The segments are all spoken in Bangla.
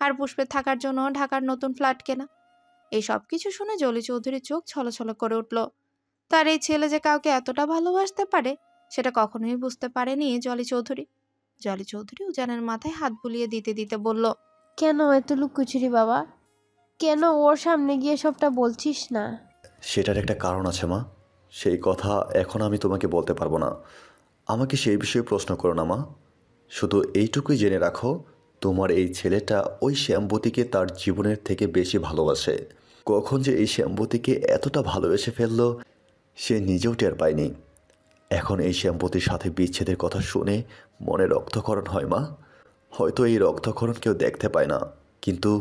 আর পুষ্পের থাকার জন্য ঢাকার নতুন ফ্ল্যাট কেনা। এই সব কিছু শুনে জলি চৌধুরীর চোখ ছলছল করে উঠল। তার এই ছেলে যে কাউকে এতটা ভালোবাসতে পারে সেটা কখনোই বুঝতে পারেনি জলি চৌধুরী। জলি চৌধুরী উজানের মাথায় হাত বুলিয়ে দিতে দিতে বলল, কেন এত লুকোচুরি বাবা? কেন ওর সামনে গিয়ে সবটা বলছিস না? সেটার একটা কারণ আছে মা, সেই কথা এখন আমি তোমাকে বলতে পারবো না। আমাকে সেই বিষয়ে প্রশ্ন করো না মা। শুধু এইটুকুই জেনে রাখো, তোমার এই ছেলেটা ওই শ্যামবতীকে তার জীবনের থেকে বেশি ভালোবাসে। কখন যে এই শ্যামবতীকে এতটা ভালোবেসে ফেললো সে নিজেও টের পায়নি। এখন এই শ্যামবতীর সাথে বিচ্ছেদের কথা শুনে মনে রক্তক্ষরণ হয় মা। হয়তো এই রক্তক্ষরণ কেউ দেখতে পায় না, কিন্তু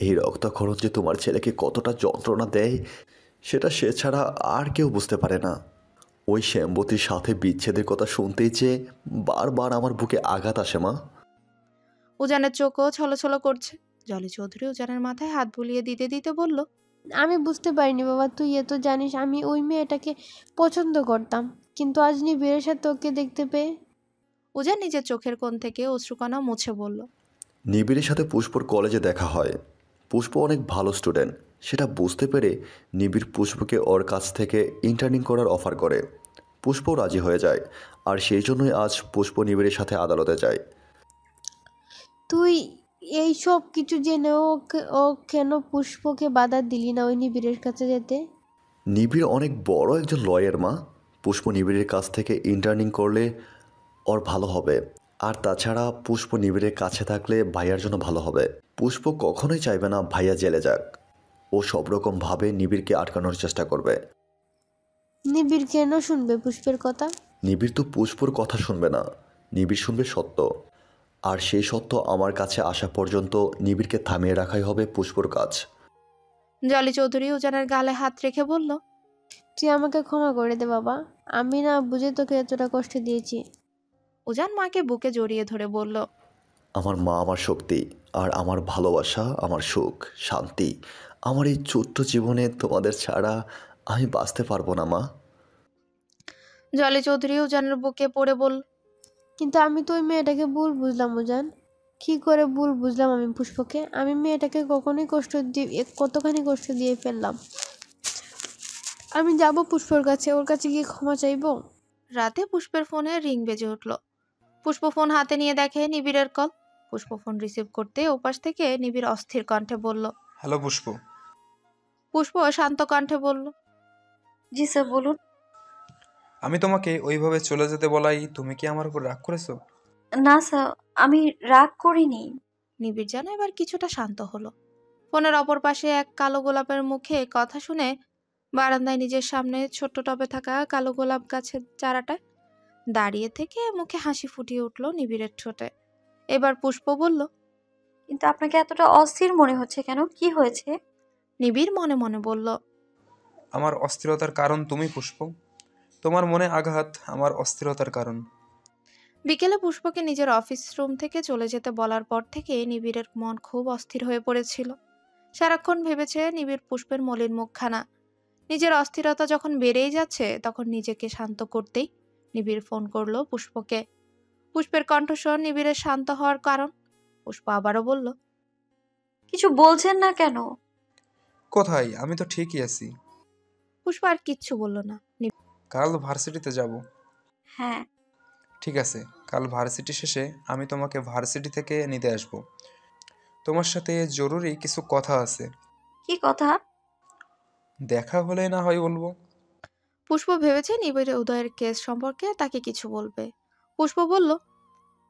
এই রক্তক্ষরণ যে তোমার ছেলেকে কতটা যন্ত্রণা দেয় সেটা সে ছাড়া আর কেউ বুঝতে পারে না। ওই শ্যামবতীর সাথে বিচ্ছেদের কথা শুনতেই যে বারবার আমার বুকে আঘাত আসে মা। উজানের চোখও ছলছল করছে। জলি চৌধুরী উজানের মাথায় হাত বুলিয়ে দিতে দিতে বলল, আমি বুঝতে পারিনি বাবা, তুই এত জানিস আমি ওই মেয়েটাকে পছন্দ করতাম, কিন্তু আজ নিবিড়ের সাথে ওকে দেখতে পেয়ে। উজান নিজের চোখের কোণ থেকে অশ্রুকণা মুছে বলল, নিবিড়ের সাথে পুষ্পর কলেজে দেখা হয়। পুষ্প অনেক ভালো স্টুডেন্ট, সেটা বুঝতে পেরে নিবিড় পুষ্পকে ওর কাছ থেকে ইন্টার্নিং করার অফার করে। পুষ্পও রাজি হয়ে যায়, আর সেই জন্যই আজ পুষ্প নিবিড়ের সাথে আদালতে যায়। তুই এই সব কিছু জেনেও ও কেন পুষ্পকে বাধা দিলি না ওই নিবিড়ের কাছে যেতে? নিবিড় অনেক বড় একজন লয়ার মা। পুষ্প নিবিড়ের কাছ থেকে ইন্টার্নিং করলে ওর ভালো হবে। আর তাছাড়া পুষ্প নিবিড়ের কাছে থাকলে ভাইয়ার জন্য ভালো হবে। পুষ্প কখনোই চাইবে না ভাইয়া জেলে যাক। ও সব রকমভাবে নিবিড়কে আটকানোর চেষ্টা করবে। নিবিড় কেন শুনবে পুষ্পের কথা? নিবিড় তো পুষ্পর কথা শুনবে না, নিবিড় শুনবে সত্য। আর সেই সত্য আমার কাছে আসা পর্যন্ত নিবিড়কে থামিয়ে রাখাই হবে পুষ্পর কাজ। জলি চৌধুরী উজানের গালে হাত রেখে বলল, তুই আমাকে ক্ষমা করে দে বাবা, আমি না বুঝে তোকে এতটা কষ্ট দিয়েছি। উজান মাকে বুকে জড়িয়ে ধরে বলল, আমার মা আমার শক্তি, আর আমার ভালোবাসা আমার সুখ শান্তি। আমার এই ছোট্ট জীবনে তোমাদের ছাড়া আমি বাঁচতে পারবো না মা। জলি চৌধুরী উজানের বুকে পড়ে বলল, কিন্তু আমি তো ওই মেয়েটাকে ভুল বুঝলাম উজান। কি করে ভুল বুঝলাম আমি পুষ্পকে? আমি মেয়েটাকে কখনোই কতখানি কষ্ট দিয়ে ফেললাম। আমি যাব পুষ্পর কাছে, ওর কাছে গিয়ে ক্ষমা চাইবো। রাতে পুষ্পের ফোনে রিং বেজে উঠল। পুষ্প ফোন হাতে নিয়ে দেখে নিবিড়ের কল। পুষ্প ফোন রিসিভ করতে ওপাশ থেকে নিবিড় অস্থির কণ্ঠে বলল, হ্যালো পুষ্প। পুষ্প শান্ত কণ্ঠে বলল, জি স্যার বলুন। আমি তোমাকে ওইভাবে চলে যেতে বলাই তুমি কি আমার উপর রাগ করেছো? না স্যার, আমি রাগ করিনি। নিবিড় যেন এবার কিছুটা শান্ত হলো। ফোনের অপর পাশে এক কালো গোলাপের মুখে কথা শুনে বারান্দায় নিজের সামনে ছোট্ট টবে থাকা কালো গোলাপ গাছের চারাটায় দাঁড়িয়ে থেকে মুখে হাসি ফুটিয়ে উঠল নিবিড়ের ঠোঁটে। এবার পুষ্প বলল, কিন্তু আপনাকে এতটা অস্থির মনে হচ্ছে কেন? কি হয়েছে? নিবিড় মনে মনে বলল, আমার অস্থিরতার কারণ তুমি পুষ্প। তোমার মনে আঘাত আমার অস্থিরতার কারণ। বিকেলে পুষ্পকে নিজের অফিস রুম থেকে চলে যেতে বলার পর থেকে নিবিড়ের মন খুব অস্থির হয়ে পড়েছিল। সারাক্ষণ ভেবেছে নিবিড় পুষ্পের মলিন মুখখানা। নিজের অস্থিরতা যখন বেড়েই যাচ্ছে তখন নিজেকে শান্ত করতেই নিবিড় ফোন করলো পুষ্পকে। পুষ্পের কণ্ঠস্বর নিবিড়ের শান্ত হওয়ার কারণ। পুষ্প আবারও বলল, কিছু বলছেন না কেন? কোথায়? আমি তো ঠিকই আছি। পুষ্প আর কিচ্ছু বলল না। কাল ভার্সিটিতে যাব। হ্যাঁ। ঠিক আছে, কাল ভার্সিটি শেষে আমি তোমাকে ভার্সিটি থেকে নিতে আসব। তোমার সাথে জরুরি কিছু কথা আছে। কি কথা? দেখা হলে না হয় বলবো। পুষ্প ভেবেছে নিবিড় উদয়ের কেস সম্পর্কে তাকে কিছু বলবে। পুষ্প বলল,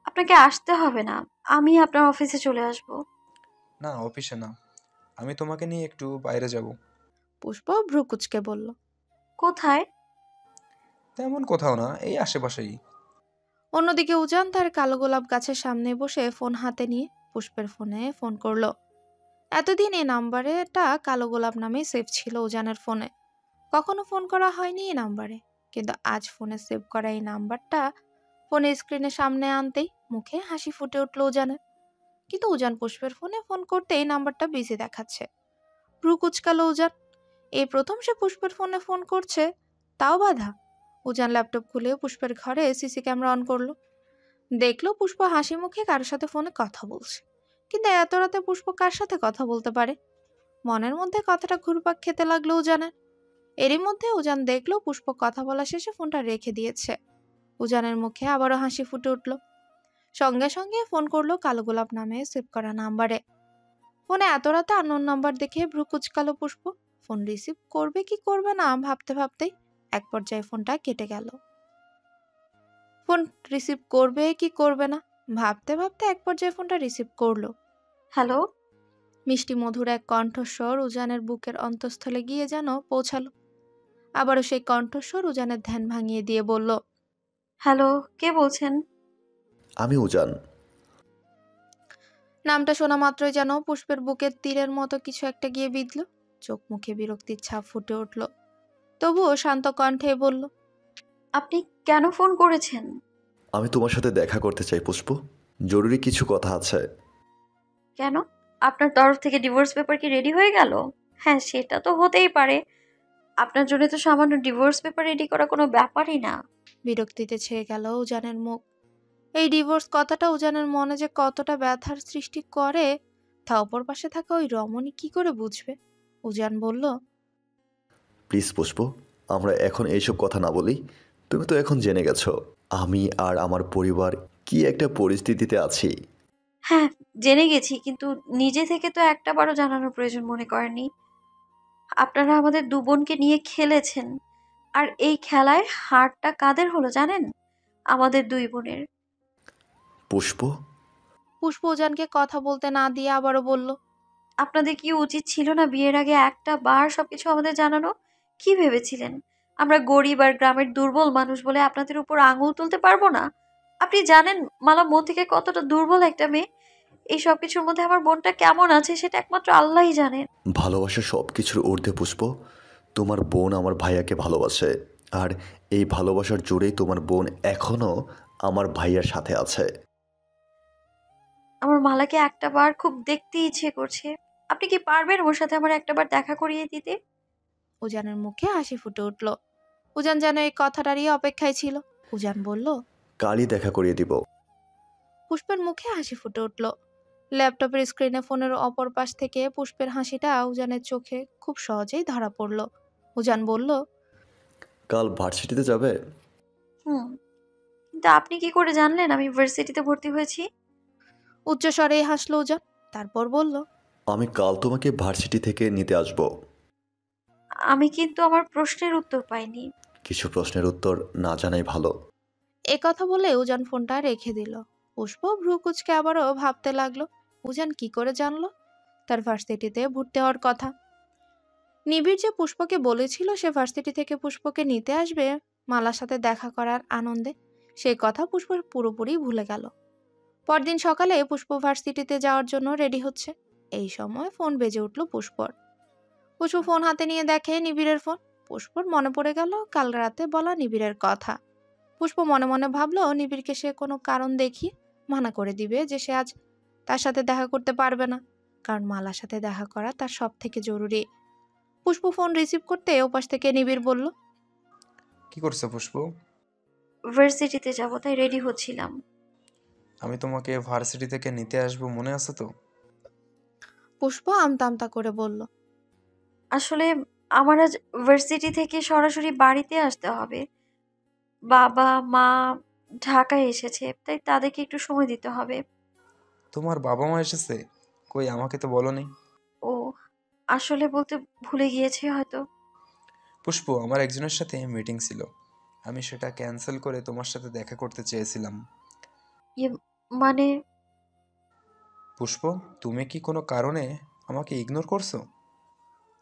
আপনাকে আসতে হবে না, আমি আপনার অফিসে চলে আসব। না, অফিসে না, আমি তোমাকে নিয়ে একটু বাইরে যাব। পুষ্প ভ্রু কুচকে বলল, কোথায়? তেমন কোথাও না, এই আশেপাশেই। অন্যদিকে উজান তার কালো গোলাপ গাছের সামনে বসে ফোন হাতে নিয়ে পুষ্পের ফোনে ফোন করলো। এতদিন এই নাম্বারেটা কালো গোলাপ নামে সেভ ছিল উজানের ফোনে। কখনো ফোন করা হয়নি এই নাম্বারে, কিন্তু আজ ফোনে সেভ করা এই নাম্বারটা ফোনের স্ক্রিনের সামনে আনতেই মুখে হাসি ফুটে উঠল উজানের। কিন্তু উজান পুষ্পের ফোনে ফোন করতে এই নাম্বারটা বিজি দেখাচ্ছে। ভ্রু কুচকালো উজান। এই প্রথম সে পুষ্পের ফোনে ফোন করছে, তাও বাধা। উজান ল্যাপটপ খুলে পুষ্পের ঘরে সিসি ক্যামেরা অন করলো। দেখলো পুষ্প হাসি মুখে কারোর সাথে ফোনে কথা বলছে। কিন্তু এত রাতে পুষ্প কার সাথে কথা বলতে পারে? মনের মধ্যে কথাটা ঘুরপাক খেতে লাগলো উজানের। এরই মধ্যে উজান দেখলো পুষ্প কথা বলা শেষে ফোনটা রেখে দিয়েছে। উজানের মুখে আবারও হাসি ফুটে উঠল। সঙ্গে সঙ্গে ফোন করলো কালো গোলাপ নামে সেভ করা নাম্বারে। ফোনে এত রাতে আননোন নাম্বার দেখে ভ্রু কুচকালো পুষ্প। ফোন রিসিভ করবে কি করবে না ভাবতে ভাবতেই এক পর্যায়ে ফোনটা কেটে গেল। ফোন রিসিভ করবে কি করবে না ভাবতে ভাবতে এক পর্যায়ে ফোনটা রিসিভ করলো। হ্যালো। মিষ্টি মধুর এক কণ্ঠস্বর উজানের বুকের অন্তঃস্থলে গিয়ে যেন পৌঁছালো। আবারও সেই কণ্ঠস্বর উজানের ধ্যান ভাঙিয়ে দিয়ে বলল, হ্যালো, কে বলছেন? আমি উজান। নামটা শোনা মাত্রই যেন পুষ্পের বুকের তীরের মতো কিছু একটা গিয়ে বিঁধল। চোখ মুখে বিরক্তির ছাপ ফুটে উঠল, তবুও শান্ত কণ্ঠে বলল, আপনি কেন ফোন করেছেন? আমি তোমার সাথে দেখা করতে চাই পুষ্প, জরুরি কিছু কথা আছে। কেন? আপনার তরফ থেকে ডিভোর্স পেপার কি রেডি হয়ে গেল? হ্যাঁ, সেটা তো হতেই পারে। আপনার জন্য তো সামান্য ডিভোর্স পেপার রেডি করা কোনো ব্যাপারই না। বিরক্তিতে ছেয়ে গেল উজানের মুখ। এই ডিভোর্স কথাটা উজানের মনে যে কতটা ব্যথার সৃষ্টি করে তা অপর পাশে থাকা ওই রমণী কি করে বুঝবে? উজান বলল, প্লিজ পুষ্প, আমরা এখন এইসব কথা না বলি। তুমি তো এখন জেনে গেছো আমি আর আমার পরিবার কি একটা পরিস্থিতিতে আছি। হ্যাঁ, জেনে গেছি, কিন্তু নিজে থেকে তো একটাবারও জানানোর প্রয়োজন মনে করেননি। আপনারা আমাদের দু বোনকে নিয়ে খেলেছেন, আর এই খেলায় হারটা কাদের হলো জানেন? আমাদের দুই বোনের। পুষ্প, পুষ্প উজানকে কথা বলতে না দিয়ে আবারও বলল, আপনাদের কি উচিত ছিল না বিয়ের আগে একটা বার সবকিছু আমাদের জানানো? কি ভেবেছিলেন আমরা গরিব আর গ্রামের দুর্বল মানুষ বলে আপনাদের উপর আঙুল তুলতে পারবো না? আপনি জানেন মালা মন থেকে কতটা দুর্বল একটা মেয়ে। এই সবকিছুর মধ্যে আমার বোনটা কেমন আছে সেটা একমাত্র আল্লাহই জানেন। ভালোবাসা সব কিছুর ঊর্ধ্বে পুষ্প। তোমার বোন আমার ভাইয়াকে ভালোবাসে, আর এই ভালোবাসার জোরেই তোমার বোন এখনও আমার ভাইয়ার সাথে আছে। আমার মালাকে একটা বার খুব দেখতে ইচ্ছে করছে। আপনি কি পারবেন ওর সাথে আমার একটা বার দেখা করিয়ে দিতে? উজানের মুখে হাসি ফুটে উঠল। উজান যেন এই কথাটারই অপেক্ষায় ছিল। উজান বলল, কালই দেখা করিয়ে দিব। পুষ্পের মুখে হাসি ফুটে উঠল। ল্যাপটপের স্ক্রিনে ফোনের অপর পাশ থেকে পুষ্পের হাসিটা উজানের চোখে খুব সহজেই ধরা পড়ল। উজান বলল, কাল ভার্সিটিতে যাবে? হুম। কিন্তু আপনি কি করে জানলেন আমি ভার্সিটিতে ভর্তি হয়েছি? উচ্চস্বরেই হাসলো উজান। তারপর বলল, আমি কাল তোমাকে ভার্সিটি থেকে নিতে আসব। আমি কিন্তু আমার প্রশ্নের উত্তর পাইনি। কিছু প্রশ্নের উত্তর না জানাই ভালো। এ কথা বলে উজান ফোনটা রেখে দিল। পুষ্প ভ্রু কুচকে আবারও ভাবতে লাগলো, উজান কি করে জানলো তার ভার্সিটিতে ভর্তি হওয়ার কথা? নিবিড় যে পুষ্পকে বলেছিল সে ভার্সিটি থেকে পুষ্পকে নিতে আসবে মালার সাথে দেখা করার আনন্দে, সেই কথা পুষ্প পুরোপুরি ভুলে গেল। পরদিন সকালে পুষ্প ভার্সিটিতে যাওয়ার জন্য রেডি হচ্ছে। এই সময় ফোন বেজে উঠল পুষ্পর। পুষ্প ফোন হাতে নিয়ে দেখে নিবিড়ের ফোন। পুষ্পর মনে পড়ে গেল কাল রাতে বলা নিবিড়ের কথা। পুষ্প মনে মনে ভাবলো নিবিড়কে সে কোনো কারণ দেখিয়ে মানা করে দিবে যে সে আজ তার সাথে দেখা করতে পারবে না, কারণ মালার সাথে দেখা করা তার সব থেকে জরুরি। পুষ্প ফোন রিসিভ করতে ওপাশ থেকে নিবিড় বলল, কি করছো পুষ্প? ভার্সিটিতে যাব তাই রেডি হচ্ছিলাম। আমি তোমাকে ভার্সিটি থেকে নিতে আসবো, মনে আছে তো? পুষ্প আমতা আমতা করে বলল, আসলে আমার আজ ভার্সিটি থেকে সরাসরি বাড়িতে আসতে হবে। বাবা মা ঢাকায় এসেছে, তাই তাদেরকে একটু সময় দিতে হবে। তোমার বাবা মা এসেছে? কই, আমাকে তো বলোনি। ও, আসলে বলতে ভুলে গিয়েছে হয়তো। পুষ্প, আমার একজনের সাথে মিটিং ছিল, আমি সেটা ক্যান্সেল করে তোমার সাথে দেখা করতে চেয়েছিলাম। ইয়ে, মানে পুষ্প, তুমি কি কোনো কারণে আমাকে ইগনোর করছো?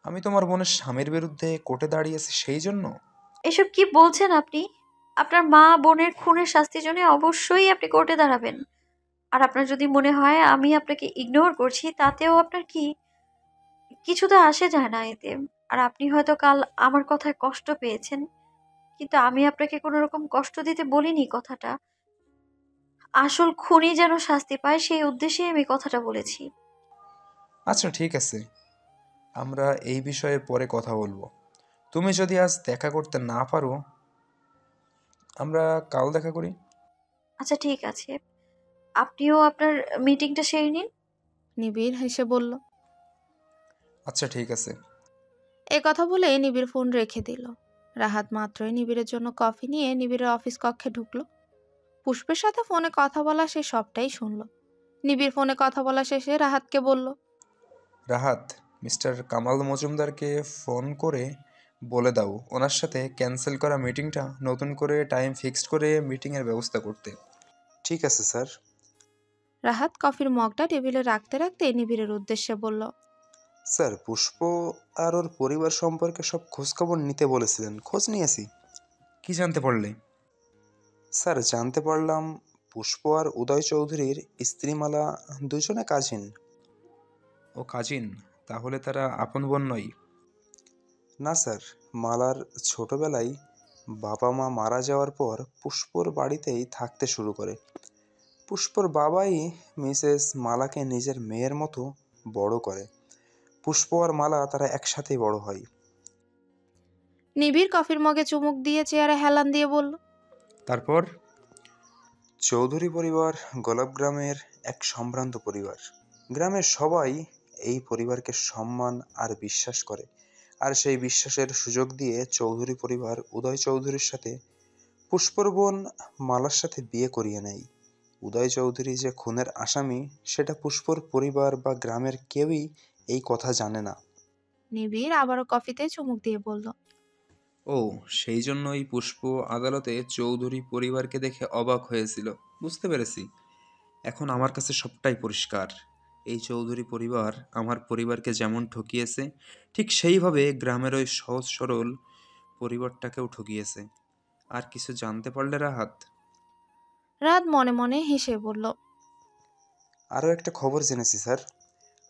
আমি তোমার বোনের স্বামীর বিরুদ্ধে কোর্টে দাঁড়িয়েছি সেই জন্য? এসব কি বলছেন আপনি? আপনার মা বোনের খুনের শাস্তির জন্য অবশ্যই আপনি কোর্টে দাঁড়াবেন। আর আপনার যদি মনে হয় আমি আপনাকে ইগনোর করছি, তাতেও আপনার কি কিছু তো আসে যায় না এতে। আর আপনি হয়তো কাল আমার কথায় কষ্ট পেয়েছেন, কিন্তু আমি আপনাকে কোনো রকম কষ্ট দিতে বলিনি কথাটা। আসল খুনি যেন শাস্তি পায় সেই উদ্দেশ্যেই আমি কথাটা বলেছি। আচ্ছা ঠিক আছে, আমরা এই বিষয়ে পরে কথা বলবো। তুমি যদি আজ দেখা করতে না পারো, আমরা কাল দেখা করি। আচ্ছা ঠিক আছে, আপনিও আপনার মিটিংটা সেরে নিন। নিবিড় হেসে বলল। আচ্ছা ঠিক আছে। এ কথা বলে নিবিড় ফোন রেখে দিল। রাহাত মাত্রই নিবিড়ের জন্য কফি নিয়ে নিবিড়ের অফিস কক্ষে ঢুকলো। পুষ্পের সাথে ফোনে কথা বলা সে সবটাই শুনলো। নিবিড় ফোনে কথা বলা শেষে রাহাতকে বলল। রাহাত, মিস্টার কামাল মজুমদারকে ফোন করে বলে দাও ওনার সাথে ক্যান্সেল করা মিটিংটা নতুন করে টাইম ফিক্সড করে মিটিংয়ের ব্যবস্থা করতে। ঠিক আছে স্যার। রাহাত কফির মগটা টেবিলে রাখতে রাখতে নিবিড়ের উদ্দেশ্যে বলল। স্যার, পুষ্প আর ওর পরিবার সম্পর্কে সব খোঁজখবর নিতে বলেছিলেন, খোঁজ নিয়েছি। কি জানতে পারলে? স্যার, জানতে পারলাম পুষ্প আর উদয় চৌধুরীর স্ত্রীমালা দুজনে কাজিন। ও কাজিন? তাহলে তারা আপন বোন নয়? না স্যার, মালার ছোটবেলায় বাবা মা মারা যাওয়ার পর পুষ্পর বাড়িতেই থাকতে শুরু করে। পুষ্পর বাবাই মিসেস মালাকে নিজের মেয়ের মতো বড় করে। পুষ্প আর মালা তারা একসাথেই বড় হয়। নিবিড় কফির মগে চুমুক দিয়ে চেয়ারে হেলান দিয়ে বলল। তারপর? চৌধুরী পরিবার গোলাপগ্রামের এক সম্ভ্রান্ত পরিবার। গ্রামের সবাই এই পরিবারকে সম্মান আর বিশ্বাস করে, আর সেই বিশ্বাসের সুযোগ দিয়ে চৌধুরী পরিবার উদয় চৌধুরীর সাথে পুষ্পর বোন মালার সাথে বিয়ে করিয়ে নেয়। উদয় চৌধুরী যে খুনের আসামি সেটা পুষ্পর পরিবার বা গ্রামের কেউই এই কথা জানে না। নিবিড় আবারও কফিতে চুমুক দিয়ে বলল। ও, সেই জন্যই পুষ্প আদালতে চৌধুরী পরিবারকে দেখে অবাক হয়েছিল। বুঝতে পেরেছি। এখন আমার কাছে সবটাই পরিষ্কার। এই চৌধুরী পরিবার আমার পরিবারকে যেমন ঠকিয়েছে, ঠিক সেইভাবে গ্রামের ওই সহজ সরল পরিবারটাকেও ঠকিয়েছে। আর কিছু জানতে পারলে রাহাত? রাত মনে মনে হেসে বলল। আরও একটা খবর জেনেছি স্যার,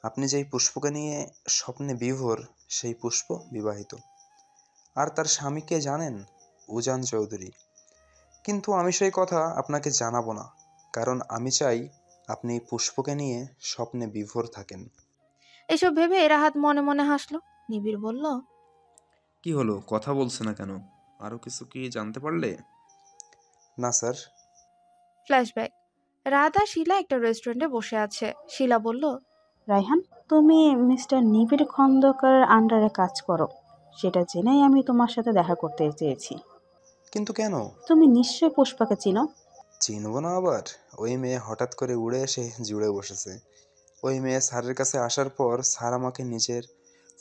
আপনি যেই পুষ্পকে নিয়ে স্বপ্নে বিভোর, সেই পুষ্প বিবাহিত। আর তার স্বামীকে জানেন? উজান চৌধুরী। কিন্তু আমি সেই কথা আপনাকে জানাবো না, কারণ আমি চাই আপনি পুষ্পকে নিয়ে স্বপ্নে বিভোর থাকেন। এসব ভেবে রাহাত মনে মনে হাসলো। নিবিড় বলল। কি হলো, কথা বলছে না কেন? আরো কিছু কি জানতে পারলে? না স্যার। ফ্ল্যাশব্যাক। রাত আর শিলা একটা রেস্টুরেন্টে বসে আছে। শিলা বলল। রায়হান, তুমি মিস্টার নিবিড় খন্দকারের আন্ডারে কাজ করো, সেটা জেনেই আমি তোমার সাথে দেখা করতে চেয়েছি। কিন্তু কেন? তুমি নিশ্চয়ই পুষ্পাকে চিনো। চিনব না আবার? ওই মেয়ে হঠাৎ করে উড়ে এসে জুড়ে বসেছে। ওই মেয়ে স্যারের কাছে আসার পর স্যার আমাকে নিজের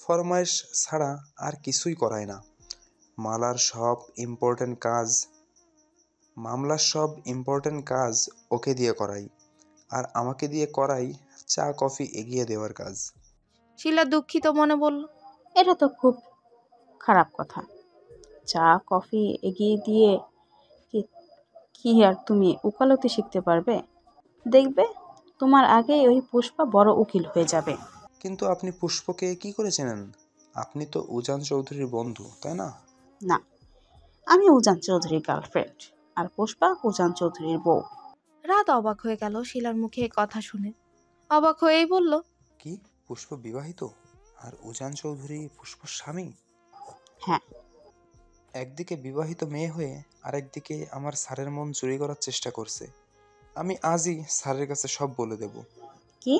ফরমাইশ ছাড়া আর কিছুই করায় না। মামলার সব ইম্পর্টেন্ট কাজ ওকে দিয়ে করাই, আর আমাকে দিয়ে করাই চা কফি এগিয়ে দেওয়ার কাজ। শিলা দুঃখিত মনে বলল। এটা তো খুব খারাপ কথা। চা কফি এগিয়ে দিয়ে কি কি আর তুমি উকালতি শিখতে পারবে? দেখবে তোমার আগেই ওই পুষ্পা বড় উকিল হয়ে যাবে। কিন্তু আপনি পুষ্পকে কি করে চেনেন? আপনি তো উজান চৌধুরীর বন্ধু, তাই না? না, আমি উজান চৌধুরীর গার্লফ্রেন্ড, আর পুষ্পা উজান চৌধুরীর বউ। রাত অবাক হয়ে গেল শিলার মুখে এ কথা শুনে। অবাক হয়েই বলল। কি, পুষ্প বিবাহিত আর উজান চৌধুরী পুষ্পর স্বামী? হ্যাঁ। একদিকে বিবাহিত মেয়ে হয়ে আরেকদিকে আমার স্যারের মন চুরি করার চেষ্টা করছে। আমি আজই স্যারের কাছে সব বলে দেব। কি,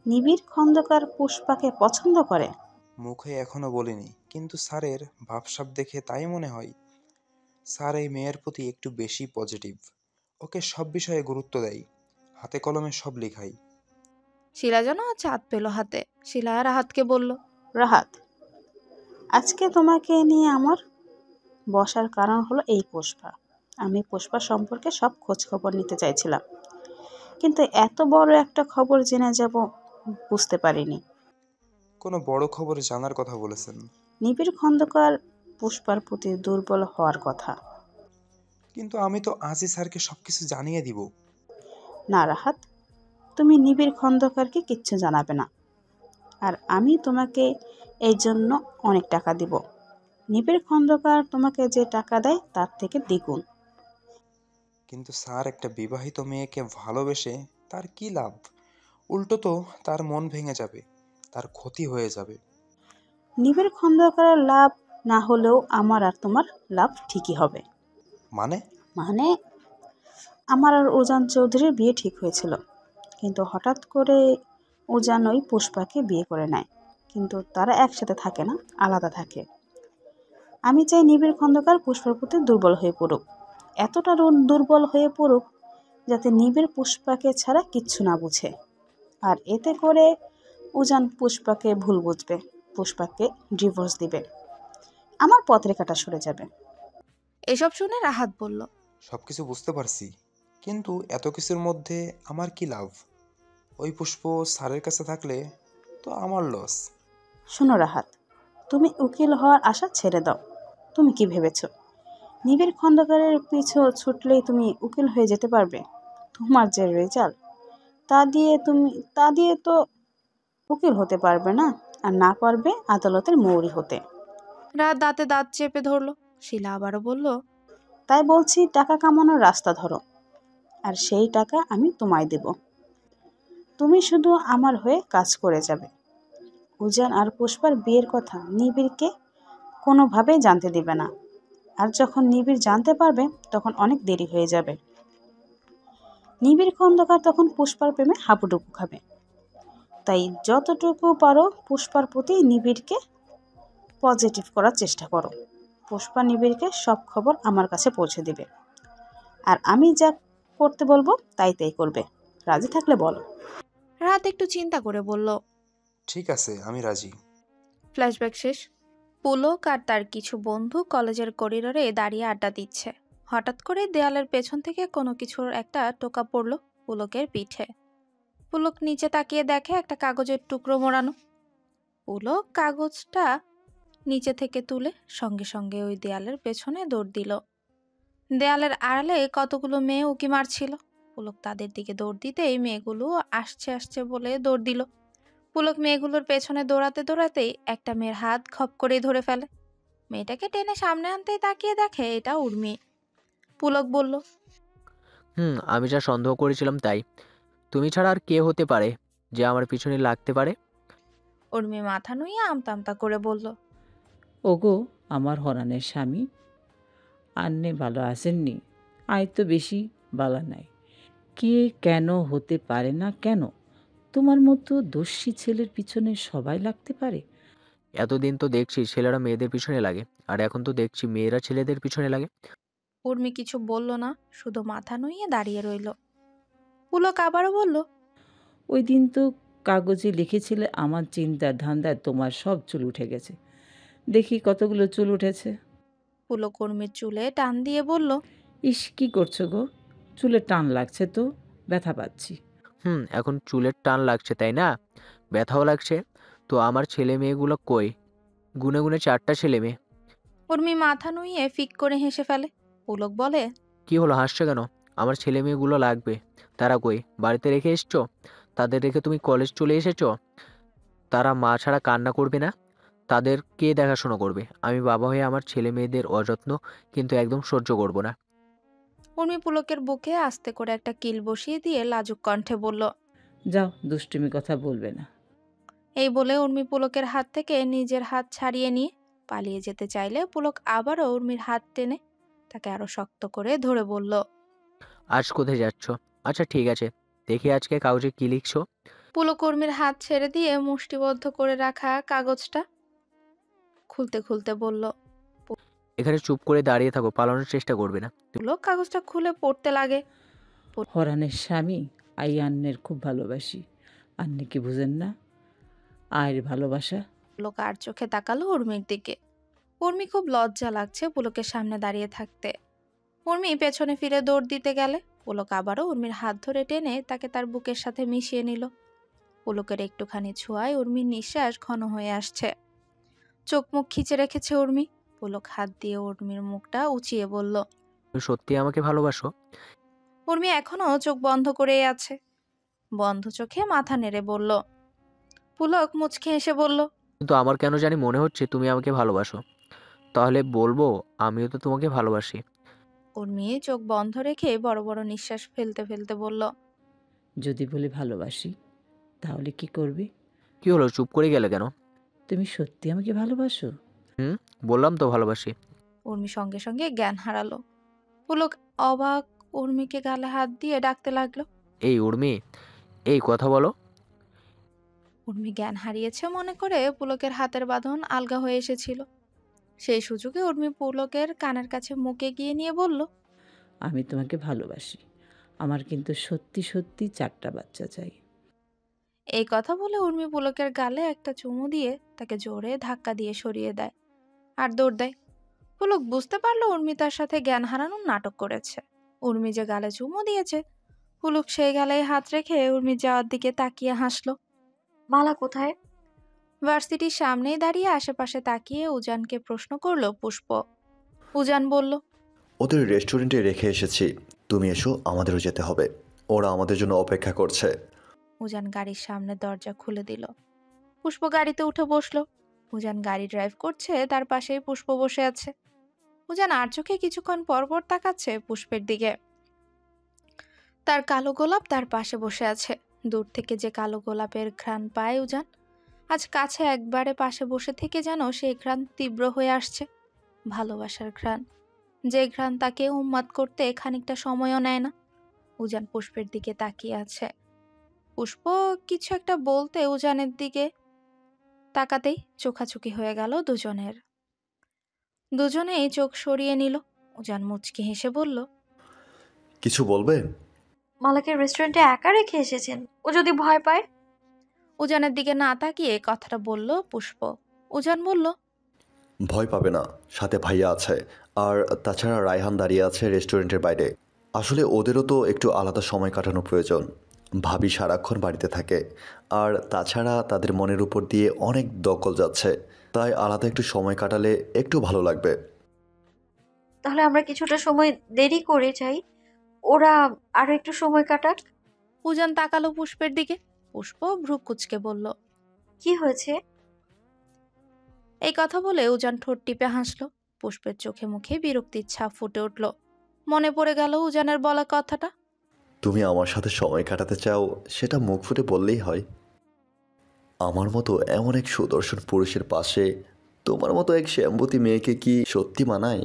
নিবিড় খন্দকার পুষ্পাকে পছন্দ করে? মুখে এখনো বলিনি, কিন্তু স্যারের ভাবসাব দেখে তাই মনে হয়। স্যার এই মেয়ের প্রতি একটু বেশি পজিটিভ। ওকে সব বিষয়ে গুরুত্ব দেয়, হাতে কলমে সব লেখাই। শিলা যেন চাঁদ পেল হাতে। শিলা রাহাতকে বলল। রাহাত, আজকে তোমাকে নিয়ে আমার বসার কারণ হলো এই পুষ্পা। আমি পুষ্পা সম্পর্কে সব খোঁজ খবর নিতে চাইছিলাম, কিন্তু এত বড় একটা খবর জেনে যাব বুঝতে পারিনি। কোনো বড় খবর জানার কথা বলেছেন? নিবিড় খন্দকার পুষ্পার প্রতি দুর্বল হওয়ার কথা। কিন্তু আমি তো আজই স্যারকে সবকিছু জানিয়ে দিব। না রাহাত, তুমি নিবিড় খন্দকারকে কিচ্ছু জানাবে না, আর আমি তোমাকে এই জন্য অনেক টাকা দিব। নিবিড় খন্দকার তোমাকে যে টাকা দেয় তার থেকে দ্বিগুণ। কিন্তু স্যার, একটা বিবাহিত মেয়েকে ভালোবেসে তার কি লাভ? উল্টো তো তার মন ভেঙে যাবে, তার ক্ষতি হয়ে যাবে। নিবিড় খন্দকারের লাভ না হলেও আমার আর তোমার লাভ ঠিকই হবে। মানে? মানে আমার আর উজান চৌধুরীর বিয়ে ঠিক হয়েছিল, কিন্তু হঠাৎ করে উজান ওই পুষ্পাকে বিয়ে করে নেয়, কিন্তু তারা একসাথে থাকে না, আলাদা থাকে। আমি চাই নিবিড় খন্দকার পুষ্পার প্রতি দুর্বল হয়ে পড়ুক, এতটা দুর্বল হয়ে পড়ুক যাতে নিবিড় পুষ্পাকে ছাড়া কিচ্ছু না বুঝে। আর এতে করে উজান পুষ্পাকে ভুল বুঝবে, পুষ্পাকে ডিভোর্স দিবে, আমার পথরেখাটা সরে যাবে। এসব শুনে রাহাত বলল, সব কিছু বুঝতে পারছি, কিন্তু এত কিছুর মধ্যে আমার কি লাভ? ওই পুষ্প স্যারের কাছে থাকলে তো আমার লস। শোনো রাহাত, তুমি উকিল হওয়ার আশা ছেড়ে দাও। তুমি কি ভেবেছো নিবিড় খন্দকারের পিছু ছুটলেই তুমি উকিল হয়ে যেতে পারবে? তোমার যে রেজাল্ট, তা দিয়ে তো উকিল হতে পারবে না, আর না পারবে আদালতের মৌরি হতে। রাহাত দাঁতে দাঁত চেপে ধরলো। শিলা আবারও বলল, তাই বলছি টাকা কামানোর রাস্তা ধরো, আর সেই টাকা আমি তোমায় দেব। তুমি শুধু আমার হয়ে কাজ করে যাবে। উজান আর পুষ্পার বিয়ের কথা নিবিড়কে কোনোভাবেই জানতে দিবে না, আর যখন নিবিড় জানতে পারবে তখন অনেক দেরি হয়ে যাবে। নিবিড় খন্দকার তখন পুষ্পার প্রেমে হাবুডুবু খাবে। তাই যতটুকু পারো পুষ্পার প্রতি নিবিড়কে পজিটিভ করার চেষ্টা করো। পুষ্পা নিবিড়কে সব খবর আমার কাছে পৌঁছে দিবে, আর আমি যা করতে বলবো তাই করবে। রাজি থাকলে বলো। রাহাত একটু চিন্তা করে বলল, ঠিক আছে, আমি রাজি। ফ্ল্যাশব্যাক শেষ। পুলক আর তার কিছু বন্ধু কলেজের করিডোরে দাঁড়িয়ে আড্ডা দিচ্ছে। হঠাৎ করে দেয়ালের পেছন থেকে কোনো কিছুর একটা টোকা পড়ল পুলকের পিঠে। পুলক নিচে তাকিয়ে দেখে একটা কাগজের টুকরো মোড়ানো। পুলক কাগজটা নিচে থেকে তুলে সঙ্গে সঙ্গে ওই দেয়ালের পেছনে দৌড় দিল। দেয়ালের আড়ালে কতগুলো মেয়ে উকি মারছিল। পুলক তাদের দিকে দৌড় দিতেই মেয়েগুলো আসছে আসছে বলে দৌড় দিল। পুলক মেয়েগুলোর পেছনে দৌড়াতে দৌড়াতেই একটা মেয়ের হাত খপ করেই ধরে ফেলে। মেয়েটাকে টেনে সামনে আনতেই তাকিয়ে দেখে এটা উর্মি। পুলক বলল, আমি যা সন্দেহ করেছিলাম তাই। তুমি ছাড়া আর কে হতে পারে যে আমার পিছনে লাগতে পারে? উর্মি মাথা নুইয়ে আমতা আমতা করে বলল, ওগো, আমার হরানের স্বামী, আন্নে ভালো আসেননি? আয় তো বেশি বালা নাই। কে কেন হতে পারে না কেন? তোমার মতো দস্যি ছেলের পিছনে সবাই লাগতে পারে? এতদিন তো দেখছি ছেলেরা মেয়েদের পিছনে লাগে, আর এখন তো দেখছি মেয়েরা ছেলেদের পিছনে লাগে। উর্মি কিছু বলল না, শুধু মাথা নুইয়ে দাঁড়িয়ে রইল। পুলক আবারও বলল, ওই দিন তো কাগজে লিখেছিলে আমার চিন্তার ধান্দায় তোমার সব চুল উঠে গেছে। দেখি কতগুলো চুল উঠেছে। পুলক উর্মির চুলে টান দিয়ে বলল, ইস, কি করছো গো? চুলে টান লাগছে তো, ব্যথা পাচ্ছি। এখন চুলের টান লাগছে তাই না? ব্যথাও লাগছে। তো আমার ছেলে মেয়েগুলো কই? গুনে গুনে 4টা ছেলে মেয়ে। উর্মি মাথা নুইয়ে ফিক করে হেসে ফেলে। পুলক বলে, কি হলো, হাসছো কেন? আমার ছেলে মেয়েগুলো লাগবে। তারা কই? বাড়িতে রেখে এসছো? তাদের রেখে তুমি কলেজ চলে এসেছো? তারা মা ছাড়া কান্না করবে না? তাদের কে দেখাশোনা করবে? আমি বাবা হয়ে আমার ছেলে মেয়েদের অযত্ন কিন্তু একদম সহ্য করব না। উর্মি পুলকের বুকে আস্তে করে একটা কিল বসিয়ে দিয়ে লাজুক কণ্ঠে বলল, যাও, দুষ্টুমি কথা বলবে না। এই বলে উর্মি পুলকের হাত থেকে নিজের হাত ছাড়িয়ে নিয়ে পালিয়ে যেতে চাইলে পুলক আবারও উর্মির হাত টেনে তাকে আরো শক্ত করে ধরে বলল, আজ কোথায় যাচ্ছ? আচ্ছা ঠিক আছে, দেখি আজকে কাগজে কি লিখছো। পুলক উর্মির হাত ছেড়ে দিয়ে মুষ্টিবদ্ধ করে রাখা কাগজটা খুলতে খুলতে বলল। এখানে চুপ করে দাঁড়িয়ে থাকো, পালানোর চেষ্টা করবে না। পুলক কাগজটা খুলে পড়তে লাগে। হরানের স্বামী, আই আন্নের খুব ভালোবাসি। আন্নে কি বুঝেন না আয়ের ভালোবাসা? পুলক আর চোখে তাকালো উর্মির দিকে। উর্মি খুব লজ্জা লাগছে পুলকের সামনে দাঁড়িয়ে থাকতে। উর্মি পেছনে ফিরে দৌড় দিতে গেলে পুলক আবারও উর্মির হাত ধরে টেনে তাকে তার বুকের সাথে মিশিয়ে নিল। পুলকের একটুখানি ছোঁয়ায় উর্মির নিঃশ্বাস ঘন হয়ে আসছে। চোখ মুখ খিচে রেখেছে উর্মি। পুলক হাত দিয়ে উর্মির মুখটা উঁচিয়ে বলল, তুমি সত্যি আমাকে ভালোবাসো? উর্মি এখনো চোখ বন্ধ করেই আছে। বন্ধ চোখে মাথা নেড়ে বলল। পুলক মুচকে এসে বলল, কিন্তু আমার কেন জানি মনে হচ্ছে তুমি আমাকে ভালোবাসো। তাহলে বলবো আমিও তো তোমাকে ভালোবাসি। উর্মি চোখ বন্ধ রেখে বড় বড় নিঃশ্বাস ফেলতে ফেলতে বলল, যদি বলি ভালোবাসি, তাহলে কি করবে? কি হলো, চুপ করে গেলে কেন? তুমি সত্যি আমাকে ভালোবাসো? বললাম তো ভালোবাসি। উর্মি সঙ্গে সঙ্গে জ্ঞান হারালো। পুলক অবাক উর্মিকে গালে হাত দিয়ে ডাকতে লাগলো, এই উর্মি, এই কথা বলো। উর্মি জ্ঞান হারিয়েছে মনে করে পুলকের হাতের বাঁধন আলগা হয়ে এসেছিল। সেই সুযোগে উর্মি পুলকের কানের কাছে মুখে গিয়ে নিয়ে বলল, আমি তোমাকে ভালোবাসি। আমার কিন্তু সত্যি সত্যি 4টা বাচ্চা চাই। এই কথা বলে উর্মি পুলকের গালে একটা চুমু দিয়ে তাকে জোরে ধাক্কা দিয়ে সরিয়ে দেয় আর দৌড় দেয়। পুলক বুঝতে পারলো উর্মি তার সাথে জ্ঞান হারানোর নাটক করেছে। উর্মি যে গালে চুমু দিয়েছে, পুলক সেই গালে হাত রেখে উর্মির যাওয়ার দিকে তাকিয়ে হাসলো। মালা কোথায়? ভার্সিটির সামনেই দাঁড়িয়ে আশেপাশে তাকিয়ে উজানকে প্রশ্ন করলো পুষ্প। উজান বলল, ওদের রেস্টুরেন্টে রেখে এসেছি, তুমি এসো, আমাদেরও যেতে হবে, ওরা আমাদের জন্য অপেক্ষা করছে। উজান গাড়ির সামনে দরজা খুলে দিল। পুষ্প গাড়িতে উঠে বসলো। উজান গাড়ি ড্রাইভ করছে, তার পাশেই পুষ্প বসে আছে। উজান আর চোখে কিছুক্ষণ পর পর তাকাচ্ছে পুষ্পের দিকে। তার কালো গোলাপ তার পাশে বসে আছে। দূর থেকে যে কালো গোলাপের ঘ্রাণ পায় উজান, আজ কাছে একবারে পাশে বসে থেকে যেন সেই ঘ্রাণ তীব্র হয়ে আসছে। ভালোবাসার ঘ্রাণ, যে ঘ্রাণ তাকে উন্মাদ করতে খানিকটা সময়ও নেয় না। উজান পুষ্পের দিকে তাকিয়ে আছে। পুষ্প কিছু একটা বলতে উজানের দিকে তাকাতেই চোখাচোখি হয়ে গেল দুজনের। দুজনেই চোখ সরিয়ে নিল। উজান মুচকি হেসে বলল, কিছু বলবে? মালাকে রেস্টুরেন্টে একা রেখে এসেছেন, ও যদি ভয় পায়? উজানের দিকে না তাকিয়ে কথাটা বলল পুষ্প। উজান বলল, ভয় পাবে না, সাথে ভাইয়া আছে, আর তাছাড়া রায়হান দাঁড়িয়ে আছে রেস্টুরেন্টের বাইরে। আসলে ওদেরও তো একটু আলাদা সময় কাটানো প্রয়োজন। ভাবি সারাক্ষণ বাড়িতে থাকে, আর তাছাড়া তাদের মনের উপর দিয়ে অনেক দখল যাচ্ছে, তাই আলাদা একটু সময় কাটালে একটু ভালো লাগবে। তাহলে আমরা কিছুটা সময় দেরি করে যাই, ওরা আরো একটু সময় কাটাক। উজান তাকালো পুষ্পের দিকে। পুষ্প ভ্রু কুঁচকে বলল, কি হয়েছে? এই কথা বলে উজান ঠোঁট টিপে হাসল। পুষ্পের চোখে মুখে বিরক্তির ছাপ ফুটে উঠল। মনে পড়ে গেল উজানের বলা কথাটা। তুমি আমার সাথে সময় কাটাতে চাও, সেটা মুখ ফুটে বললেই হয়। আমার মতো এমন এক সুদর্শন পুরুষের পাশে তোমার মতো এক শ্যামবতী মেয়েকে কি সত্যি মানায়?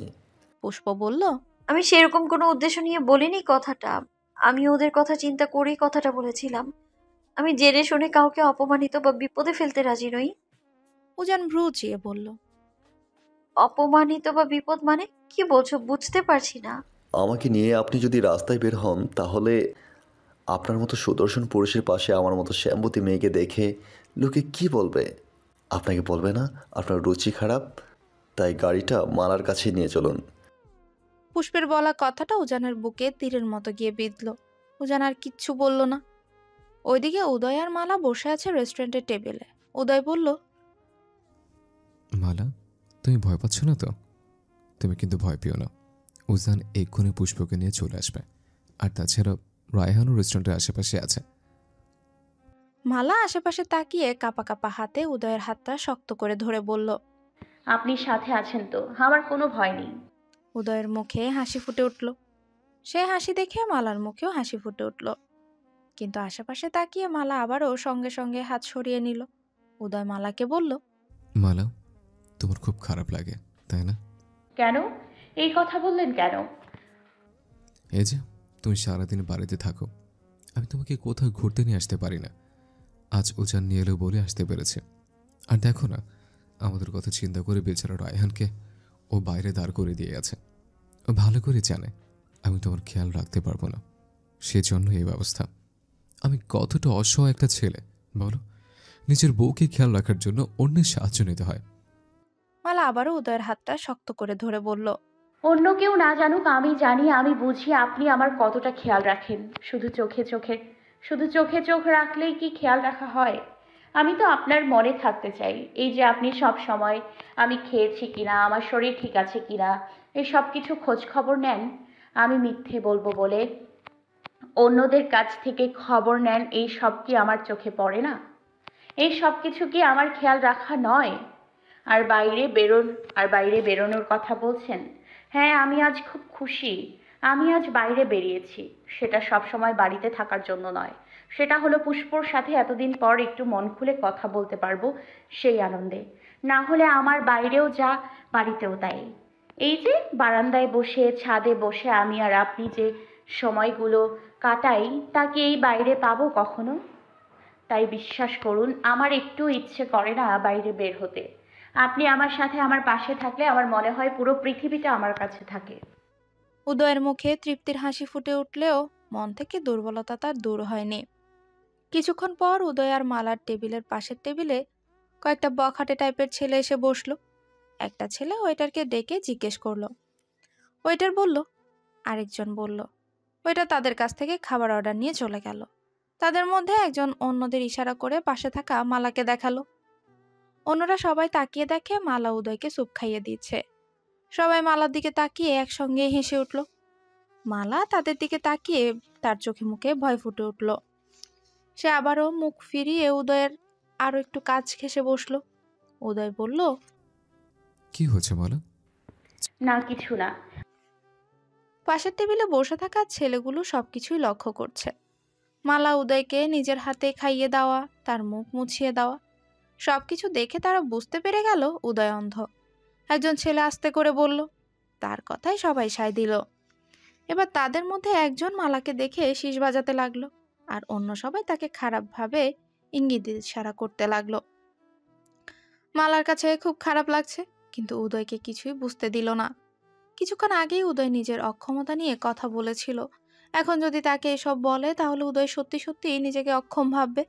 পুষ্প বলল, আমি সেরকম কোনো উদ্দেশ্য নিয়ে বলিনি কথাটা। আমি ওদের কথা চিন্তা করেই কথাটা বলেছিলাম। আমি জেনে শুনে কাউকে অপমানিত বা বিপদে ফেলতে রাজি নই। উজান ভ্রু চিয়ে বলল, অপমানিত বা বিপদ মানে কি বলছো? বুঝতে পারছি না। আমাকে নিয়ে আপনি যদি রাস্তায় বের হন, তাহলে আপনার মতো সুদর্শন পুরুষের পাশে আমার মতো শ্যামবতী মেয়েকে দেখে লোকে কি বলবে? আপনাকে বলবে না আপনার রুচি খারাপ? তাই গাড়িটা মালার কাছে নিয়ে চলুন। পুষ্পের বলা কথাটা উজানের বুকে তীরের মতো গিয়ে বিঁধল। উজান আর কিচ্ছু বলল না। ওইদিকে উদয় আর মালা বসে আছে রেস্টুরেন্টের টেবিলে। উদয় বলল, মালা, তুমি ভয় পাচ্ছ না তো? তুমি কিন্তু ভয় পেও না, উজান এক্ষুনি পুষ্পকে নিয়ে চলে আসবে। আর তাছাড়া রায়হানও রেস্টুরেন্টের আশেপাশে আছে। মালা আশেপাশে তাকিয়ে কাপা কাপা হাতে উদয়ের হাতটা শক্ত করে ধরে বলল, আপনি সাথে আছেন তো, আমার কোনো ভয় নেই। উদয়ের মুখে হাসি ফুটে উঠল। সে হাসি দেখে মালার মুখেও হাসি ফুটে উঠল। কিন্তু আশেপাশে তাকিয়ে মালা আবারও সঙ্গে সঙ্গে হাত সরিয়ে নিল। উদয় মালাকে বলল, মালা, তোমার খুব খারাপ লাগে তাই না? কেন? এই কথা বললেন কেন? এই যে তুমি সারাদিন বাড়িতে থাকো, আমি তোমাকে কোথাও ঘুরতে নিয়ে আসতে পারি না। আজ উজান নিয়ে এলো বলে আসতে পেরেছে। আর দেখো না, আমাদের কথা চিন্তা করে বেচারা রায়হানকে ও বাইরে দাঁড় করে দিয়ে গেছে। ও ভালো করে জানে আমি তোমার খেয়াল রাখতে পারবো না, সেজন্য এই ব্যবস্থা। আমি কতটা অসহায় একটা ছেলে বলো, নিজের বউকে খেয়াল রাখার জন্য অন্যের সাহায্য নিতে হয়। মালা আবারও উদয়ের হাতটা শক্ত করে ধরে বলল, অন্য কেউ না জানুক, আমি জানি, আমি বুঝি আপনি আমার কতটা খেয়াল রাখেন। শুধু চোখে চোখ রাখলেই কি খেয়াল রাখা হয়? আমি তো আপনার মনে থাকতে চাই। এই যে আপনি সব সময় আমি খেয়েছি কিনা, আমার শরীর ঠিক আছে কিনা, এই সব কিছু খোঁজ খবর নেন। আমি মিথ্যে বলবো বলে অন্যদের কাছ থেকে খবর নেন, এই সব কি আমার চোখে পড়ে না? এই সব কিছু কি আমার খেয়াল রাখা নয়? বাইরে বেরোনোর কথা বলছেন। হ্যাঁ, আমি আজ খুব খুশি। আমি আজ বাইরে বেরিয়েছি। সেটা সব সময় বাড়িতে থাকার জন্য নয়, সেটা হলো পুষ্পর সাথে এতদিন পর একটু মন খুলে কথা বলতে পারবো সেই আনন্দে। না হলে আমার বাইরেও যা, বাড়িতেও তাই। এই যে বারান্দায় বসে, ছাদে বসে আমি আর আপনি যে সময়গুলো কাটাই, তা কি এই বাইরে পাবো কখনো? তাই বিশ্বাস করুন আমার একটু ইচ্ছে করে না বাইরে বের হতে। আপনি আমার সাথে আমার পাশে থাকলে আমার মনে হয় পুরো পৃথিবীটা আমার কাছে থাকে। উদয়ের মুখে তৃপ্তির হাসি ফুটে উঠলেও মন থেকে দুর্বলতা তার দূর হয়নি। কিছুক্ষণ পর উদয় আর মালার টেবিলের পাশের টেবিলে কয়েকটা বখাটে টাইপের ছেলে এসে বসলো। একটা ছেলে ওয়েটারকে ডেকে জিজ্ঞেস করলো, ওয়েটার বলল। আরেকজন বলল। ওয়েটার তাদের কাছ থেকে খাবার অর্ডার নিয়ে চলে গেল। তাদের মধ্যে একজন অন্যদের ইশারা করে পাশে থাকা মালাকে দেখালো। অন্যরা সবাই তাকিয়ে দেখে মালা উদয়কে স্যুপ খাইয়ে দিচ্ছে। সবাই মালার দিকে তাকিয়ে একসঙ্গে হেসে উঠল। মালা তাদের দিকে তাকিয়ে তার চোখে মুখে ভয় ফুটে উঠল। সে আবারও মুখ ফিরিয়ে উদয়ের আরো একটু কাছ ঘেঁষে বসলো। উদয় বলল, কি হচ্ছে মালা? না কিছু না। পাশের টেবিলে বসে থাকা ছেলেগুলো সবকিছুই লক্ষ্য করছে। মালা উদয়কে নিজের হাতে খাইয়ে দেওয়া, তার মুখ মুছিয়ে দেওয়া, সবকিছু দেখে তারা বুঝতে পেরে গেল উদয় অন্ধ। একজন ছেলে আস্তে করে বলল। তার কথাই সবাই সায় দিল। এবার তাদের মধ্যে একজন মালাকে দেখে শীষ বাজাতে লাগলো, আর অন্য সবাই তাকে খারাপভাবে ইঙ্গিত ইশারা করতে লাগলো। মালার কাছে খুব খারাপ লাগছে, কিন্তু উদয়কে কিছুই বুঝতে দিল না। কিছুক্ষণ আগেই উদয় নিজের অক্ষমতা নিয়ে কথা বলেছিল। এখন যদি তাকে এসব বলে তাহলে উদয় সত্যি সত্যি নিজেকে অক্ষম ভাববে।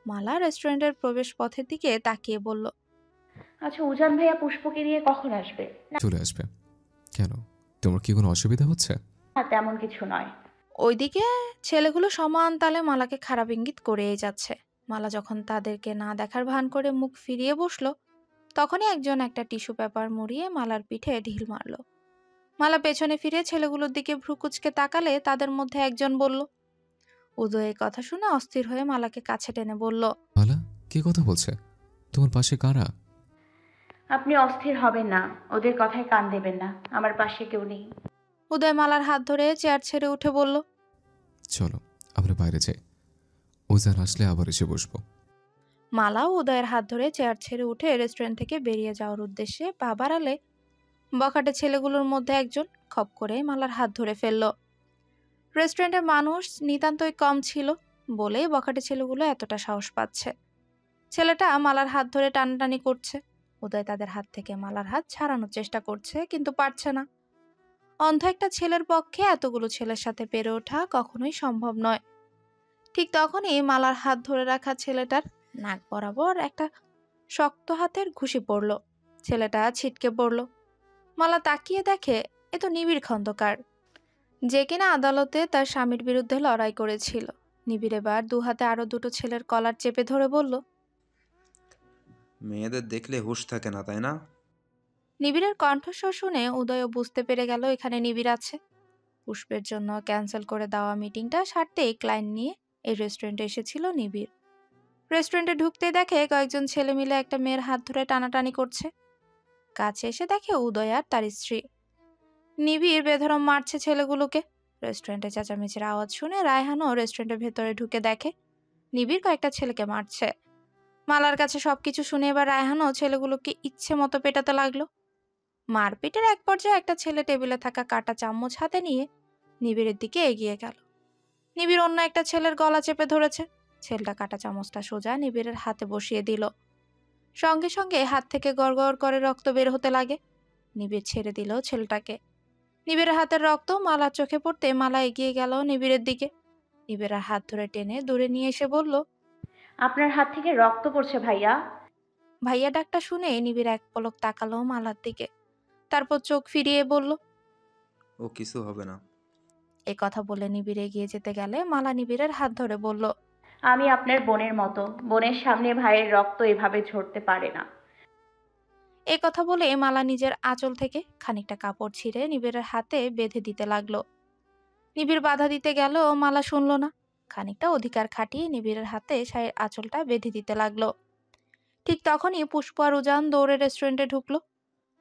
মালা রেস্টুরেন্টের প্রবেশ পথের দিকে তাকিয়ে বলল, আচ্ছা উজান ভাইয়া পুষ্পকে নিয়ে কখন আসবে? চলে আসবে। কেন, তোমার কি কোনো অসুবিধা হচ্ছে? না তেমন কিছু নয়। ওইদিকে ছেলেগুলো সমান তালে মালাকে খারাপ ইঙ্গিত করেই যাচ্ছে। মালা যখন তাদেরকে না দেখার ভান করে মুখ ফিরিয়ে বসলো, তখনই একজন একটা টিস্যু পেপার মুড়িয়ে মালার পিঠে ঢিল মারল। মালা পেছনে ফিরে ছেলেগুলোর দিকে ভ্রুকুচকে তাকালে তাদের মধ্যে একজন বলল। উদয়ের কথা শুনে অস্থির হয়ে মালাকে কাছে টেনে বলল, মালা, কে কথা বলছে? তোমার পাশে কারা? আপনি অস্থির হবেন না, ওদের কথায় কান দেবেন না, আমার পাশে কেউ নেই। উদয় মালার হাত ধরে চেয়ার ছেড়ে উঠে বলল, চলো আমরা বাইরে যাই, ওজান আসলে আবার এসে বসবো। মালাও উদয়ের হাত ধরে চেয়ার ছেড়ে উঠে রেস্টুরেন্ট থেকে বেরিয়ে যাওয়ার উদ্দেশ্যে পা বাড়ালে বখাটে ছেলেগুলোর মধ্যে একজন খপ করে মালার হাত ধরে ফেলল। রেস্টুরেন্টে মানুষ নিতান্তই কম ছিল বলেই বখাটে ছেলেগুলো এতটা সাহস পাচ্ছে। ছেলেটা মালার হাত ধরে টানাটানি করছে। উদয় তাদের হাত থেকে মালার হাত ছাড়ানোর চেষ্টা করছে, কিন্তু পারছে না। অন্ধ একটা ছেলের পক্ষে এতগুলো ছেলের সাথে পেরে ওঠা কখনোই সম্ভব নয়। ঠিক তখনই মালার হাত ধরে রাখা ছেলেটার নাক বরাবর একটা শক্ত হাতের ঘুষি পড়ল। ছেলেটা ছিটকে পড়ল। মালা তাকিয়ে দেখে এ তো নিবিড় খন্দকার, যে কিনা আদালতে তার স্বামীর বিরুদ্ধে লড়াই করেছিল। নিবিড় এবার দু হাতে আরো দুটো ছেলের কলার চেপে ধরে বলল, মেয়েদের দেখলে হুঁশ থাকে না, তাই না? নিবিড়ের কণ্ঠস্বর শুনে উদয়ও বুঝতে পেরে গেল এখানে নিবিড় আছে। পুষ্পের জন্য ক্যান্সেল করে দেওয়া মিটিংটা সারতেই ক্লায়েন্ট নিয়ে এই রেস্টুরেন্টে এসেছিল নিবিড়। রেস্টুরেন্টে ঢুকতে দেখে কয়েকজন ছেলে মিলে একটা মেয়ের হাত ধরে টানাটানি করছে। কাছে এসে দেখে উদয় আর তার স্ত্রী। নিবিড় বেধরম মারছে ছেলেগুলোকে। রেস্টুরেন্টে চেঁচামেচির আওয়াজ শুনে রায়হানও রেস্টুরেন্টের ভেতরে ঢুকে দেখে নিবিড় কয়েকটা ছেলেকে মারছে। মালার কাছে সবকিছু শুনে এবার রায়হানও ছেলেগুলোকে ইচ্ছে মতো পেটাতে লাগলো। মারপিটের এক পর্যায়ে একটা ছেলে টেবিলে থাকা কাঁটা চামচ হাতে নিয়ে নিবিড়ের দিকে এগিয়ে গেল। নিবিড় অন্য একটা ছেলের গলা চেপে ধরেছে। ছেলেটা কাঁটা চামচটা সোজা নিবিড়ের হাতে বসিয়ে দিল। সঙ্গে সঙ্গে হাত থেকে গড়গড় করে রক্ত বের হতে লাগে। নিবিড় ছেড়ে দিল ছেলেটাকে। নিবিড়ের হাতের রক্ত মালার চোখে পড়তে মালা এগিয়ে গেল নিবিড়ের দিকে। নিবিড়ের হাত ধরে টেনে দূরে নিয়ে এসে বলল, আপনার হাত থেকে রক্ত পড়ছে ভাইয়া। ভাইয়া ডাকটা শুনে নিবিড় এক পলক তাকালো মালার দিকে, তারপর চোখ ফিরিয়ে বলল, ও কিছু হবে না। এ কথা বলে নিবিড় এগিয়ে যেতে গেলে মালা নিবিড়ের হাত ধরে বলল, আমি আপনার বোনের মতো, বোনের সামনে ভাইয়ের রক্ত এভাবে ঝরতে পারে না। এ কথা বলে মালা নিজের আঁচল থেকে খানিকটা কাপড় ছিঁড়ে নিবিড়ের হাতে বেঁধে দিতে লাগলো। নিবিড় বাধা দিতে গেল, মালা শুনল না। খানিকটা অধিকার খাটিয়ে নিবিড়ের হাতে শাড়ির আঁচলটা বেঁধে দিতে লাগলো। ঠিক তখনই পুষ্প আর উজান দৌড়ে রেস্টুরেন্টে ঢুকলো।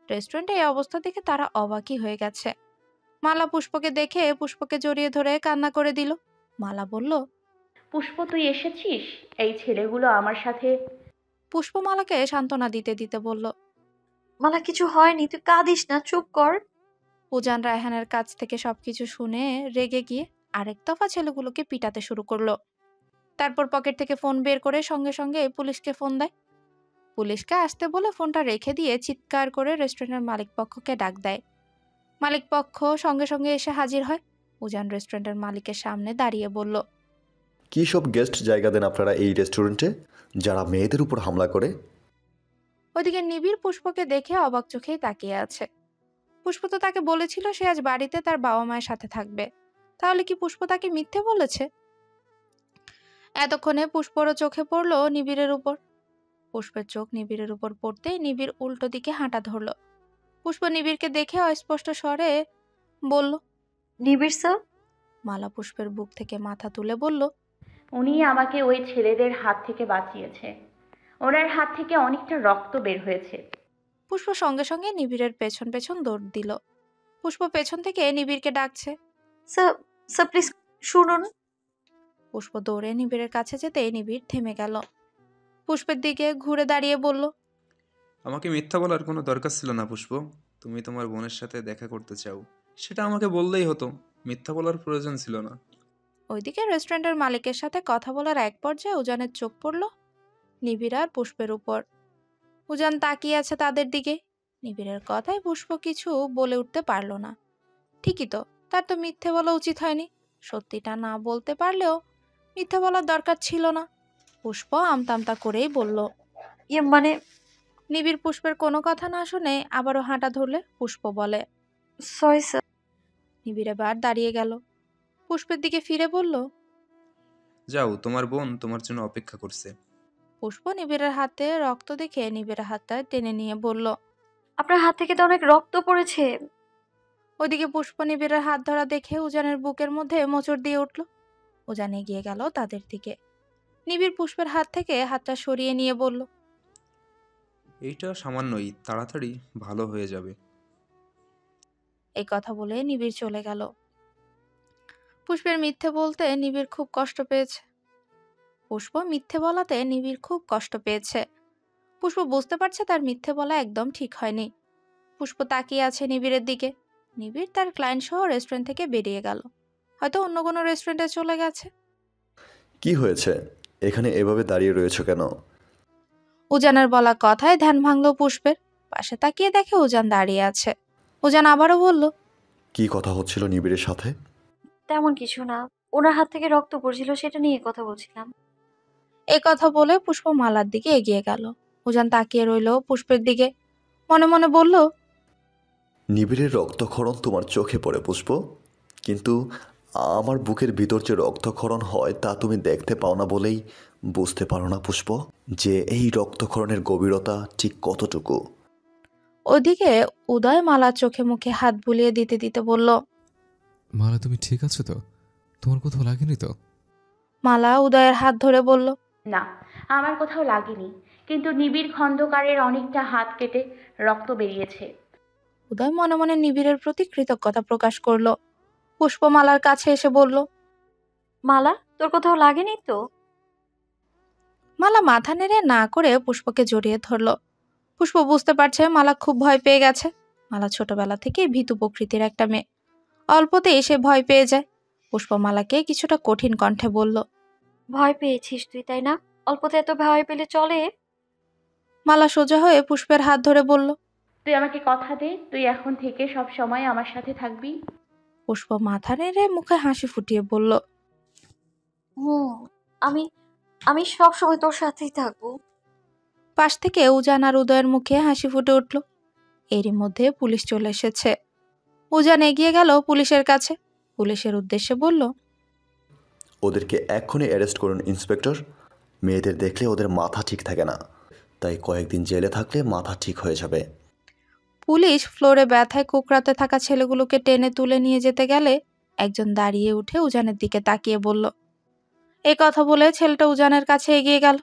রেস্টুরেন্টে এই অবস্থা দেখে তারা অবাকই হয়ে গেছে। মালা পুষ্পকে দেখে পুষ্পকে জড়িয়ে ধরে কান্না করে দিল। মালা বলল, পুষ্প তুই এসেছিস? এই ছেলেগুলো আমার সাথে। পুষ্প মালাকে সান্ত্বনা দিতে দিতে বলল, মালা কিছু হয়নি, তুই কাঁদিস না, চুপ কর। উজান রায়হানের কাছ থেকে সবকিছু শুনে রেগে গিয়ে আরেক দফা ছেলেগুলোকে পিটাতে শুরু করলো। তারপর পকেট থেকে ফোন বের করে সঙ্গে সঙ্গে পুলিশকে ফোন দেয়। পুলিশকে আসতে বলে ফোনটা রেখে দিয়ে চিৎকার করে রেস্টুরেন্টের মালিক পক্ষকে ডাক দেয়। মালিক পক্ষ সঙ্গে সঙ্গে এসে হাজির হয়। উজান রেস্টুরেন্টের মালিকের সামনে দাঁড়িয়ে বলল, কী সব গেস্ট জায়গা দেন আপনারা এই রেস্টুরেন্টে, যারা মেয়েদের উপর হামলা করে? ওইদিকে নিবিড় পুষ্পকে দেখে অবাক চোখেই তাকিয়ে আছে। পুষ্প তো তাকে বলেছিল সে আজ বাড়িতে তার বাবা মায়ের সাথে থাকবে, তাহলে কি পুষ্প তাকে মিথ্যে বলেছে? এতক্ষণে পুষ্পরও চোখে পড়ল নিবিড়ের উপর। পুষ্পের চোখ নিবিড়ের উপর পড়তেই নিবিড় উল্টো দিকে হাঁটা ধরল। পুষ্প নিবিড়কে দেখে অস্পষ্ট স্বরে বলল, নিবিড় স্যার? মালা পুষ্পের বুক থেকে মাথা তুলে বলল, উনি আমাকে ওই ছেলেদের হাত থেকে বাঁচিয়েছে। ওনার হাত থেকে অনেকটা রক্ত বের হয়েছে। পুষ্প সঙ্গে সঙ্গে নিবিড়ের পেছন পেছন দৌড় দিল। পুষ্প পেছন থেকে নিবিড়কে ডাকছে। স্যার, স্যার প্লিজ শুনুন। পুষ্প দৌড়ে নিবিড়ের কাছে যেতে নিবিড় থেমে গেল। পুষ্পের দিকে ঘুরে দাঁড়িয়ে বলল, আমাকে মিথ্যা বলার কোনো দরকার ছিল না পুষ্প। তুমি তোমার বোনের সাথে দেখা করতে চাও, সেটা আমাকে বললেই হতো, মিথ্যা বলার প্রয়োজন ছিল না। ওইদিকে রেস্টুরেন্টের মালিকের সাথে কথা বলার এক পর্যায়ে উজানের চোখ পড়ল নিবিড় আর পুষ্পের উপর। উজান তাকিয়ে আছে তাদের দিকে। নিবিড়ের কথায় পুষ্প কিছু বলে উঠতে পারল না। ঠিকই তো, তার তো মিথ্যে বলা উচিত হয়নি। সত্যিটা না বলতে পারলেও মিথ্যে বলার দরকার ছিল না। পুষ্প আমতামতা করেই বলল। মানে নিবিড় পুষ্পের কোনো কথা না শুনে আবারও হাঁটা ধরলে পুষ্প বলে, সরি স্যার। নিবিড় এবার দাঁড়িয়ে গেল। পুষ্পের দিকে ফিরে বলল, যাও, তোমার বোন তোমার জন্য অপেক্ষা করছে। পুষ্প নিবিড়ের হাতে রক্ত দেখে নিবিড়ের হাতটা টেনে নিয়ে বলল, আপনার হাত থেকে তো অনেক রক্ত পড়েছে। ওইদিকে পুষ্প নিবিড়ের হাত ধরা দেখে উজানের বুকের মধ্যে মোচড় দিয়ে উঠল। উজান এগিয়ে গেল তাদের দিকে। নিবিড় পুষ্পের হাত থেকে হাতটা সরিয়ে নিয়ে বলল, এইটা সামান্যই, তাড়াতাড়ি ভালো হয়ে যাবে। এই কথা বলে নিবিড় চলে গেল। পুষ্পের মিথ্যে বলতে নিবিড় খুব কষ্ট পেয়েছে। পুষ্প মিথ্যে বলাতে নিবিড় খুব কষ্ট পেয়েছে। পুষ্প বুঝতে পারছে তার মিথ্যে বলা একদম ঠিক হয়নি। পুষ্প তাকিয়ে আছে নিবিড়ের দিকে। নিবিড় তার ক্লায়েন্ট সহ রেস্টুরেন্ট থেকে বেরিয়ে গেল, হয়তো অন্য কোনো রেস্টুরেন্টে চলে গেছে। কি হয়েছে, এখানে এভাবে দাঁড়িয়ে রয়েছো কেন? উজানের বলা কথায় ধ্যান ভাঙল পুষ্পের। পাশে তাকিয়ে দেখে উজান দাঁড়িয়ে আছে। উজান আবারও বলল, কি কথা হচ্ছিল নিবিড়ের সাথে? তেমন কিছু না, ওনার হাত থেকে রক্ত পড়ছিল, সেটা নিয়ে কথা বলছিলাম। এই কথা বলে পুষ্প মালার দিকে এগিয়ে গেল। উজান তাকিয়ে রইল পুষ্পের দিকে, মনে মনে বলল, নিবিড়ের রক্তক্ষরণ তোমার চোখে পড়ে পুষ্প, কিন্তু আমার বুকের ভিতর যে রক্তক্ষরণ হয় তা তুমি দেখতে পাও না বলেই বুঝতে পারো না পুষ্প, যে এই রক্তক্ষরণের গভীরতা ঠিক কতটুকু। ওদিকে উদয় মালার চোখে মুখে হাত বুলিয়ে দিতে দিতে বলল, মালা তুমি ঠিক আছো তো? তোমার কোথাও লাগেনি তো? মালা উদয়ের হাত ধরে বলল, না, আমার কোথাও লাগেনি, কিন্তু নিবিড় খন্দকারের অনেকটা হাত কেটে রক্ত বেরিয়েছে। উদয় মনে মনে নিবিড়ের প্রতি কৃতজ্ঞতা প্রকাশ করলো। পুষ্প মালার কাছে এসে বলল, মালা, তোর কোথাও লাগেনি তো? মালা মাথা নেড়ে না করে পুষ্পকে জড়িয়ে ধরল। পুষ্প বুঝতে পারছে মালা খুব ভয় পেয়ে গেছে। মালা ছোটবেলা থেকে ভীতু প্রকৃতির একটা মেয়ে, অল্পতেই সে ভয় পেয়ে যায়। পুষ্প মালাকে কিছুটা কঠিন কণ্ঠে বলল, ভয় পেয়েছিস তুই, তাই না? অল্পতে এত ভয় পেলে চলে? মালা সোজা হয়ে পুষ্পের হাত ধরে বলল, তুই আমাকে কথা দে, তুই এখন থেকে সব সময় আমার সাথে থাকবি। পুষ্প মাথা নেড়ে মুখে হাসি ফুটিয়ে বলল, হুম, আমি আমি সব সময় তোর সাথেই থাকবো। পাশ থেকে উজান আর উদয়ের মুখে হাসি ফুটে উঠল। এরই মধ্যে পুলিশ চলে এসেছে। উজান এগিয়ে গেল পুলিশের কাছে। পুলিশের উদ্দেশ্যে বলল, ওদেরকে এক্ষুনি অ্যারেস্ট করুন ইন্সপেক্টর। মেয়েদের দেখলে ওদের মাথা ঠিক থাকে না, তাই কয়েকদিন জেলে থাকলে মাথা ঠিক হয়ে যাবে। পুলিশ ফ্লোরে ব্যথায় কুকড়াতে থাকা ছেলেগুলোকে টেনে তুলে নিয়ে যেতে গেলে একজন দাঁড়িয়ে উঠে উজানের দিকে তাকিয়ে বলল। এই কথা বলে ছেলেটা উজানের কাছে এগিয়ে গেল।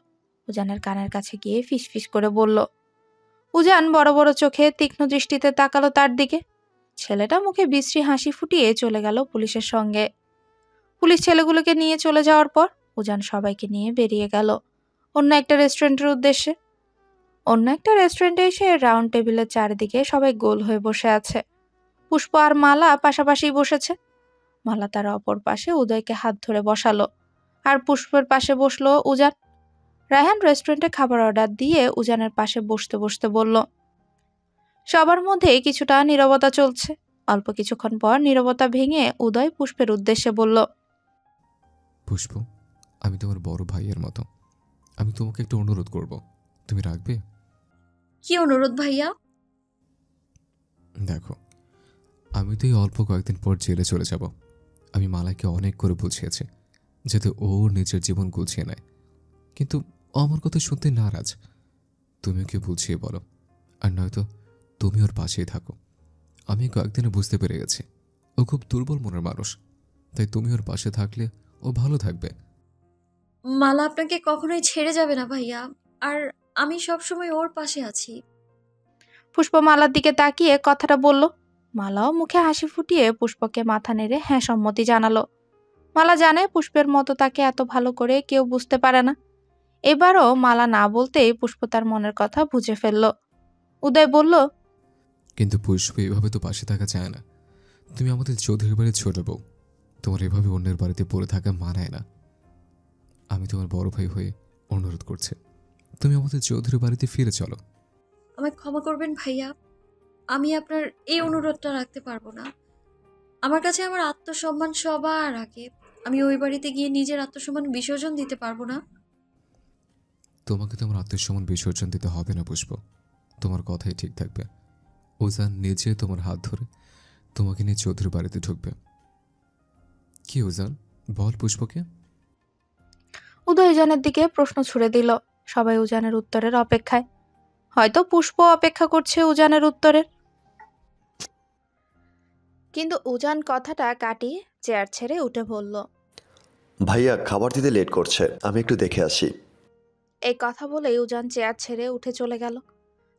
উজানের কানের কাছে গিয়ে ফিসফিস করে বলল। উজান বড় বড় চোখে তীক্ষ্ণ দৃষ্টিতে তাকালো তার দিকে। ছেলেটা মুখে বিশ্রী হাসি ফুটিয়ে চলে গেল পুলিশের সঙ্গে। পুলিশ ছেলেগুলোকে নিয়ে চলে যাওয়ার পর উজান সবাইকে নিয়ে বেরিয়ে গেল অন্য একটা রেস্টুরেন্টের উদ্দেশ্যে। অন্য একটা রেস্টুরেন্টে এসে রাউন্ড টেবিলের চারিদিকে সবাই গোল হয়ে বসে আছে। পুষ্প আর মালা পাশাপাশি বসেছে। মালা তার অপর পাশে উদয়কে হাত ধরে বসালো আর পুষ্পের পাশে বসলো উজান। রায়হান রেস্টুরেন্টে খাবার অর্ডার দিয়ে উজানের পাশে বসতে বসতে বলল। সবার মধ্যে কিছুটা নীরবতা চলছে। অল্প কিছুক্ষণ পর নীরবতা ভেঙে উদয় পুষ্পের উদ্দেশ্যে বলল, পুষ্প, আমি তোমার বড় ভাইয়ের মতো। আমি তোমাকে একটা অনুরোধ করব, তুমি রাখবে? কি অনুরোধ ভাইয়া? দেখো, আমি তো এই অল্প কয়েকদিন পর জেলে চলে যাব। আমি মালাকে অনেক করে বুঝিয়েছি যাতে ও ওর নিজের জীবন গুছিয়ে নেয়, কিন্তু ও আমার কথা শুনতে নারাজ। তুমি ওকে বুঝিয়ে বলো, আর নয়তো তুমি ওর পাশেই থাকো। আমি কয়েকদিনে বুঝতে পেরে গেছি ও খুব দুর্বল মনের মানুষ, তাই তুমি ওর পাশে থাকলে ও ভালো থাকবে। মালা আপনাকে কখনোই ছেড়ে যাবে না ভাইয়া, আর আমি সবসময় ওর পাশে আছি। পুষ্প মালার দিকে তাকিয়ে কথাটা বলল। মালাও মুখে হাসি ফুটিয়ে পুষ্পকে মাথা নেড়ে হ্যাঁ সম্মতি জানালো। মালা জানে পুষ্পের মতো তাকে এত ভালো করে কেউ বুঝতে পারে না। এবারও মালা না বলতেই পুষ্প তার মনের কথা বুঝে ফেলল। উদয় বলল, কিন্তু পুষ্প এভাবে তো পাশে থাকা যায় না। তুমি আমাদের চৌধুরী বাড়ির ছোট বউ, তোমার এভাবে অন্যের বাড়িতে পড়ে থাকা মানায় না। আমি তোমার বড় ভাই হয়ে অনুরোধ করছি, তুমি আমাদের চৌধুরী বাড়িতে ফিরে চলো। আমায় ক্ষমা করবেন ভাইয়া, আমি আপনার এই অনুরোধটা রাখতে পারবো না। আমার কাছে আমার আত্মসম্মান সবার আগে। আমি ওই বাড়িতে গিয়ে নিজের আত্মসম্মান বিসর্জন দিতে পারবো না। তোমাকে তোমার আত্মসম্মান বিসর্জন দিতে হবে না পুষ্প, তোমার কথাই ঠিক থাকবে। ওজান নিজে তোমার হাত ধরে তোমাকে নিয়ে চৌধুরী বাড়িতে ঢুকবে। কি ওজান, বল পুষ্পকে। উদয় উজানের দিকে প্রশ্ন ছুড়ে দিল। সবাই উজানের উত্তরের অপেক্ষায়। হয়তো পুষ্প অপেক্ষা করছে উজানের উত্তরের। কিন্তু উজান কথাটা কাটিয়ে চেয়ার ছেড়ে উঠে বলল, ভাইয়া খাবার দিতে লেট করছে, আমি একটু দেখে আসি। এই কথা বলেই উজান চেয়ার ছেড়ে উঠে চলে গেল।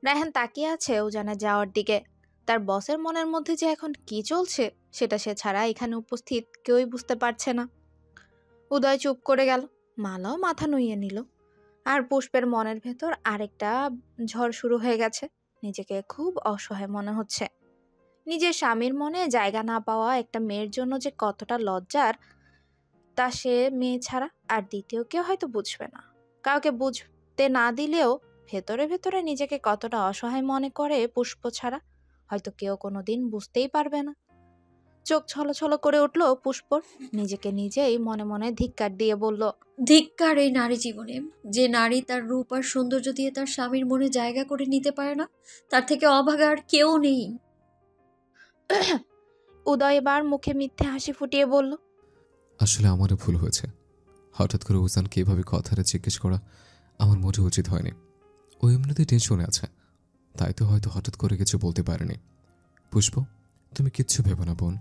রায়হান তাকিয়ে আছে উজানের যাওয়ার দিকে। তার বসের মনের মধ্যে যে এখন কি চলছে সেটা সে ছাড়া এখানে উপস্থিত কেউই বুঝতে পারছে না। উদয় চুপ করে গেল। মালাও মাথা নুইয়ে নিল। আর পুষ্পের মনের ভেতর আরেকটা ঝড় শুরু হয়ে গেছে। নিজেকে খুব অসহায় মনে হচ্ছে। নিজের স্বামীর মনে জায়গা না পাওয়া একটা মেয়ের জন্য যে কতটা লজ্জার, তা সে মেয়ে ছাড়া আর দ্বিতীয় কেউ হয়তো বুঝবে না। কাউকে বুঝতে না দিলেও ভেতরে ভেতরে নিজেকে কতটা অসহায় মনে করে পুষ্প ছাড়া হয়তো কেউ কোনোদিন বুঝতেই পারবে না। চোখ ছলছল করে উঠল পুষ্পর। নিজেকে নিজেই মনে মনে ধিক্কার দিয়ে বলল, ধিক্কার এই নারী জীবনে, যে নারী তার রূপ আর সৌন্দর্য দিয়ে তার স্বামীর মনে জায়গা করে নিতে পারে না। তার থেকে অভাগা আর কেউ নেই। উদয় এবার মুখে মিথ্যে হাসি ফুটিয়ে বলল, আসলে আমারও ভুল হয়েছে। হঠাৎ করে ওজানকে এভাবে কথাটা জিজ্ঞেস করা আমার মোটেও উচিত হয়নি। ও এমনিতেই টেনশনে আছে, তাই তো হয়তো হঠাৎ করে কিছু বলতে পারেনি। পুষ্প, তুমি কিচ্ছু ভেবো না বোন।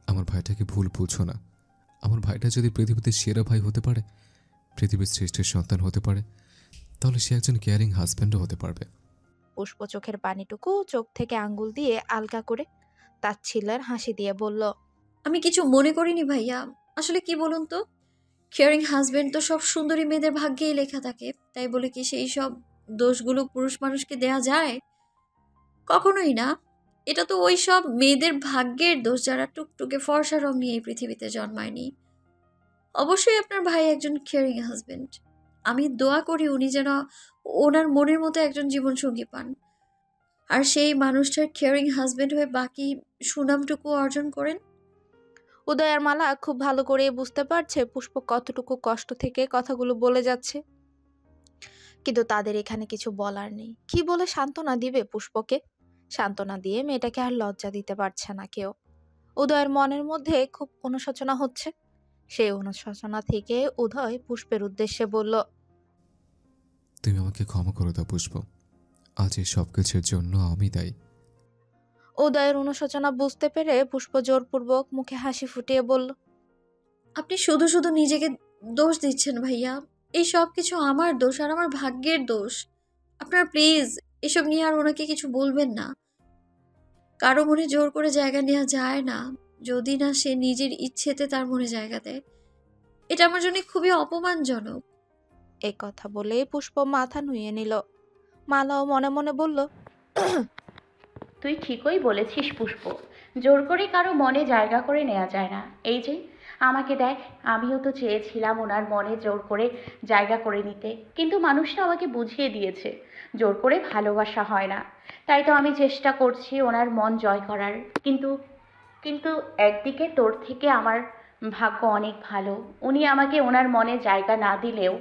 আমার ভাইটাকে ভুল বুঝো না। আমার ভাইটা যদি পৃথিবীতে সেরা ভাই হতে পারে, পৃথিবীর শ্রেষ্ঠের সন্তান হতে পারে, তাহলে সে একজন কেয়ারিং হাজব্যান্ডও হতে পারবে। পুষ্প চোখের পানিটুকু চোখ থেকে আঙ্গুল দিয়ে আলগা করে তাচ্ছিল্যের হাসি দিয়ে বলল, আমি কিছু মনে করিনি ভাইয়া। আসলে কি বলুন তো, কেয়ারিং হাজবেন্ড তো সব সুন্দরী মেয়েদের ভাগ্যেই লেখা থাকে। তাই বলে কি সেই সব দোষগুলো পুরুষ মানুষকে দেয়া যায়? কখনোই না। এটা তো ওই সব মেয়েদের ভাগ্যের দোষ যারা টুকটুকে ফর্সা রং নিয়ে এই পৃথিবীতে জন্মায়নি। অবশ্যই আপনার ভাই একজন কেয়ারিং হাজবেন্ড। আমি দোয়া করি উনি যেন ওনার মনের মতো একজন জীবনসঙ্গী পান, আর সেই মানুষটার কেয়ারিং হাজবেন্ড হয়ে বাকি সুনামটুকু অর্জন করেন। উদয় আর মালা খুব ভালো করে বুঝতে পারছে পুষ্প কতটুকু কষ্ট থেকে কথাগুলো বলে যাচ্ছে। কিন্তু তাদের এখানে কিছু বলার নেই। কি বলে সান্ত্বনা দিবে পুষ্পকে? সান্ত্বনা দিয়ে মেয়েটাকে আর লজ্জা দিতে পারছে না কেউ। উদয়ের মনের মধ্যে খুব অনুশোচনা হচ্ছে। সেই অনুশোচনা থেকে উদয় পুষ্পের উদ্দেশ্যে বলল, তুমি আমাকে ক্ষমা করে দাও পুষ্প, আজ এই সব কিছুর জন্য আমি দায়ী। উদয়ের অনুশোচনা বুঝতে পেরে পুষ্প জোরপূর্বক মুখে হাসি ফুটিয়ে বলল, আপনি শুধু শুধু নিজেকে দোষ দিচ্ছেন ভাইয়া। এই সব কিছু আমার দোষ আর আমার ভাগ্যের দোষ। আপনার প্লিজ এসব নিয়ে আর ওনাকে কিছু বলবেন না। কারো মনে জোর করে জায়গা নেওয়া যায় না, যদি না সে নিজের ইচ্ছেতে তার মনে জায়গা দেয়। এটা আমার জন্য খুবই অপমানজনক। এই কথা বলে পুষ্প মাথা নুইয়ে নিল। মালাও মনে মনে বলল, তুই ঠিকই বলেছিস পুষ্প, জোর করে কারো মনে জায়গা করে নেওয়া যায় না। এই যে আমাকে দেখ, আমিও তো চেয়েছিলাম ওনার মনে জোর করে জায়গা করে নিতে, কিন্তু মানুষটা আমাকে বুঝিয়ে দিয়েছে জোর করে ভালোবাসা হয় না। তাই তো আমি চেষ্টা করছি ওনার মন জয় করার। কিন্তু কিন্তু একদিকে তোর থেকে আমার ভাগ্য অনেক ভালো। উনি আমাকে ওনার মনে জায়গা না দিলেও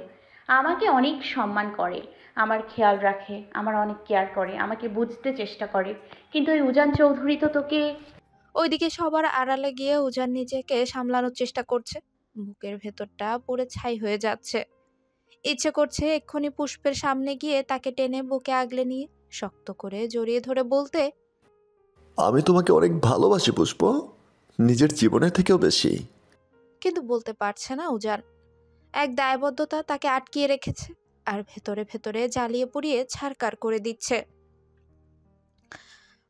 আমাকে অনেক সম্মান করে, আমার খেয়াল রাখে, আমার অনেক কেয়ার করে, আমাকে বুঝতে চেষ্টা করে। কিন্তু ওই উজান চৌধুরী তো তোকে। ওইদিকে সবার আড়ালে গিয়ে উজান নিজেকে সামলানোর চেষ্টা করছে। বুকের ভেতরটা পুরো ছাই হয়ে যাচ্ছে। ইচ্ছে করছে এক্ষুনি পুষ্পের সামনে গিয়ে তাকে টেনে বুকে আগলে নিয়ে শক্ত করে জড়িয়ে ধরে বলতে, আমি তোমাকে অনেক ভালোবাসি পুষ্প, নিজের জীবনের থেকেও বেশি। কিন্তু বলতে পারছে না উজান। এক দায়বদ্ধতা তাকে আটকিয়ে রেখেছে, আর ভেতরে ভেতরে জ্বালিয়ে পুড়িয়ে ছারকার করে দিচ্ছে।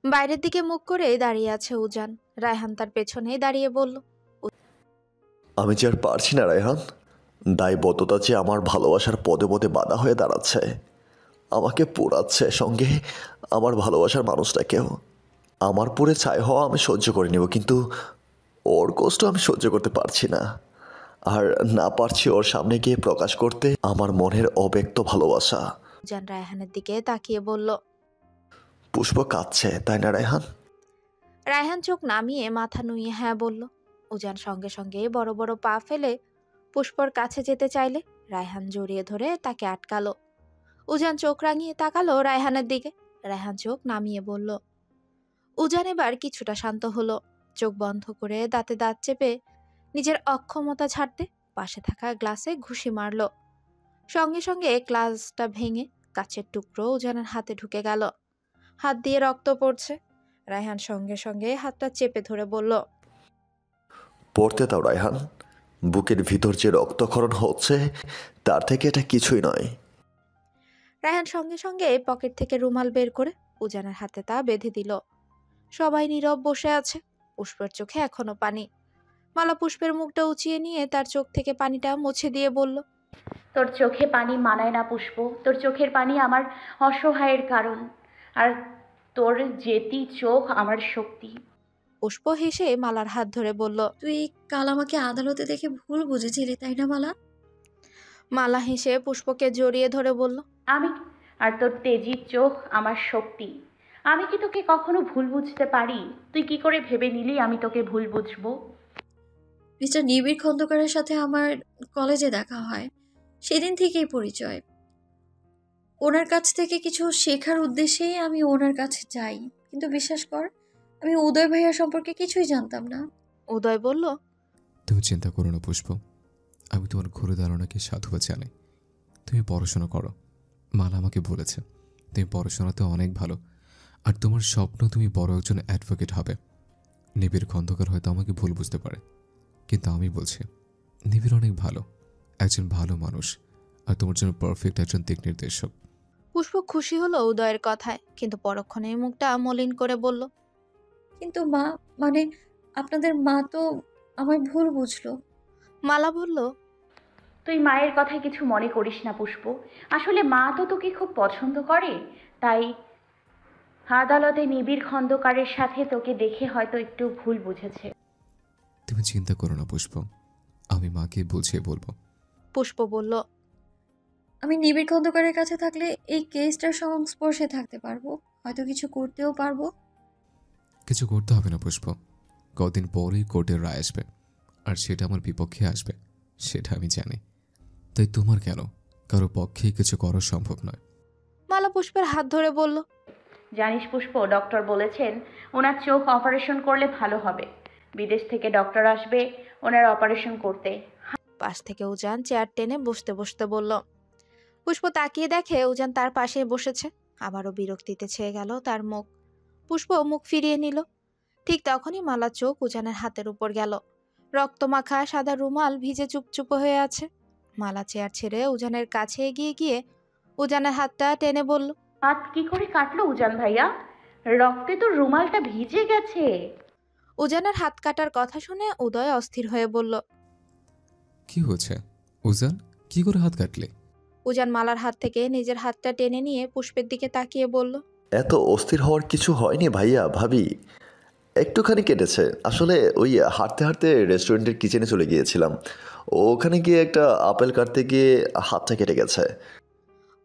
বাইরের দিকে মুখ করে দাঁড়িয়ে আছে উজান। রায়হান তার পেছনেই দাঁড়িয়ে বলল, আমি যে আর পারছি না রায়হান, দায়বদ্ধতা যে আমার ভালোবাসার পদে পদে বাধা হয়ে দাঁড়াচ্ছে, আমাকে পোড়াচ্ছে, সঙ্গে আমার ভালোবাসার মানুষটাকেও। আমার পুরে ছাই হওয়া আমি সহ্য করে নেব, কিন্তু ওর কষ্ট আমি সহ্য করতে পারছি না। আর না পারছি ওর সামনে গিয়ে প্রকাশ করতে আমার মনের অব্যক্ত ভালোবাসা। উজান রায়হানের দিকে তাকিয়ে বলল। পুষ্প কাঁদছে, তাই না রায়হান? রায়হান চোখ নামিয়ে মাথা নুইয়ে হ্যাঁ বলল। উজান সঙ্গে সঙ্গে বড় বড় পা ফেলে পুষ্পর কাছে যেতে চাইলে রায়হান জড়িয়ে ধরে তাকে আটকালো। উজান চোখ রাঙিয়ে তাকালো রায়হানের দিকে। রায়হান চোখ নামিয়ে বলল। উজান এবার কিছুটা শান্ত হলো। চোখ বন্ধ করে দাঁতে দাঁত চেপে নিজের অক্ষমতা ছাড়তে পাশে থাকা গ্লাসে ঘুষি মারল। সঙ্গে সঙ্গে গ্লাসটা ভেঙে কাচের টুকরো উজানের হাতে ঢুকে গেল। হাত দিয়ে রক্ত পড়ছে। রায়হান সঙ্গে সঙ্গে হাতটা চেপে ধরে বলল, পড়তে দাও রায়হান, বুকের ভিতর যে রক্তক্ষরণ হচ্ছে তার থেকে এটা কিছুই নয়। রায়হান সঙ্গে সঙ্গে পকেট থেকে রুমাল বের করে উজানের হাতে তা বেঁধে দিল। সবাই নীরব বসে আছে। পুষ্পের চোখে এখনো পানি। মালা পুষ্পের মুখটা উঁচিয়ে নিয়ে তার চোখ থেকে পানিটা মুছে দিয়ে বলল, তোর চোখে পানি মানায় না পুষ্প, তোর চোখের পানি আমার অসহায়ের কারণ, আর তোর জেতি চোখ আমার শক্তি। পুষ্প হেসে মালার হাত ধরে বলল, তুই কাল আমাকে আদালতে দেখে ভুল বুঝেছিলি তাই না মালা? মালা হেসে পুষ্পকে জড়িয়ে ধরে বলল, আমি আর তোর তেজি চোখ আমার শক্তি। আমি কি তোকে কখনো ভুল বুঝতে পারি? তুই কি করে ভেবে নিলি আমি তোকে ভুল বুঝবো? মিস্টার নিবিড় খন্দকারের সাথে আমার কলেজে দেখা হয়, সেদিন থেকেই পরিচয়। ওনার কাছ থেকে কিছু শেখার উদ্দেশ্যেই আমি ওনার কাছে যাই, কিন্তু বিশ্বাস কর আমি উদয় ভাইয়া সম্পর্কে কিছুই জানতাম না। উদয় বলল, তুমি চিন্তা করো না পুষ্প, আমি তোমার ঘুরে দাঁড়ানোকে সাধুবাদ জানাই। তুমি পড়াশোনা করো, মালা আমাকে বলেছে তুমি পড়াশোনাতে অনেক ভালো, আর তোমার স্বপ্ন তুমি বড় একজন অ্যাডভোকেট হবে। নিবিড় খন্দকার হয়তো আমাকে ভুল বুঝতে পারে, কিন্তু আমি বলছি নিবিড় অনেক ভালো, একজন ভালো মানুষ, আর তোমার জন্য পারফেক্ট একজন দিক নির্দেশক। পুষ্প খুশি হলো উদয়ের কথায়, কিন্তু পরক্ষণে মুখটা মলিন করে বলল, কিন্তু মা, মানে আপনাদের মা তো আমার ভুল বুঝলো। মালা বলল, তুই মায়ের কথায় কিছু মনে করিস না পুষ্প। আসলে মা তো তোকে খুব পছন্দ করে, তাই আদালতে নিবিড় খন্দকারের সাথে তোকে দেখে হয়তো একটু ভুল বুঝেছে। তুমি চিন্তা করো না পুষ্প, আমি মাকে বুঝিয়ে বলবো। পুষ্প বলল, আমি নিবিড় খন্দকারের কাছে থাকলে এই কেসটার সংস্পর্শে থাকতে পারবো, হয়তো কিছু করতেও পারবো। কিছু করতে হবে না পুষ্প, কদিন পরেই কোর্টের রায় আসবে, আর সেটা আমার বিপক্ষে আসবে, সেটা আমি জানি। তাই তোমার কেন কারো পক্ষেই কিছু করা সম্ভব নয়। মালা পুষ্পের হাত ধরে বলল, জানিস পুষ্প, ডক্টর বলেছেন ওনার চোখ অপারেশন করলে ভালো হবে। বিদেশ থেকে ডক্টর আসবে ওনার অপারেশন করতে। পাশ থেকে উজান চেয়ার টেনে বসতে বসতে বলল। পুষ্প তাকিয়ে দেখে উজান তার পাশে বসেছে। আবারও বিরক্তিতে ছেয়ে গেল তার মুখ। পুষ্প মুখ ফিরিয়ে নিল। ঠিক তখনই মালার চোখ উজানের হাতের উপর গেল। রক্তমাখা সাদা রুমাল ভিজে চুপচুপ হয়ে আছে। মালা চেয়ার ছেড়ে উজানের কাছে এগিয়ে গিয়ে উজানের হাতটা টেনে বলল, হাত কি করে কাটলো উজান ভাইয়া? রক্তে তো রুমালটা ভিজে গেছে। উজানের হাত কাটার কথা শুনে উদয় অস্থির হয়ে বলল, কি হয়েছে উজান, কি করে হাত কাটলে? উজান মালার হাত থেকে নিজের হাতটা টেনে নিয়ে পুষ্পের দিকে তাকিয়ে বলল, এত অস্থির হওয়ার কিছু হয়নি ভাইয়া ভাবি, একটুখানি কেটেছে। আসলে ওই হাঁটতে হাঁটতে রেস্টুরেন্টের কিচেনে চলে গিয়েছিলাম। ওখানে গিয়ে একটা আপেল কাটতে গিয়ে হাতটা কেটে গেছে।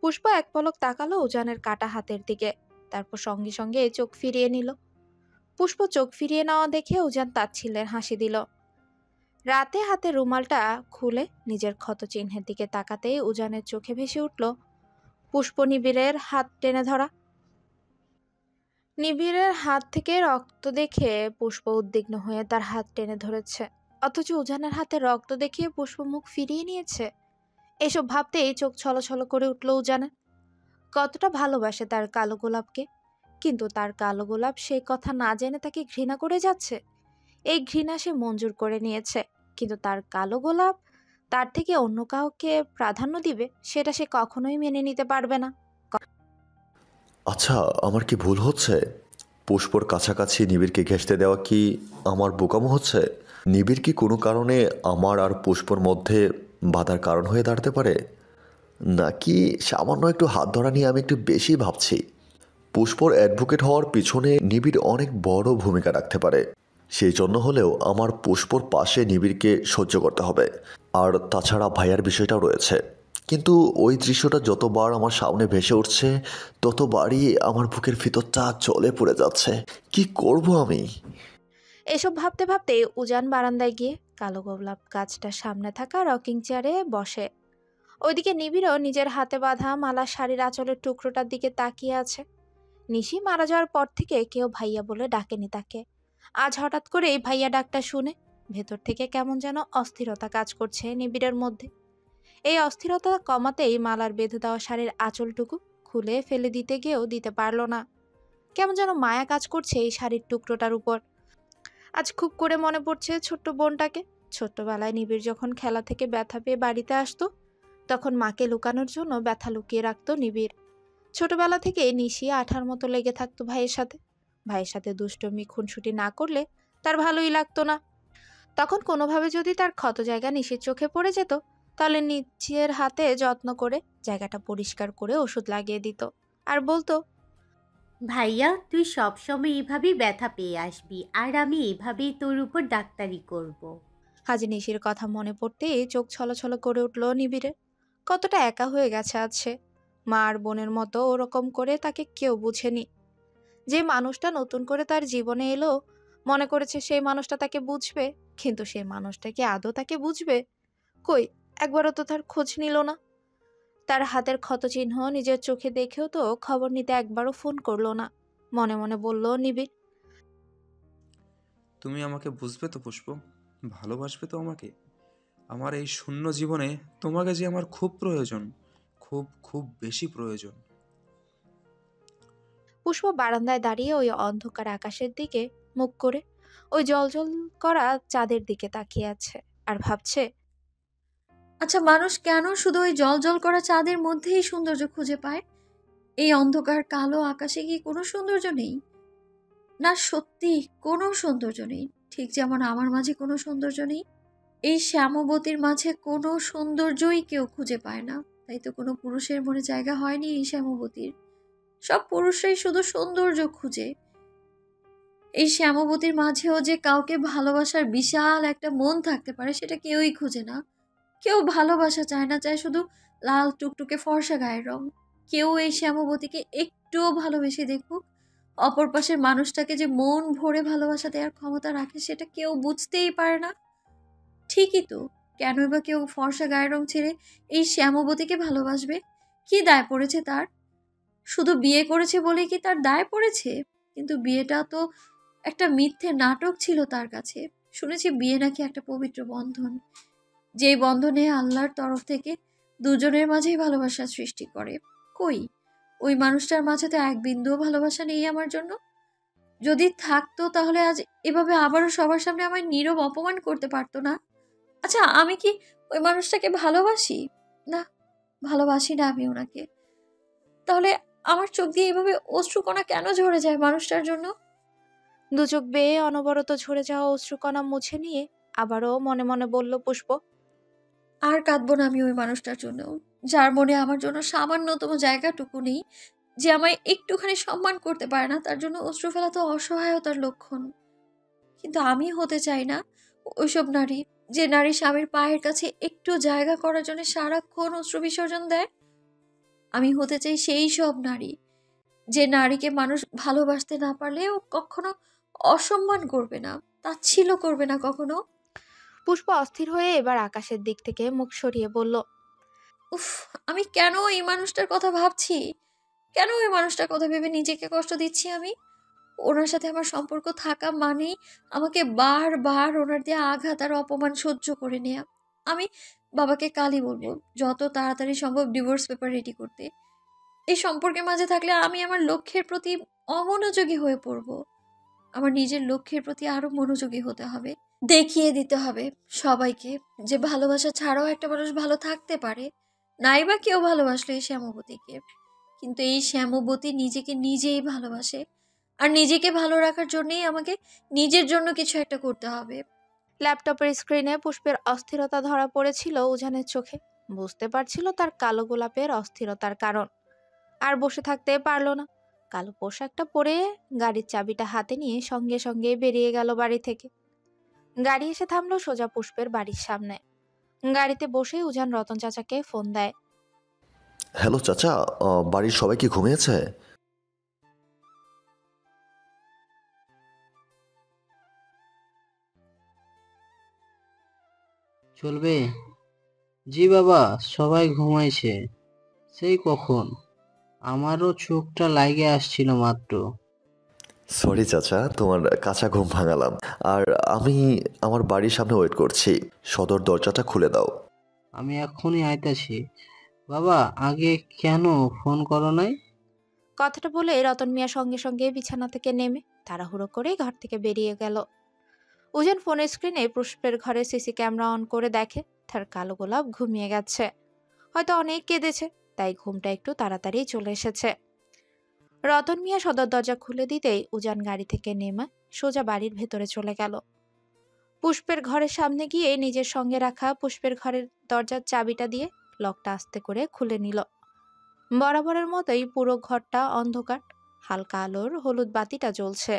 পুষ্পা এক পলক তাকালো উজানের কাটা হাতের দিকে, তারপর সঙ্গে সঙ্গে চোখ ফিরিয়ে নিল। পুষ্প চোখ ফিরিয়ে নেওয়া দেখে উজান তাচ্ছিল্যের হাসি দিল। রাতে হাতের রুমালটা খুলে নিজের ক্ষত চিহ্নের দিকে তাকাতেই উজানের চোখে ভেসে উঠল পুষ্প নিবিড়ের হাত টেনে ধরা। নিবিড়ের হাত থেকে রক্ত দেখে পুষ্প উদ্বিগ্ন হয়ে তার হাত টেনে ধরেছে, অথচ উজানের হাতে রক্ত দেখিয়ে পুষ্প মুখ ফিরিয়ে নিয়েছে। এসব ভাবতেই চোখ ছলছল করে উঠল উজানের। কতটা ভালোবাসে তার কালো গোলাপকে, কিন্তু তার কালো গোলাপ সেই কথা না জেনে তাকে ঘৃণা করে যাচ্ছে। এই ঘৃণা সে মঞ্জুর করে নিয়েছে, কিন্তু তার কালো গোলাপ তার থেকে অন্য কাউকে প্রাধান্য দিবে সেটা সে কখনোই মেনে নিতে পারবে না। আচ্ছা, আমার কি ভুল হচ্ছে? পুষ্পর কাছাকাছি নিবিড়কে ঘেঁষতে দেওয়া কি আমার বোকামো হচ্ছে? নিবিড় কি কোনো কারণে আমার আর পুষ্পর মধ্যে বাধার কারণ হয়ে দাঁড়াতে পারে? নাকি সামান্য একটু হাত ধরা নিয়ে আমি একটু বেশি ভাবছি? পুষ্পর অ্যাডভোকেট হওয়ার পিছনে নিবিড় অনেক বড় ভূমিকা রাখতে পারে। সেই জন্য হলেও আমার পুষ্পর পাশে নিবিড়কে সহ্য করতে হবে। আর তাছাড়া ভাইয়ার বিষয়টাও রয়েছে। কিন্তু ওই দৃশ্যটা যতবার আমার সামনে ভেসে উঠছে ততবারই আমার বুকের ভিতরটা জ্বলে পড়ে যাচ্ছে। কি করব আমি? এসব ভাবতে ভাবতে উজান বারান্দায় গিয়ে কালো গোলাপ গাছটার সামনে থাকা রকিং চেয়ারে বসে। ওইদিকে নিবিড়ও নিজের হাতে বাঁধা মালা শাড়ির আঁচলের টুকরোটার দিকে তাকিয়ে আছে। নিশি মারা যাওয়ার পর থেকে কেউ ভাইয়া বলে ডাকেনি তাকে। আজ হঠাৎ করে এই ভাইয়া ডাকটা শুনে ভেতর থেকে কেমন যেন অস্থিরতা কাজ করছে নিবিড়ের মধ্যে। এই অস্থিরতা কমাতেই মালার বেঁধে দেওয়া শাড়ির আঁচলটুকু খুলে ফেলে দিতে গিয়েও দিতে পারল না। কেমন যেন মায়া কাজ করছে এই শাড়ির টুকরোটার উপর। আজ খুব করে মনে পড়ছে ছোট্ট বোনটাকে। ছোট্টবেলায় নিবিড় যখন খেলা থেকে ব্যথা পেয়ে বাড়িতে আসতো, তখন মাকে লুকানোর জন্য ব্যথা লুকিয়ে রাখতো নিবিড়। ছোটবেলা থেকে নিশি আঠার মতো লেগে থাকতো ভাইয়ের সাথে। ভাইয়ের সাথে দুষ্টমি খুনসুটি না করলে তার ভালোই লাগতো না। তখন কোনোভাবে যদি তার ক্ষত জায়গা নিশির চোখে পড়ে যেত, তাহলে নিজের হাতে যত্ন করে জায়গাটা পরিষ্কার করে ওষুধ লাগিয়ে দিত আর বলতো, ভাইয়া তুই সবসময় এভাবেই ব্যথা পেয়ে আসবি আর আমি এভাবেই তোর উপর ডাক্তারি করব। হাজি নিশির কথা মনে পড়তেই চোখ ছলছল করে উঠল নিবিড়ের। কতটা একা হয়ে গেছে আজ সে। মা আর বোনের মতো ওরকম করে তাকে কেউ বুঝেনি। যে মানুষটা নতুন করে তার জীবনে এলো, মনে করেছে সেই মানুষটা তাকে বুঝবে, কিন্তু সেই মানুষটা কি আদৌ তাকে বুঝবে? কই, একবারও তো তার খোঁজ নিল না। তার হাতের ক্ষতচিহ্ন নিজের চোখে দেখেও তো খবর নিতে একবারও ফোন করলো না। মনে মনে বলল নিবিড়, তুমি আমাকে বুঝবে তো পুষ্প? ভালোবাসবে তো আমাকে? আমার এই শূন্য জীবনে তোমাকে যে আমার খুব প্রয়োজন, খুব খুব বেশি প্রয়োজন। পুষ্প বারান্দায় দাঁড়িয়ে ওই অন্ধকার আকাশের দিকে মুখ করে ওই জলজল করা চাঁদের দিকে তাকিয়ে আছে আর ভাবছে, আচ্ছা, মানুষ কেন শুধু ওই জল করা চাঁদের মধ্যেই সৌন্দর্য খুঁজে পায়? এই অন্ধকার কালো আকাশে কি কোনো সৌন্দর্য নেই? না, সত্যি কোনো সৌন্দর্য নেই। ঠিক যেমন আমার মাঝে কোনো সৌন্দর্য নেই। এই শ্যামবতীর মাঝে কোনো সৌন্দর্যই কেউ খুঁজে পায় না। তাই তো কোনো পুরুষের মনে জায়গা হয়নি এই শ্যামবতীর। সব পুরুষরাই শুধু সৌন্দর্য খুঁজে। এই শ্যামবতীর মাঝেও যে কাউকে ভালোবাসার বিশাল একটা মন থাকতে পারে সেটা কেউই খুঁজে না। কেউ ভালোবাসা চায় না, চায় শুধু লাল টুকটুকে ফর্সা গায়ের রং। কেউ এই শ্যামবতীকে একটুও ভালোবেসে দেখুক, অপর পাশের মানুষটাকে যে মন ভরে ভালোবাসা দেওয়ার ক্ষমতা রাখে সেটা কেউ বুঝতেই পারে না। ঠিকই তো, কেনই বা কেউ ফর্সা গায়ের রং ছেড়ে এই শ্যামবতীকে ভালোবাসবে? কি দায় পড়েছে তার? শুধু বিয়ে করেছে বলেই কি তার দায় পড়েছে? কিন্তু বিয়েটা তো একটা মিথ্যে নাটক ছিল তার কাছে। শুনেছি বিয়ে নাকি একটা পবিত্র বন্ধন, যেই বন্ধনে আল্লাহর তরফ থেকে দুজনের মাঝেই ভালোবাসা সৃষ্টি করে। কই, ওই মানুষটার মাঝে তো এক বিন্দুও ভালোবাসা নেই আমার জন্য। যদি থাকতো তাহলে আজ এভাবে আবারও সবার সামনে আমায় নীরব অপমান করতে পারতো না। আচ্ছা, আমি কি ওই মানুষটাকে ভালোবাসি? না, ভালোবাসি না আমি ওনাকে। তাহলে আমার চোখ দিয়ে এভাবে অশ্রুকণা কেন ঝরে যায় মানুষটার জন্য? দু চোখ বেয়ে অনবরত ঝরে যাওয়া অশ্রুকণা মুছে নিয়ে আবারও মনে মনে বলল পুষ্প, আর কাঁদবো না আমি ওই মানুষটার জন্য, যার মনে আমার জন্য সামান্যতম জায়গাটুকু নেই, যে আমায় একটুখানি সম্মান করতে পারে না। তার জন্য অশ্রু ফেলা তো অসহায়তার লক্ষণ। কিন্তু আমি হতে চাই না ওইসব নারী, যে নারী স্বামীর পায়ের কাছে একটু জায়গা করার জন্য সারাক্ষণ অশ্রু বিসর্জন দেয়। আমি হতে চাই সেই সব নারী, যে নারীকে মানুষ ভালোবাসতে না পারলেও কখনো অসম্মান করবে না, তাচ্ছিল্য করবে না কখনো। পুষ্প অস্থির হয়ে এবার আকাশের দিক থেকে মুখ সরিয়ে বলল, উফ, আমি কেন এই মানুষটার কথা ভাবছি? কেন ওই মানুষটার কথা ভেবে নিজেকে কষ্ট দিচ্ছি আমি? ওনার সাথে আমার সম্পর্ক থাকা মানেই আমাকে বারবার ওনার দিয়ে আঘাত আর অপমান সহ্য করে নেয়া। আমি বাবাকে কালই বলবো যত তাড়াতাড়ি সম্ভব ডিভোর্স পেপার রেডি করতে। এই সম্পর্কের মাঝে থাকলে আমি আমার লক্ষ্যের প্রতি অমনোযোগী হয়ে পড়ব। আমার নিজের লক্ষ্যের প্রতি আরো মনোযোগী হতে হবে, দেখিয়ে দিতে হবে সবাইকে যে ভালোবাসা ছাড়াও একটা মানুষ ভালো থাকতে পারে। নাইবা কেউ ভালোবাসলো এই শ্যামবতীকে, কিন্তু এই শ্যামবতী নিজেকে নিজেই ভালোবাসে, আর নিজেকে ভালো রাখার জন্যই আমাকে নিজের জন্য কিছু একটা করতে হবে। ল্যাপটপের স্ক্রিনে পুষ্পের অস্থিরতা ধরা পড়েছিল উজানের চোখে। বুঝতে পারছিল তার কালো গোলাপের অস্থিরতার কারণ। আর বসে থাকতে পারল না। কালো পোশাকটা পরে গাড়ির চাবিটা হাতে নিয়ে সঙ্গে সঙ্গে বেরিয়ে গেল বাড়ি থেকে। গাড়ি এসে থামলো সোজা পুষ্পের বাড়ির সামনে। গাড়িতে বসে উজান রতন চাচাকে ফোন দেয়। হ্যালো চাচা, বাড়ির সবাই কি ঘুমিয়েছে? চলবে? জি বাবা, সবাই ঘুমাইছে সেই কখন। আমারও চোখটা লাগে আসছিল মাত্র। সরি চাচা, তোমার কাঁচা ঘুম ভাঙালাম। আর আমি আমার বাড়ির সামনে ওয়েট করছি, সদর দরজাটা খুলে দাও। আমি এখনই আইতাছি। বাবা, আগে কেন ফোন করো নাই? কথাটা বলে রতন মিয়া সঙ্গে সঙ্গে বিছানা থেকে নেমে তাড়াহুড়ো করে ঘর থেকে বেরিয়ে গেল। উজান ফোনের স্ক্রিনে পুষ্পের ঘরে সিসি ক্যামেরা অন করে দেখে তার কালো গোলাপ ঘুমিয়ে গেছে। হয়তো অনেক কেঁদেছে, তাই ঘুমটা একটু তাড়াতাড়ি চলে এসেছে। রতন মিয়া সদর দরজা খুলে দিতেই উজান গাড়ি থেকে নেমে সোজা বাড়ির ভেতরে চলে গেল। পুষ্পের ঘরের সামনে গিয়ে নিজের সঙ্গে রাখা পুষ্পের ঘরের দরজার চাবিটা দিয়ে লকটা আস্তে করে খুলে নিল। বরাবরের মতোই পুরো ঘরটা অন্ধকার, হালকা আলোর হলুদ বাতিটা জ্বলছে।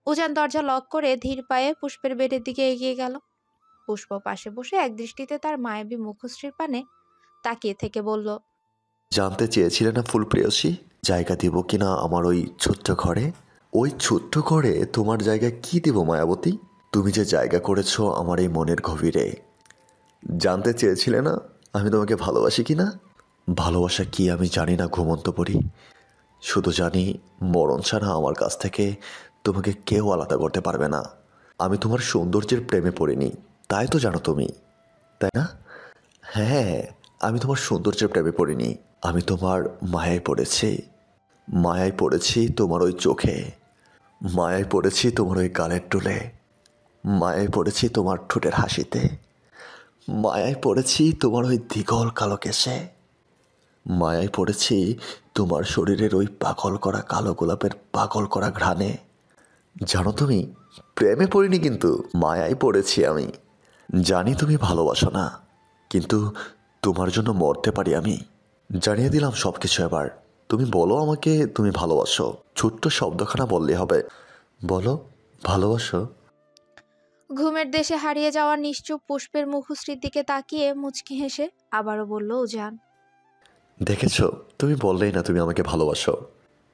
উজান দরজা লক করে ধীর পায়ে পুষ্পের বেডের দিকে এগিয়ে গেল। পুষ্প পাশে বসে এক দৃষ্টিতে তার মায়াবী মুখশ্রীর পানে তাকিয়ে থেকে বলল, জানতে চেয়েছিলে না ফুল প্রেয়সী, জায়গা দিব কিনা আমার ওই ছোট্ট ঘরে? ওই ছোট্ট ঘরে তোমার জায়গায় কি দিব মায়াবতী? তুমি যে জায়গা করেছো আমার এই মনের গভীরে। জানতে চেয়েছিলে না আমি তোমাকে ভালোবাসি কিনা? ভালোবাসা কি আমি জানি না ঘুমন্ত পড়ি, শুধু জানি মরণ ছাড়া আমার কাছ থেকে তোমাকে কেউ আলাদা করতে পারবে না। আমি তোমার সৌন্দর্যের প্রেমে পড়িনি, তাই তো জানো তুমি, তাই না? হ্যাঁ, আমি তোমার সৌন্দর্যের প্রেমে পড়িনি, আমি তোমার মায়ায় পড়েছি। মায়ায় পড়েছি তোমার ওই চোখে, মায়ায় পড়েছি তোমার ওই গালের টোলে, মায়ায় পড়েছি তোমার ঠোঁটের হাসিতে, মায়ায় পড়েছি তোমার ওই দিগল কালো কেশে, মায়ায় পড়েছি তোমার শরীরের ওই পাগল করা কালো গোলাপের পাগল করা ঘ্রাণে। জানো তুমি, প্রেমে পড়িনি কিন্তু মায়ায় পড়েছি আমি। জানি তুমি ভালোবাসো না, কিন্তু তোমার জন্য মরতে পারি আমি। জানিয়ে দিলাম সব কিছু। এবার তুমি বলো আমাকে তুমি ভালোবাসো, ছোট্ট শব্দখানা বললে হবে, বলো ভালোবাসো। ঘুমের দেশে হারিয়ে যাওয়ার নিশ্চুপ পুষ্পের মুখশ্রীর দিকে তাকিয়ে মুচকি হেসে আবারও বলল উজান, দেখেছো, তুমি বললেই না তুমি আমাকে ভালোবাসো,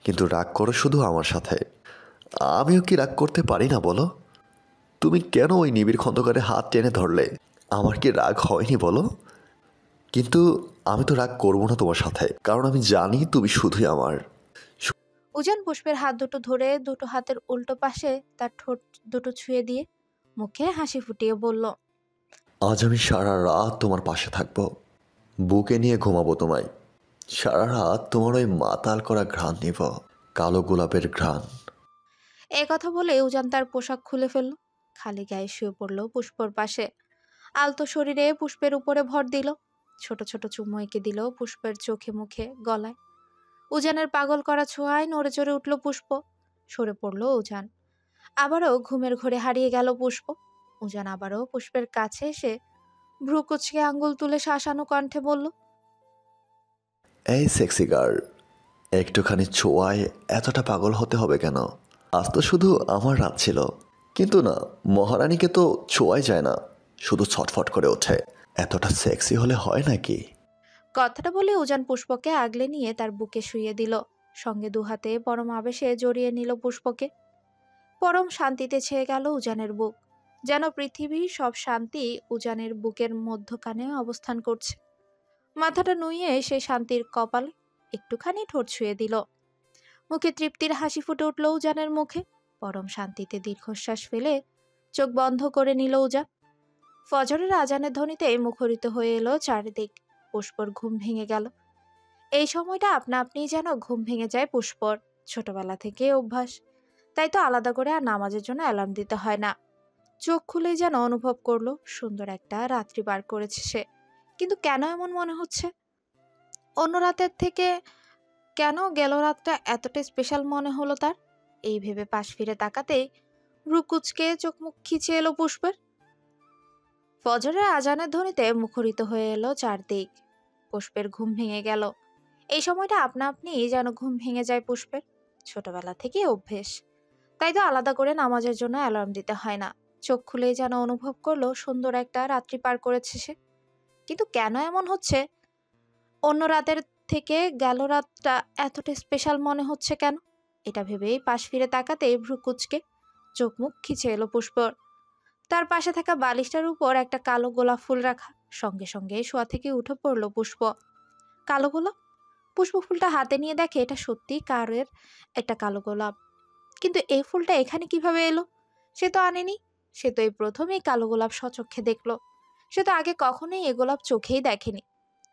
কিন্তু রাগ করো শুধু আমার সাথে। আমিও কি রাগ করতে পারি না বলো? তুমি কেন ওই নিবিড় খন্দকারের হাত টেনে ধরলে? আমার কি রাগ হয়নি বলো? কিন্তু আমি তো রাগ করবো না তোমার সাথে, কারণ আমি জানি তুমি শুধুই আমার। উজান পুষ্পের হাত দুটো ধরে দুটো হাতের উল্টো পাশে তার ঠোঁট দুটো ছুঁয়ে দিয়ে মুখে হাসি ফুটিয়ে বলল, আজ আমি সারা রাত তোমার পাশে থাকবো, বুকে নিয়ে ঘুমাবো তোমায়, সারা রাত তোমার ওই মাতাল করা ঘ্রাণ নিব, কালো গোলাপের ঘ্রাণ। এই কথা বলে উজান তার পোশাক খুলে ফেলল, খালি গায়ে শুয়ে পড়ল পুষ্পর পাশে। আলতো শরীরে পুষ্পের উপরে ভর দিল, ছোট ছোট চুমু এঁকে দিল পুষ্পের চোখে মুখে গলায়। উজানের পাগল করা ছোঁয়ায় নড়ে চড়ে উঠল পুষ্প, সরে পড়ল উজান। আবারও ঘুমের ঘোরে হারিয়ে গেল পুষ্প। উজান আবারও পুষ্পের কাছে এসে ভ্রু কুচকে আঙ্গুল তুলে শাসানো কণ্ঠে বলল, এই সেক্সি গার্ল, একটুখানি ছোঁয়ায় এতটা পাগল হতে হবে কেন? আজ তো শুধু আমার রাত ছিল, কিন্তু না, মহারানীকে তো ছোঁয়াই যায় না, শুধু ছটফট করে ওঠে। এতটা সেক্সি হলে হয় নাকি? কথাটা বলে উজান পুষ্পকে আগলে নিয়ে তার বুকে শুইয়ে দিল, সঙ্গে দুহাতে পরম আবেশে জড়িয়ে নিল পুষ্পকে। পরম শান্তিতে ছেয়ে গেল উজানের বুক, যেন পৃথিবীর সব শান্তি উজানের বুকের মধ্যখানে অবস্থান করছে। মাথাটা নুইয়ে সে শান্তির কপালে একটুখানি ঠোঁট ছুঁয়ে দিল। মুখে তৃপ্তির হাসি ফুটে উঠল উজানের মুখে। পরম শান্তিতে দীর্ঘশ্বাস ফেলে চোখ বন্ধ করে নিল উজান। ফজরের আজানের ধ্বনিতে মুখরিত হয়ে এলো চারিদিক। পুষ্পর ঘুম ভেঙে গেল। এই সময়টা আপনা আপনি যেন ঘুম ভেঙে যায় পুষ্পর। ছোটবেলা থেকে অভ্যাস, তাই তো আলাদা করে আর নামাজের জন্য অ্যালার্ম দিতে হয় না। চোখ খুলেই যেন অনুভব করলো সুন্দর একটা রাত্রি পার করেছে সে। কিন্তু কেন এমন মনে হচ্ছে? অন্য রাতের থেকে কেন গেল রাতটা এতটা স্পেশাল মনে হলো তার? এই ভেবে পাশ ফিরে তাকাতেই ভ্রু কুঁচকে চোখ মুখ খিচে এলো পুষ্পের। ফজরের আজানের ধ্বনিতে মুখরিত হয়ে এলো চারদিক। পুষ্পের ঘুম ভেঙে গেল। এই সময়টা আপনা আপনি যেন ঘুম ভেঙে যায় পুষ্পের। ছোটবেলা থেকে অভ্যেস, তাই তো আলাদা করে নামাজের জন্য অ্যালার্ম দিতে হয় না। চোখ খুলেই যেন অনুভব করলো সুন্দর একটা রাত্রি পার করেছে সে। কিন্তু কেন এমন হচ্ছে? অন্য রাতের থেকে গেল রাতটা এতটা স্পেশাল মনে হচ্ছে কেন? এটা ভেবেই পাশ ফিরে তাকাতেই ভ্রু কুঁচকে চোখ মুখ খিচে এলো পুষ্পর। তার পাশে থাকা বালিশটার উপর একটা কালো গোলাপ ফুল রাখা। সঙ্গে সঙ্গে শোয়া থেকে উঠে পড়ল পুষ্প। কালো গোলাপ? পুষ্প ফুলটা হাতে নিয়ে দেখে এটা সত্যি কারের একটা কালো গোলাপ। কিন্তু এই ফুলটা এখানে কিভাবে এলো? সে তো আনেনি। সে তো এই প্রথমেই কালো গোলাপ স্বচক্ষে দেখলো। সে তো আগে কখনোই এ গোলাপ চোখেই দেখেনি।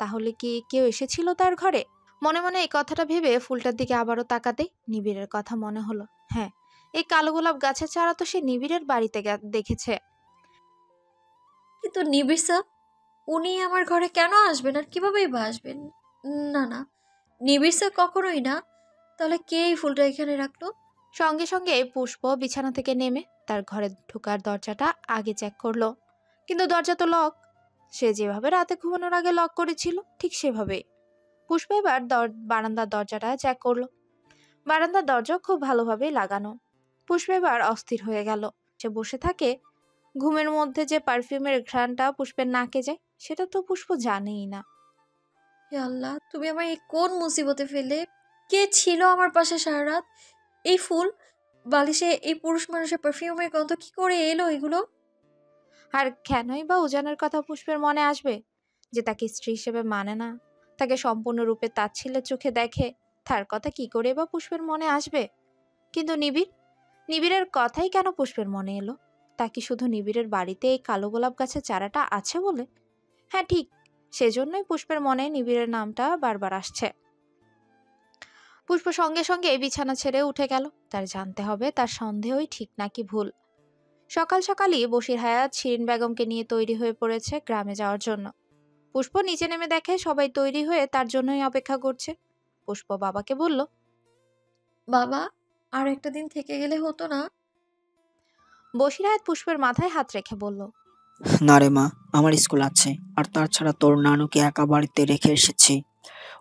তাহলে কি কেউ এসেছিল তার ঘরে? মনে মনে এই কথাটা ভেবে ফুলটার দিকে আবারও তাকাতে নিবিড়ের কথা মনে হলো। হ্যাঁ, এই কালো গোলাপ গাছের চারা তো সে নিবিড়ের বাড়িতে দেখেছে। কিন্তু নিবিড় স্যার, উনি আমার ঘরে কেন আসবেন আর কিভাবেই বা আসবেন? না না, নিবিড় স্যার কখনোই না। তাহলে কে এই ফুলটা এখানে রাখলো? সঙ্গে সঙ্গে পুষ্প বিছানা থেকে নেমে তার ঘরে ঢোকার দরজাটা আগে চেক করলো। কিন্তু দরজা তো লক। সে যেভাবে রাতে ঘুমানোর আগে লক করেছিল ঠিক সেভাবে। পুষ্প এবার বারান্দার দরজাটা চেক করলো। বারান্দার দরজা খুব ভালোভাবেই লাগানো। পুষ্প এবার অস্থির হয়ে গেল। সে বসে থাকে, ঘুমের মধ্যে যে পারফিউমের ঘ্রাণটা পুষ্পের নাকে যায় সেটা তো পুষ্প জানেই না। হে আল্লাহ, তুমি আমার এই কোন মুসিবতে ফেলে? কে ছিল আমার পাশে সারা রাত? এই ফুল বালিশে এই পুরুষ মানুষের পারফিউমের গন্ধ কি করে এলো এগুলো? আর কেনই বা উজানের কথা পুষ্পের মনে আসবে, যে তাকে স্ত্রী হিসেবে মানে না, তাকে সম্পূর্ণরূপে তাচ্ছিল্যের চোখে দেখে। তার কথা কি করে বা পুষ্পের মনে আসবে? কিন্তু নিবিড়ের কথাই কেন পুষ্পের মনে এলো? তা কি শুধু নিবিড়ের বাড়িতে এই কালো গোলাপ গাছের চারাটা আছে বলে? হ্যাঁ ঠিক, সেজন্যই পুষ্পের মনে নিবিড়ের নামটা বারবার আসছে। পুষ্প সঙ্গে সঙ্গে বিছানা ছেড়ে উঠে গেল। তার জানতে হবে তার সন্দেহই ঠিক নাকি ভুল। সকাল সকালই বশির হায়াত শিরিন বেগমকে নিয়ে তৈরি হয়ে পড়েছে গ্রামে যাওয়ার জন্য। পুষ্প নিচে নেমে দেখে সবাই তৈরি হয়ে তার জন্যই অপেক্ষা করছে। পুষ্প বাবাকে বলল, বাবা, আর একটা দিন থেকে গেলে হতো না? বশির হায়াত পুষ্পের মাথায় হাত রেখে বলল, না রে মা, আমার স্কুল আছে। আর তাছাড়া তোর নানুকে একা বাড়িতে রেখে এসেছি।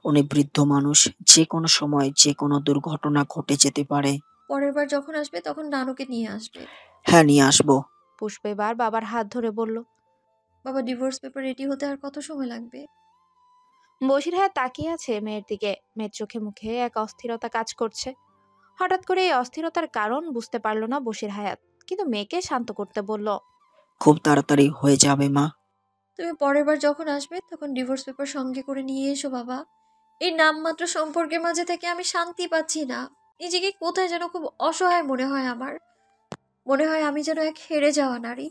উনি বৃদ্ধ মানুষ, যে কোনো সময় যে কোনো দুর্ঘটনা ঘটে যেতে পারে। পরের বার যখন আসবে তখন নানুকে নিয়ে আসবে। হ্যাঁ, নিয়ে আসবো। পুষ্প এবার বাবার হাত ধরে বলল, বাবা, ডিভোর্স পেপার রেডি হতে আর কত সময় লাগবে? বশির হায়াত তাকিয়ে আছে মেয়ের দিকে। মেয়ের চোখে মুখে এক অস্থিরতা কাজ করছে। হঠাৎ করে এই অস্থিরতার কারণ বুঝতে পারল না বশির হায়াত, কিন্তু মেয়েকে শান্ত করতে বলল, খুব তাড়াতাড়ি হয়ে যাবে মা। তুমি পরের বার যখন আসবে তখন ডিভোর্স পেপার সঙ্গে করে নিয়ে এসো বাবা। এই নামমাত্র সম্পর্কের মাঝে থেকে আমি শান্তি পাচ্ছি না। নিজেকে কোথায় যেন খুব অসহায় মনে হয় আমার। মনে হয় আমি যেন এক হেরে যাওয়া নারী,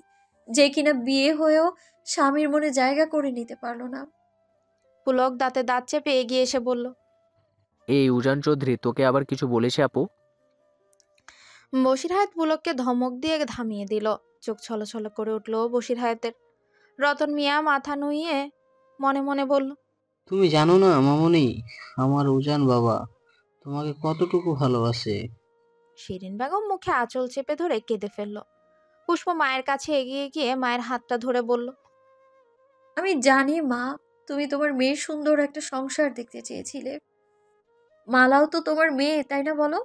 যে কিনা বিয়ে হয়েও স্বামীর মনে জায়গা করে নিতে পারলো না। পুলক দাঁতে দাঁত চেপে এগিয়ে এসে বলল, এই উজান চৌধুরী তোকে আবার কিছু বলেছে আপু? বশির হায়াত পুলককে ধমক দিয়ে থামিয়ে দিল। চোখ ছলছল করে উঠল বশির হায়াতের। রতন মিয়া মাথা নুইয়ে মনে মনে বলল, তুমি জানো না মামুনি, আমার উজান বাবা তোমাকে কতটুকু ভালোবাসে। শিরিন বেগম মুখে আঁচল চেপে ধরে কেঁদে ফেলল। পুষ্প মায়ের কাছে এগিয়ে গিয়ে মায়ের হাতটা ধরে বলল, আমি জানি মা, তুমি তোমার মেয়ের সুন্দর একটা সংসার দেখতে চেয়েছিলে। মালাও তো তোমার মেয়ে, তাই না বলো?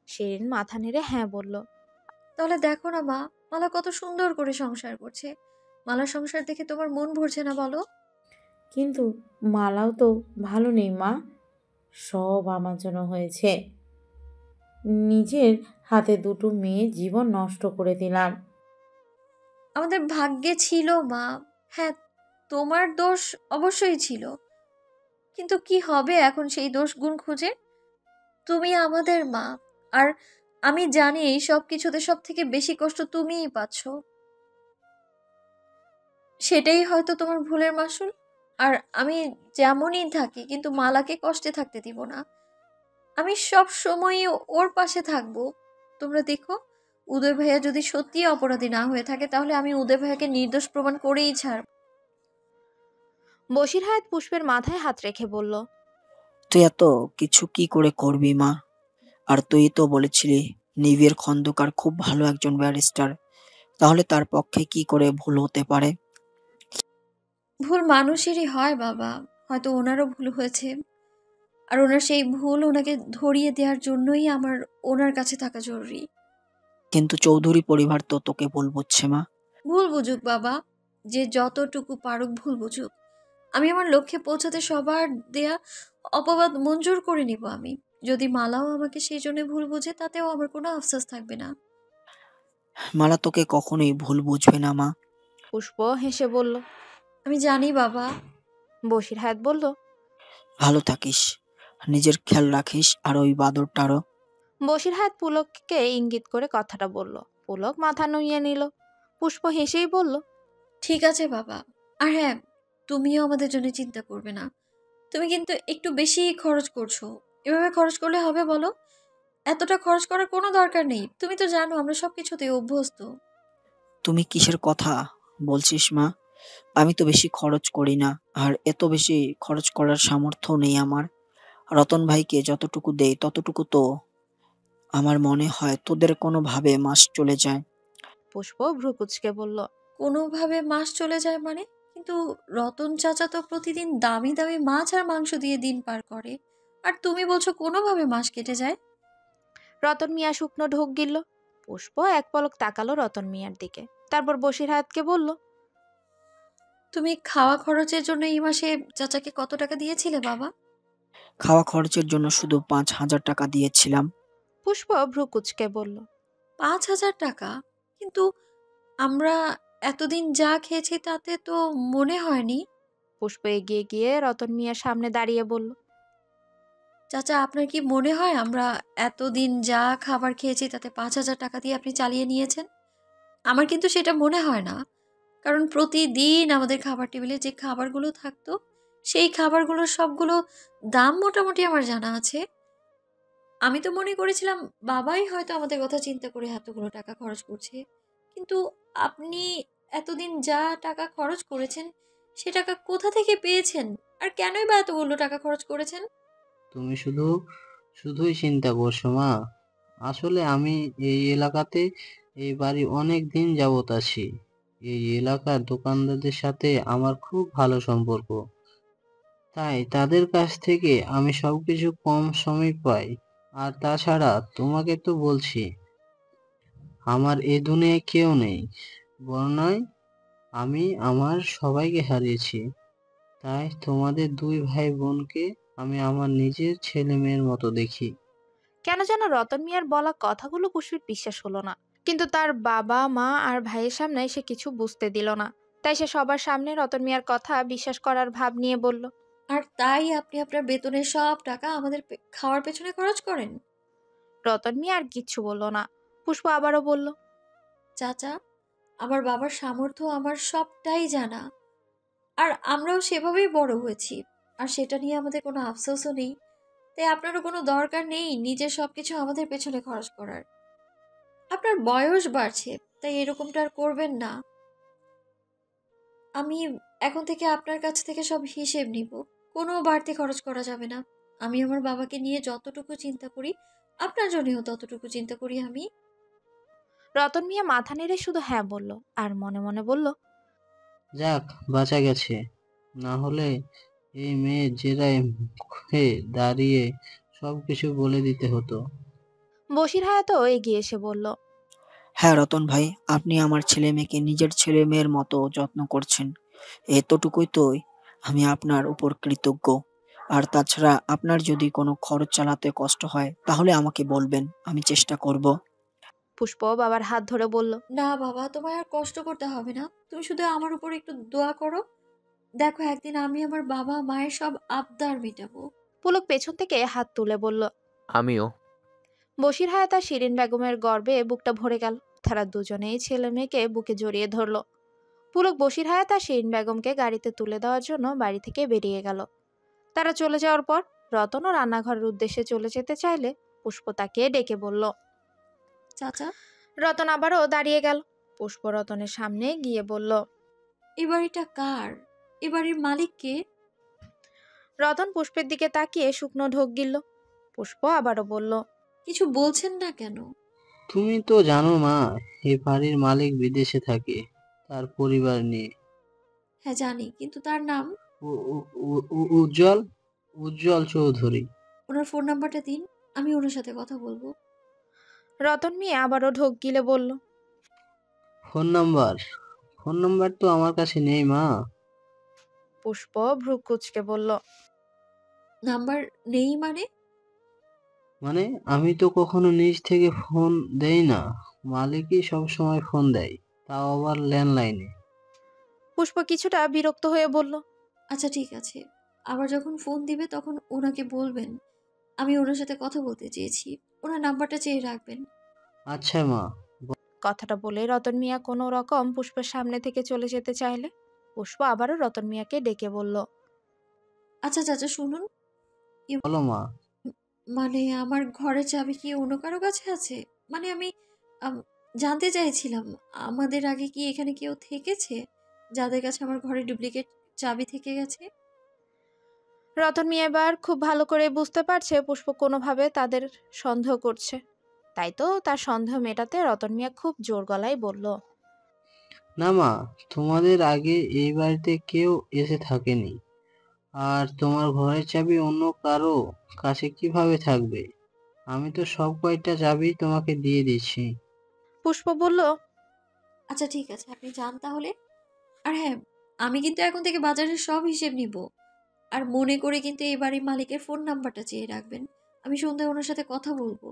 শিরিন মাথা নেড়ে হ্যাঁ বলল। তাহলে দেখো না মা, মালা কত সুন্দর করে সংসার করছে। মালার সংসার দেখে তোমার মন ভরছে না বলো? কিন্তু মালাও তো ভালো নেই মা, সব আমার জন্য হয়েছে। নিজের হাতে দুটো মেয়ে জীবন নষ্ট করে দিলাম। আমাদের ভাগ্যে ছিল মা। হ্যাঁ, তোমার দোষ অবশ্যই ছিল, কিন্তু কি হবে এখন সেই দোষ গুণ খুঁজে? তুমি আমাদের মা, আর আমি জানি এই সব কিছুতে সব থেকে বেশি কষ্ট তুমিই পাচ্ছ। সেটাই হয়তো তোমার ভুলের মাসুল। আর আমি যেমনই থাকি, কিন্তু মালাকে কষ্টে থাকতে দিব না। আমি সব সময়ই ওর পাশে থাকবো। তোমরা দেখো, উদয় ভাইয়া যদি সত্যি অপরাধী না হয়ে থাকে, তাহলে আমি উদয় ভাইয়াকে নির্দোষ প্রমাণ করেই ছাড়ব। বশির হায়াত পুষ্পের মাথায় হাত রেখে বলল, তুই এত কিছু কি করে করবি মা? আর তুই তো বলেছিলি নিবিড় খন্দকার খুব ভালো একজন ব্যারিস্টার, তাহলে তার পক্ষে কি করে ভুল হতে পারে? ভুল মানুষেরই হয় বাবা, হয়তো ওনারও ভুল হয়েছে। আর ওনার সেই ভুল ওনাকে ধরিয়ে দেওয়ার জন্যই আমার ওনার কাছে থাকা জরুরি। কিন্তু চৌধুরী পরিবার তো তোকে ভুল বুঝছে মা। ভুল বুঝুক বাবা, যে যতটুকু পারুক ভুল বুঝুক। আমি আমার লক্ষ্যে পৌঁছাতে সবার দেয়া অপবাদ মঞ্জুর করে নিব আমি। যদি মালাও আমাকে সেই জন্য ভুল বুঝে, তাতেও আমার কোনো আফসোস থাকবে না। মালা তোকে কখনোই ভুল বুঝবে না মা। পুষ্প হেসে বলল, আমি জানি বাবা। বশির হায়াত বলল, ভালো থাকিস, নিজের খেয়াল রাখিস, আর ওই বাদরটারও। বশির হায়াত পুলককে ইঙ্গিত করে কথাটা বলল। পুলক মাথা নুইয়ে নিল। পুষ্প হেসেই বলল, ঠিক আছে বাবা। আর হ্যাঁ, তুমিও আমাদের জন্য চিন্তা করবে না। তুমি কিন্তু একটু বেশি খরচ করছো। এভাবে খরচ করলে হবে বলো? এতটা খরচ করার কোনো দরকার নেই। তুমি তো জানো আমরা সবকিছুতে অভ্যস্ত। তুমি কিসের কথা বলছিস মা? আমি তো বেশি খরচ করি না, আর এত বেশি খরচ করার সামর্থ্য নেই আমার। রতন ভাইকে যতটুকু দেই ততটুকু তো আমার মনে হয় তোদের কোনোভাবে মাস চলে যায়। পুষ্প ভ্রু কুঁচকে বলল, কোনোভাবে মাস চলে যায় মানে? কিন্তু রতন চাচা তো প্রতিদিন দামি দামি মাছ আর মাংস দিয়ে দিন পার করে, আর তুমি বলছো কোনোভাবে মাস কেটে যায়? রতন মিয়া শুকনো ঢোক গিলল। পুষ্প এক পলক তাকালো রতন মিয়ার দিকে, তারপর বশির হায়াতকে বলল, তুমি খাওয়া খরচের জন্য এই মাসে চাচাকে কত টাকা দিয়েছিলে বাবা? খাওয়া খরচের জন্য শুধু 5,000 টাকা দিয়েছিলাম। পুষ্প ভ্রু কুঁচকে বলল, 5,000 টাকা? কিন্তু আমরা এতদিন যা খেয়েছি তাতে তো মনে হয়নি। পুষ্প এগিয়ে গিয়ে রতন মিয়ার সামনে দাঁড়িয়ে বলল, চাচা, আপনার কি মনে হয় আমরা এতদিন যা খাবার খেয়েছি তাতে 5,000 টাকা দিয়ে আপনি চালিয়ে নিয়েছেন? আমার কিন্তু সেটা মনে হয় না। কারণ প্রতিদিন আমাদের খাবার টেবিলে যে খাবারগুলো থাকতো, সেই খাবারগুলোর সবগুলো দাম মোটামুটি আমার জানা আছে। আমি তো মনে করেছিলাম বাবাই হয়তো আমাদের কথা চিন্তা করে এতগুলো টাকা খরচ করছে। কিন্তু আপনি এতদিন যা টাকা খরচ করেছেন, সে টাকা কোথা থেকে পেয়েছেন? আর কেনই বা এতগুলো টাকা খরচ করেছেন? তুমি শুধুই চিন্তা করছো মা। আসলে আমি এই এলাকাতে এই বাড়ি অনেক দিন যাবত আছি। এই এলাকার দোকানদারদের সাথে আমার খুব ভালো সম্পর্ক, তাই তাদের কাছ থেকে আমি সবকিছু কম সময় পাই। আর তাছাড়া তোমাকে তো বলছি, আমার এ দুনিয়ায় কেউ নেই, বর্ণায় আমি আমার সবাইকে হারিয়েছি। তাই তোমাদের দুই ভাই বোনকে আমি আমার নিজের ছেলে মেয়ের মতো দেখি। কেন যেন রতন মিয়ার বলা কথাগুলো পুষ্পির বিশ্বাস হলো না। কিন্তু তার বাবা মা আর ভাইয়ের সামনে সে কিছু বুঝতে দিল না। তাই সে সবার সামনে রতন মিয়ার কথা বিশ্বাস করার ভাব নিয়ে বলল, আর তাই আপনি আপনার বেতনের সব টাকা আমাদের খাওয়ার পেছনে খরচ করেন? রতন মিয়া আর কিচ্ছু বলল না। পুষ্প আবারও বলল, চাচা, আমার বাবার সামর্থ্য আমার সবটাই জানা, আর আমরাও সেভাবেই বড় হয়েছি। আর সেটা নিয়ে আমাদের কোনো আফসোসও নেই। তাই আপনারও কোনো দরকার নেই নিজের সবকিছু আমাদের পেছনে খরচ করার। আপনার বয়স বাড়ছে, তাই এরকমটা আর করবেন না। আমি এখন থেকে আপনার কাছ থেকে সব হিসেব নিব। কোনো বাড়তি খরচ করা যাবে না। আমি আমার বাবাকে নিয়ে যতটুকু চিন্তা করি, আপনার জন্যও ততটুকু চিন্তা করি আমি। রতন মিয়া মাথা নেড়ে শুধু হ্যাঁ বলল, আর মনে মনে বলল, যাক, বাঁচা গেছে। না হলে এই মেয়ের জেরায় মুখে দাঁড়িয়ে সবকিছু বলে দিতে হতো। বশির হায়াতও এগিয়ে এসে বলল, হ্যাঁ রতন ভাই, আপনি আমার ছেলে মেয়েকে নিজের ছেলে মেয়ের মতো যত্ন করছেন, এতটুকুই তো আমি আপনার উপর কৃতজ্ঞ। আর তাছাড়া আপনার যদি কোনো খরচ চালাতে কষ্ট হয় তাহলে আমাকে বলবেন, আমি চেষ্টা করব। পুষ্প বাবার হাত ধরে বলল, না বাবা, তোমার আর কষ্ট করতে হবে না। তুমি শুধু আমার উপর একটু দোয়া করো। দেখো, একদিন আমি আমার বাবা মায়ের সব আবদার মেটাবো। পুলক পেছন থেকে হাত তুলে বলল। আমিও। বশির হায়াত আর শিরিন বেগমের গর্বে বুকটা ভরে গেল। তারা দুজনেই ছেলে মেয়েকে বুকে জড়িয়ে ধরল। পুলক বশির হায়াত আর শিরিন বেগমকে গাড়িতে তুলে দেওয়ার জন্য বাড়ি থেকে বেরিয়ে গেল। তারা চলে যাওয়ার পর রতনও রান্নাঘরের উদ্দেশ্যে চলে যেতে চাইলে পুষ্প তাকে ডেকে বলল। চাচা, রতন আবারও দাঁড়িয়ে গেল। পুষ্প রতনের সামনে গিয়ে বলল, এই বাড়িটা কার? এ বাড়ির মালিক কে? রতন পুষ্পের দিকে তাকিয়ে শুকনো ঢোক গিলল। পুষ্প আবারও বলল, কিছু বলছেন না কেন? তুমি তো জানো মা, এই বাড়ির মালিক বিদেশে থাকে তার পরিবার নিয়ে। হ্যাঁ জানি, কিন্তু তার নাম? উজ্জ্বল, উজ্জ্বল চৌধুরী। ওনার ফোন নাম্বারটা দিন, আমি ওনার সাথে কথা বলবো। রতন মিয়া আবারও ঢোক গিলে বলল, ফোন নাম্বার? ফোন নাম্বার তো আমার কাছে নেই মা। পুষ্প ভ্রু কুঁচকে বলল, নাম্বার নেই মানে? মানে আমি তো কখনো নিজ থেকে ফোন দেই না, মালিকই সব সময় ফোন দেয়, তাও আবার ল্যান্ডলাইনে। পুষ্প কিছুটা বিরক্ত হয়ে বলল, আচ্ছা ঠিক আছে, আবার যখন ফোন দিবে তখন ওনাকে বলবেন আমি ওনার সাথে কথা বলতে চেয়েছি, ওনার নাম্বারটা চেয়ে রাখবেন। আচ্ছা মা। কথাটা বলে রতন মিয়া কোনো রকম পুষ্পের সামনে থেকে চলে যেতে চাইলে পুষ্প আবারও রতন মিয়াকে ডেকে বলল, আচ্ছা চাচা শুনুন, বলো মা। মানে আমার ঘরের চাবি কি অন্য কারো কাছে আছে? মানে আমি জানতে চাইছিলাম, আমাদের আগে কি এখানে কেউ থেকেছে যাদের কাছে আমার ঘরে ডুপ্লিকেট চাবি থেকে গেছে? রতন মিয়া এবার খুব ভালো করে বুঝতে পারছে পুষ্প কোনোভাবে তাদের সন্দেহ করছে। তাই তো তার সন্দেহ মেটাতে রতন মিয়া খুব জোর গলায় বলল, না মা, তোমাদের আগে এই বাড়িতে কেউ এসে থাকেনি, আর তোমার ঘরের চাবি অন্য কারো কাছে কিভাবে থাকবে? আমি তো সব কয়টা চাবি তোমাকে দিয়ে দিচ্ছি। পুষ্প বলল, আচ্ছা ঠিক আছে, আপনি যান তাহলে। আর হ্যাঁ, আমি কিন্তু এখন থেকে বাজারের সব হিসেব নিব। আর মনে করে কিন্তু এই বাড়ির মালিকের ফোন নাম্বারটা চেয়ে রাখবেন, আমি সন্ধ্যায় ওনার সাথে কথা বলবো।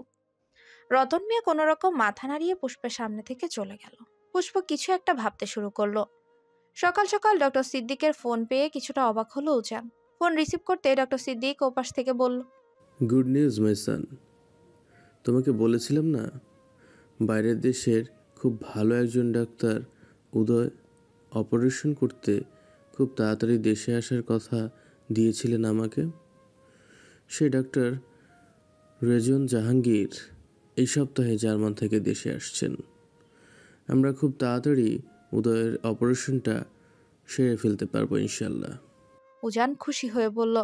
রতন মিয়া কোনো রকম মাথা নাড়িয়ে পুষ্পের সামনে থেকে চলে গেল। পুষ্প কিছু একটা ভাবতে শুরু করলো। সকাল সকাল ডক্টর সিদ্দিকের ফোন পেয়ে কিছুটা অবাক হলো উজান। ফোন রিসিভ করতে ডক্টর সিদ্দিক ওপাশ থেকে বলল, গুড নিউজ মাই সান। তোমাকে বলেছিলাম না, বাইরের দেশের খুব ভালো একজন ডাক্তার উদয় অপারেশন করতে খুব তাড়াতাড়ি দেশে আসার কথা দিয়েছিলেন আমাকে। সেই ডাক্তার রেজন জাহাঙ্গীর এই সপ্তাহে জার্মান থেকে দেশে আসছেন। আমরা খুব তাড়াতাড়ি উদয়ের অপারেশনটা সেরে ফেলতে পারবো ইনশাল্লাহ। উজান খুশি হয়ে বলল,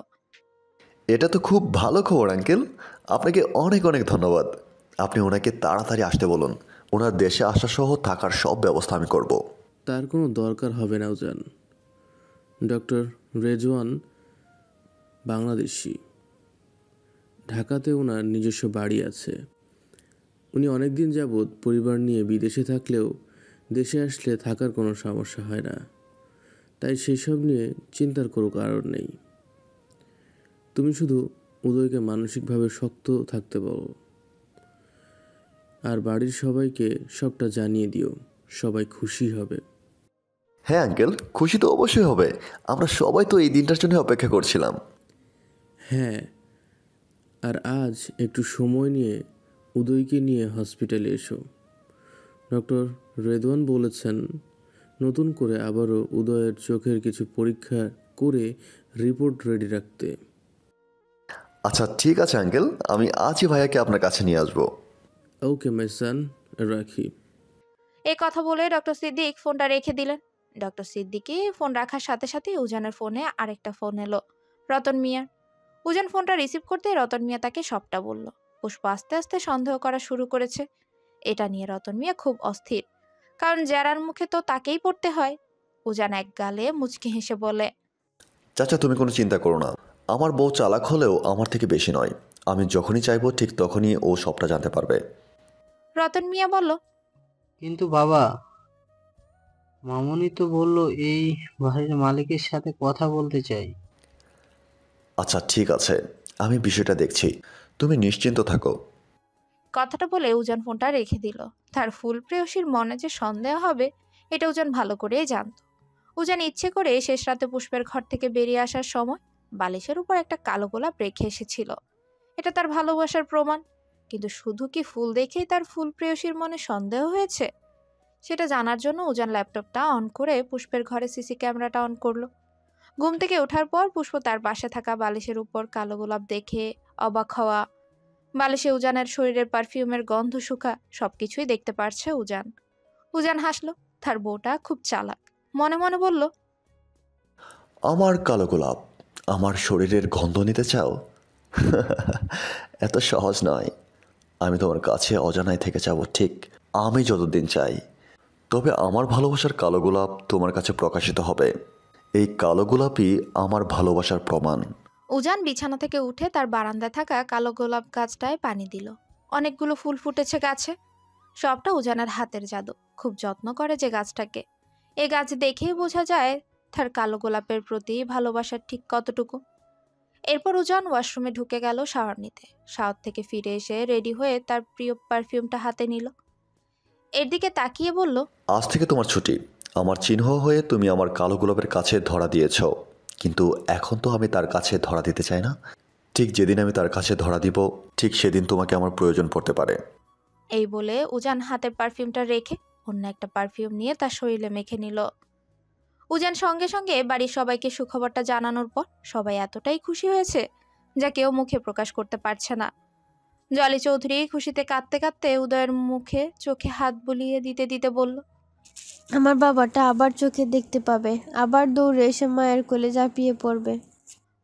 এটা তো খুব ভালো খবর আঙ্কেল, আপনাকে অনেক অনেক ধন্যবাদ। আপনি ওনাকে তাড়াতাড়ি আসতে বলুন, ওনার দেশে আসা সহ থাকার সব ব্যবস্থা আমি করব। তার কোনো দরকার হবে না উজান। ডক্টর রেজওয়ান বাংলাদেশি, ঢাকাতে ওনার নিজস্ব বাড়ি আছে। উনি অনেক দিন যাবৎ পরিবার নিয়ে বিদেশে থাকলেও দেশে আসলে থাকার কোনো সমস্যা হয় না, তাই সেসব নিয়ে চিন্তার কোনো কারণ নেই। তুমি শুধু উদয়কে মানসিকভাবে শক্ত থাকতে বলো, আর বাড়ির সবাইকে সবটা জানিয়ে দিও, সবাই খুশি হবে। হ্যাঁ আঙ্কেল, খুশি তো অবশ্যই হবে। আমরা সবাই তো এই দিনটার জন্য অপেক্ষা করছিলাম। হ্যাঁ, আর আজ একটু সময় নিয়ে উদয়কে নিয়ে হসপিটালে এসো। ডক্টর রেদওয়ান বলেছেন নতুন করে আবারও উদয়ের চোখের কিছু পরীক্ষা করে রিপোর্ট রেডি রাখতে। আচ্ছা ঠিক আছে আঙ্কেল, আমি আজই ভাইয়াকে আপনার কাছে নিয়ে আসবো। ওকে মাই সান, রাখি। এই কথা বলে ডক্টর সিদ্দিক ফোনটা রেখে দিলেন। ডক্টর সিদ্দিকি ফোন রাখার সাথে সাথে উজানের ফোনে আরেকটা ফোন এলো রতন মিয়ার। উজান ফোনটা রিসিভ করতে রতন মিয়া তাকে সবটা বলল। পুষ্প আস্তে আস্তে সন্দেহ করা শুরু করেছে। এটা নিয়ে রতন মিয়া খুব অস্থির, কারণ জেরার মুখে তো তাকেই পড়তে হয়। উজান এক গালে মুচকি হেসে বলে, চাচা তুমি কোনো চিন্তা করো না, আমার বউ চালাক হলেও আমার থেকে বেশি নয়। আমি যখনই চাইবো ঠিক তখনই ও সবটা জানতে পারবে। রতন মিয়া বলল, কিন্তু বাবা, মামুনি তো বললো এই বাড়ির মালিকের সাথে কথা বলতে চাই। আচ্ছা ঠিক আছে, আমি বিষয়টা দেখছি, তুমি নিশ্চিন্ত থাকো। কথাটা বলে উজান ফোনটা রেখে দিল। তার ফুল প্রেয়সীর মনে যে সন্দেহ হবে এটা উজান ভালো করেই জানত। উজান ইচ্ছে করে শেষ রাতে পুষ্পের ঘর থেকে বেরিয়ে আসার সময় বালিশের উপর একটা কালো গোলাপ রেখে এসেছিল। এটা তার ভালোবাসার প্রমাণ। কিন্তু শুধু কি ফুল দেখেই তার ফুল প্রেয়সীর মনে সন্দেহ হয়েছে? সেটা জানার জন্য উজান ল্যাপটপটা অন করে পুষ্পের ঘরে সিসি ক্যামেরাটা অন করলো। ঘুম থেকে ওঠার পর পুষ্প তার পাশে থাকা বালিশের উপর কালো গোলাপ দেখে অবাক হওয়া, বালিশে উজানের শরীরের পারফিউমের গন্ধ শুকা সবকিছুই দেখতে পারছে উজান। উজান হাসলো। তার বউটা খুব চালাক। মনে মনে বলল, আমার কালো গোলাপ, আমার শরীরের গন্ধ নিতে চাও? এত সহজ নয়। আমি তোমার কাছে অজানায় থেকে যাব ঠিক, আমি যতদিন চাই। তবে আমার ভালোবাসার কালো গোলাপ তোমার কাছে প্রকাশিত হবে। এই কালো গোলাপই আমার ভালোবাসার প্রমাণ। উজান বিছানা থেকে উঠে তার বারান্দায় থাকা কালো গোলাপ গাছটায় পানি দিল। অনেকগুলো ফুল ফুটেছে গাছে। সবটা উজানের হাতের জাদু। খুব যত্ন করে যে গাছটাকে। এই গাছ দেখেই বোঝা যায় তার কালো গোলাপের প্রতি ভালোবাসার ঠিক কতটুকু। এরপর উজান ওয়াশরুমে ঢুকে গেল শাওয়ার নিতে। শাওয়ার থেকে ফিরে এসে রেডি হয়ে তার প্রিয় পারফিউমটা হাতে নিল। এর দিকে তাকিয়ে বলল, আজ থেকে তোমার ছুটি। আমার চিহ্ন হয়ে তুমি আমার কালো গোলাপের কাছে ধরা দিয়েছ, কিন্তু এখন তো আমি তার কাছে ধরা দিতে চাই না। ঠিক যেদিন আমি তার কাছে ধরা দিব, ঠিক সেদিন তোমাকে আমার প্রয়োজন পড়তে পারে। এই বলে উজান হাতের পারফিউমটা রেখে অন্য একটা পারফিউম নিয়ে তার শরীরে মেখে নিল। উজান সঙ্গে সঙ্গে বাড়ির সবাইকে সুখবরটা জানানোর পর সবাই এতটাই খুশি হয়েছে যা কেউ মুখে প্রকাশ করতে পারছে না। জলি চৌধুরী খুশিতে কাঁদতে কাঁদতে উদয়ের মুখে চোখে হাত বুলিয়ে দিতে দিতে বলল, আমার বাবাটা আবার চোখে দেখতে পাবে, আবার দৌড়ে এসে মায়ের কোলে ঝাঁপিয়ে পড়বে।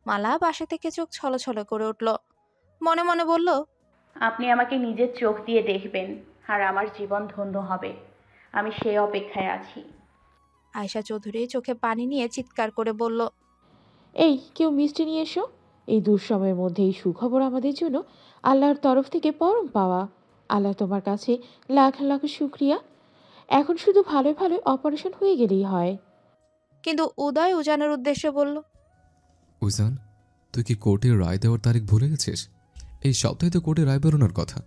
মালা পাশে থেকে চোখ ছলছল করে উঠল। মনে মনে বলল, আপনি আমাকে নিজের চোখ দিয়ে দেখবেন আর আমার জীবন ধন্য হবে। আমি সেই অপেক্ষায় আছি। আয়শা চৌধুরী চোখে পানি নিয়ে চিৎকার করে বলল, এই কেউ মিষ্টি নিয়ে এসো। এই দুঃসময়ের মধ্যে এই সুখবর আমাদের জন্য আল্লাহর তরফ থেকে পরম পাওয়া। আল্লাহ তোমার কাছে লাখ লাখ শুক্রিয়া। এখন শুধু ভালো ভালো অপারেশন হয়ে গেলেই হয়। কিন্তু উদয় উজানের উদ্দেশ্যে বলল, উজান, তুই কি কোর্টে রায় দেওয়ার তারিখ ভুলে গেছিস? এই সপ্তাহে তো কোর্টে রায় বেরোনোর কথা।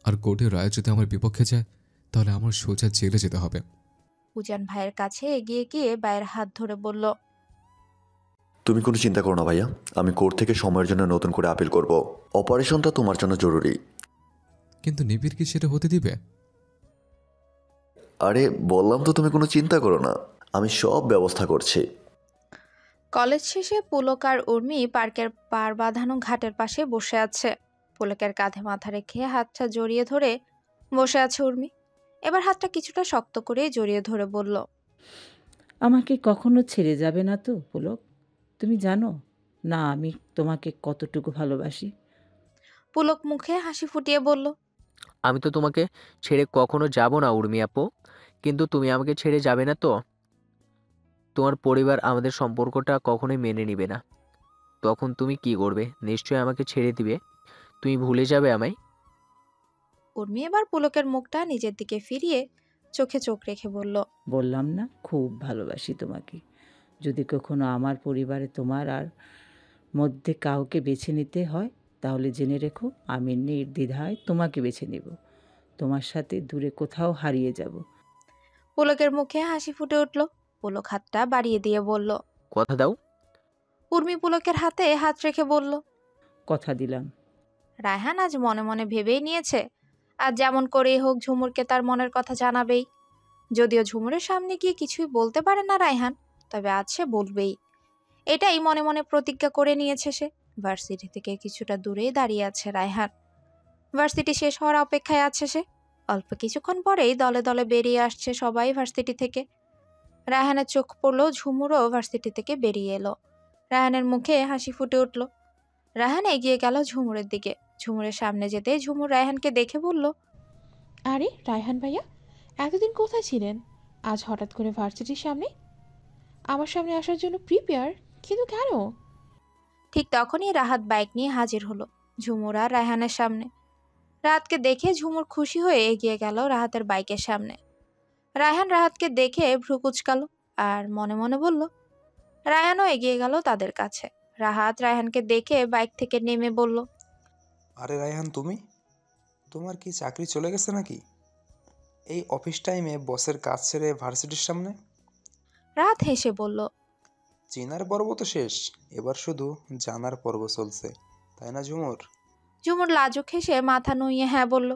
আর কোর্টের রায় যদি আমার বিপক্ষে যায় তাহলে আমার সোজা জেলে যেতে হবে। উজান ভাইয়ের কাছে এগিয়ে গিয়ে ভাইয়ের হাত ধরে বলল, তুমি কোনো চিন্তা করো না ভাইয়া, আমি কোর্ট থেকে সময়ের জন্য নতুন করে আপিল করব। অপারেশনটা তোমার জন্য জরুরি। কিন্তু নিবিড় কি সেটা হতে দিবে? আরে বললাম তো, তুমি কোনো চিন্তা করো না, আমি সব ব্যবস্থা করছি। কলেজ শেষে পুলক আর উর্মি পার্কের পার বাঁধানো ঘাটের পাশে বসে আছে। পুলকের কাঁধে মাথা রেখে হাতটা জড়িয়ে ধরে বসে আছে উর্মি। এবার হাতটা কিছুটা শক্ত করে জড়িয়ে ধরে বলল, আমাকে কখনো ছেড়ে যাবে না তো পুলক? তুমি জানো না আমি তোমাকে কতটুকু ভালোবাসি। পুলক মুখে হাসি ফুটিয়ে বলল, আমি তো তোমাকে ছেড়ে কখনো যাব না উর্মি আপু, কিন্তু তুমি আমাকে ছেড়ে যাবে না তো? তোমার পরিবার আমাদের সম্পর্কটা কখনোই মেনে নিবে না। তখন তুমি কি করবে? নিশ্চয়ই আমাকে ছেড়ে দিবে। তুমি ভুলে যাবে আমায়। উর্মি এবার পুলকের মুখটা নিজের দিকে ফিরিয়ে চোখে চোখ রেখে বলল, বললাম না খুব ভালোবাসি তোমাকে। যদি কখনো আমার পরিবারে তোমার আর মধ্যে কাউকে বেছে নিতে হয় তাহলে জেনে রেখো আমি নির্দ্বিধায় তোমাকে বেছে নেব। তোমার সাথে দূরে কোথাও হারিয়ে যাব। পুলকের মুখে হাসি ফুটে উঠল। পুলক হাতটা বাড়িয়ে দিয়ে বলল, কথা দাও। উর্মি পুলকের হাতে হাত রেখে বলল, কথা দিলাম। রায়হান আজ মনে মনে ভেবেই নিয়েছে আজ যেমন করেই হোক ঝুমুরকে তার মনের কথা জানাবেই। যদিও ঝুমুরের সামনে গিয়ে কিছুই বলতে পারে না রায়হান, তবে আজ সে বলবেই। এটাই মনে মনে প্রতিজ্ঞা করে নিয়েছে সে। ভার্সিটি থেকে কিছুটা দূরেই দাঁড়িয়ে আছে রায়হান। ভার্সিটি শেষ হওয়ার অপেক্ষায় আছে সে। অল্প কিছুক্ষণ পরেই দলে দলে বেরিয়ে আসছে সবাই ভার্সিটি থেকে। রায়হানের চোখ পড়ল ঝুমুরও ভার্সিটি থেকে বেরিয়ে এলো। রায়হানের মুখে হাসি ফুটে উঠল। রায়হান এগিয়ে গেল ঝুমুরের দিকে। ঝুমুরের সামনে যেতে ঝুমুর রায়হানকে দেখে বলল, আরে রায়হান ভাইয়া, এতদিন কোথায় ছিলেন? আজ হঠাৎ করে ভার্সিটির সামনে? আমার সামনে আসার জন্য প্রিপেয়ার, কিন্তু কেন? ঠিক তখনই রাহাত বাইক নিয়ে হাজির হলো ঝুমুর আর রায়হানের সামনে। রাহাতকে দেখে ঝুমুর খুশি হয়ে এগিয়ে গেল রাহাতের বাইকের সামনে। রায়হান রাহাতকে দেখে ভ্রু কুঁচকালো আর মনে মনে বলল। রায়হানও এগিয়ে গেল তাদের কাছে। রাহাত রায়হানকে দেখে বাইক থেকে নেমে বলল, আরে রায়হান, তুমি? তোমার কি চাকরি চলে গেছে নাকি এই অফিস টাইমে বসের কাজ ছেড়ে ভার্সিটির সামনে? রাহাত হেসে বলল, চেনার পর্ব তো শেষ, এবার শুধু জানার পর্ব চলছে, তাই না ঝুমুর? ঝুমুর লাজুক হেসে মাথা নুইয়ে হ্যাঁ বলল।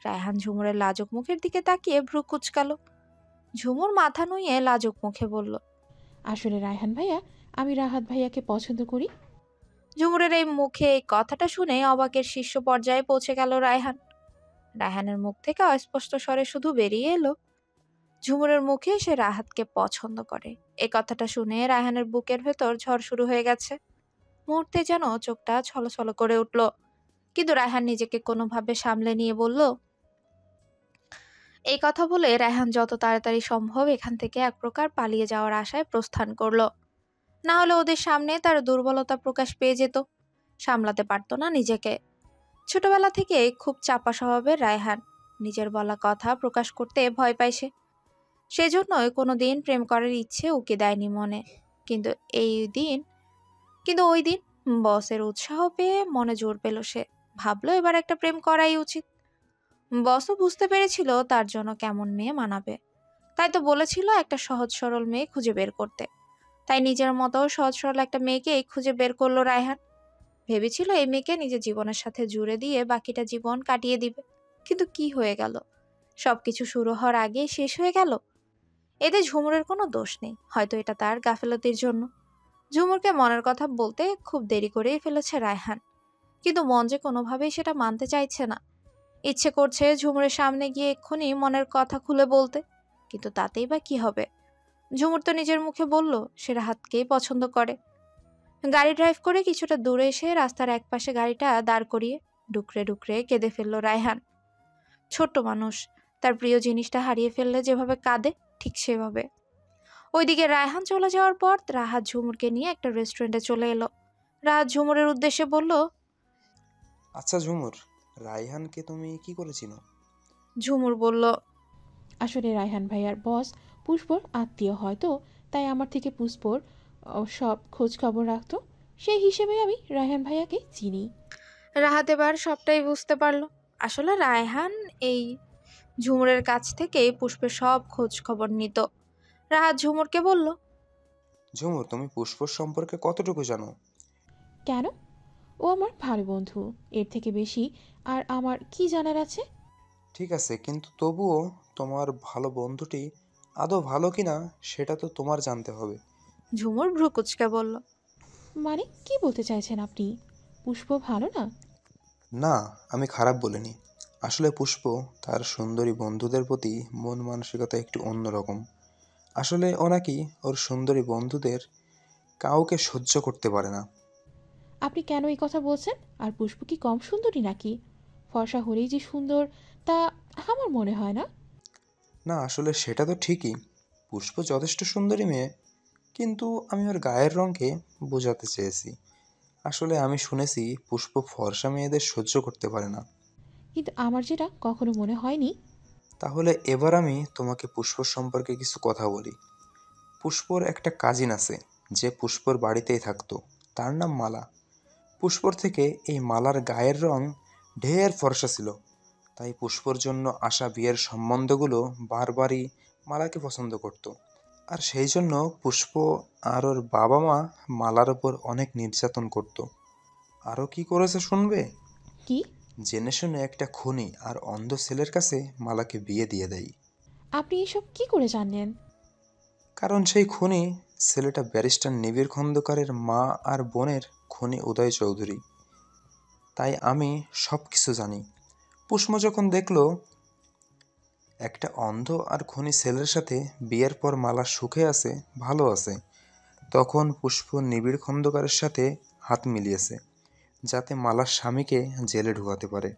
রায়হান ঝুমুরের লাজুক মুখের দিকে তাকিয়ে ভ্রু কুঁচকালো। ঝুমুর মাথা নুইয়ে লাজুক মুখে বলল, আসলে রায়হান ভাইয়া, আমি রাহাত ভাইয়াকে পছন্দ করি। ঝুমুরের এই মুখে এই কথাটা শুনে অবাকের শীর্ষ পর্যায়ে পৌঁছে গেল রায়হান। রায়হানের মুখ থেকে অস্পষ্ট স্বরে শুধু বেরিয়ে এলো, ঝুমুরের মুখে সে রাহাতকে পছন্দ করে। এই কথাটা শুনে রায়হানের বুকের ভেতর ঝড় শুরু হয়ে গেছে। মুহূর্তে যেন চোখটা ছলছল করে উঠল, কিন্তু রায়হান নিজেকে কোনোভাবে সামলে নিয়ে বলল, এই কথা বলে রায়হান যত তাড়াতাড়ি সম্ভব এখান থেকে এক প্রকার পালিয়ে যাওয়ার আশায় প্রস্থান করলো। না হলে ওদের সামনে তার দুর্বলতা প্রকাশ পেয়ে যেত, সামলাতে পারতো না নিজেকে। ছোটবেলা থেকে খুব চাপা স্বভাবের রায়হান, নিজের বলা কথা প্রকাশ করতে ভয় পায় সে। সেজন্যই কোনোদিন প্রেম করার ইচ্ছে উকি দেয়নি মনে। কিন্তু ওই দিন বসের উৎসাহ পেয়ে মনে জোর পেল সে। ভাবলো এবার একটা প্রেম করাই উচিত। বসও বুঝতে পেরেছিল তার জন্য কেমন মেয়ে মানাবে, তাই তো বলেছিল একটা সহজ সরল মেয়ে খুঁজে বের করতে। তাই নিজের মতো সহজ সরল একটা মেয়েকেই খুঁজে বের করলো রায়হান। ভেবেছিল এই মেয়েকে নিজের জীবনের সাথে জুড়ে দিয়ে বাকিটা জীবন কাটিয়ে দিবে। কিন্তু কি হয়ে গেল, সবকিছু শুরু হওয়ার আগেই শেষ হয়ে গেল। এতে ঝুমুরের কোনো দোষ নেই, হয়তো এটা তার গাফেলতির জন্য। ঝুমুরকে মনের কথা বলতে খুব দেরি করেই ফেলেছে রায়হান, কিন্তু মন যে কোনোভাবেই সেটা মানতে চাইছে না। ইচ্ছে করছে ঝুমুরের সামনে গিয়ে এক্ষুনি মনের কথা খুলে বলতে, কিন্তু তাতেই বা কি হবে। ঝুমুর তো নিজের মুখে বলল সে রাহাতকেই পছন্দ করে। গাড়ি ড্রাইভ করে কিছুটা দূরে এসে রাস্তার একপাশে গাড়িটা দাঁড় করিয়ে ডুকরে ডুকরে কেঁদে ফেলল রায়হান। ছোট্ট মানুষ তার প্রিয় জিনিসটা হারিয়ে ফেললে যেভাবে কাঁদে, ঠিক সেভাবে। ওইদিকে রায়হান চলে যাওয়ার পর রাহাত ঝুমুরকে নিয়ে একটা রেস্টুরেন্টে চলে এলো। রাহাত ঝুমুরের উদ্দেশ্যে বলল, আচ্ছা ঝুমুর, রায়হানকে তুমি কি করে চিনো? ঝুমুর বলল, আসলে রায়হান ভাইয়ার বস পুষ্পর আত্মীয় হয়তো, তাই আমার থেকে পুষ্পর সব খোঁজ খবর রাখতো। সেই হিসেবে আমি রায়হান ভাইয়াকে চিনি। রাহাত এবার সবটাই বুঝতে পারলো। আসলে রায়হান এই ঝুমুরের কাছ থেকেই পুষ্পের সব খোঁজ খবর নিত। রাহাত ঝুমুরকে বলল, ঝুমুর, তুমি পুষ্পর সম্পর্কে কতটুকু জানো? কেন? ও আমার ভালো বন্ধু, এর থেকে বেশি আর আমার কি জানার আছে? ঠিক আছে, কিন্তু তবুও তোমার ভালো বন্ধুটি আদৌ ভালো কিনা সেটা তো তোমার জানতে হবে। ঝুমুর ভ্রু কুঁচকে বলল, মানে কি বলতে চাইছেন আপনি? পুষ্প ভালো না? না, আমি খারাপ বলিনি। আসলে পুষ্প তার সুন্দরী বন্ধুদের প্রতি মন মানসিকতা একটু অন্যরকম। আসলে ও নাকি ওর সুন্দরী বন্ধুদের কাউকে সহ্য করতে পারে না। আপনি কেন এই কথা বলছেন? আর পুষ্প কি কম সুন্দরী নাকি? ফর্সা হলেই যে সুন্দর তা আমার মনে হয় না। না, আসলে সেটা তো ঠিকই, পুষ্প যথেষ্ট সুন্দরী মেয়ে, কিন্তু আমি ওর গায়ের রঙকে বোঝাতে চেয়েছি। আসলে আমি শুনেছি পুষ্প ফর্সা মেয়েদের সহ্য করতে পারে না। কিন্তু আমার যেটা কখনো মনে হয়নি। তাহলে এবার আমি তোমাকে পুষ্পর সম্পর্কে কিছু কথা বলি। পুষ্পর একটা কাজিন আছে যে পুষ্পর বাড়িতেই থাকতো, তার নাম মালা। পুষ্পর থেকে এই মালার গায়ের রং ঢের ফর্সা ছিল, তাই পুষ্পর জন্য আসা বিয়ের সম্বন্ধগুলো বারবারই মালাকে পছন্দ করত। আর সেই জন্য পুষ্প আর ওর বাবা মা মালার ওপর অনেক নির্যাতন করত। আরও কি করেছে শুনবে? কি? জেনে শুনে একটা খুনি আর অন্ধ ছেলের কাছে মালাকে বিয়ে দিয়ে দেয়। আপনি এসব কি করে জানলেন? কারণ সেই খুনি ছেলেটা ব্যারিস্টার নিবিড় খন্দকারের মা আর বোনের খুনি উদয় চৌধুরী। তাই আমি সব কিছু জানি। পুষ্প যখন দেখলো একটা অন্ধ আর খুনি ছেলের সাথে বিয়ের পর মালা সুখে আছে, ভালো আছে, তখন পুষ্প নিবিড় খন্দকারের সাথে হাত মিলিয়েছে যাতে মালার স্বামীকে জেলে ঢুকাতে পারে।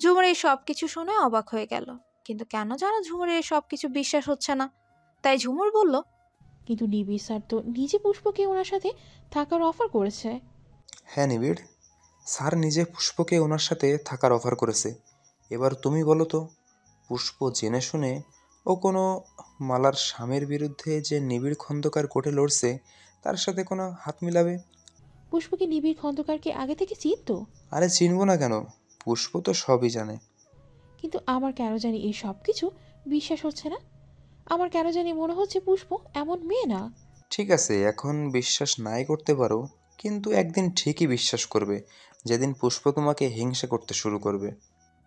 ঝুমুর এই সব কিছু শুনে অবাক হয়ে গেল, কিন্তু কেন জানো ঝুমুরের এই সব কিছু বিশ্বাস হচ্ছে না। তাই ঝুমুর বলল, কিন্তু নিবিড় স্যার তো নিজে পুষ্পকে ওনার সাথে থাকার অফার করেছে। হ্যাঁ নিবিড়, স্যার নিজে পুষ্পকে ওনার সাথে থাকার অফার করেছে। এবার তুমি বলো তো, পুষ্প জেনে শুনে ও কোনো মালার স্বামীর বিরুদ্ধে যে নিবিড় খন্দকার কোর্টে লড়ছে তার সাথে কোনো হাত মিলাবে? পুষ্প কি নিবিড় খন্দকারকে আগে থেকে চিনতো? আরে চিনব না কেন, পুষ্প তো সবই জানে। কিন্তু আমার কেন জানি এই সব কিছু বিশ্বাস হচ্ছে না। আমার কেন জানি মনে হচ্ছে পুষ্প এমন মেয়ে না। ঠিক আছে, এখন বিশ্বাস নাই করতে পারো, কিন্তু একদিন ঠিকই বিশ্বাস করবে, যেদিন পুষ্প তোমাকে হিংসা করতে শুরু করবে।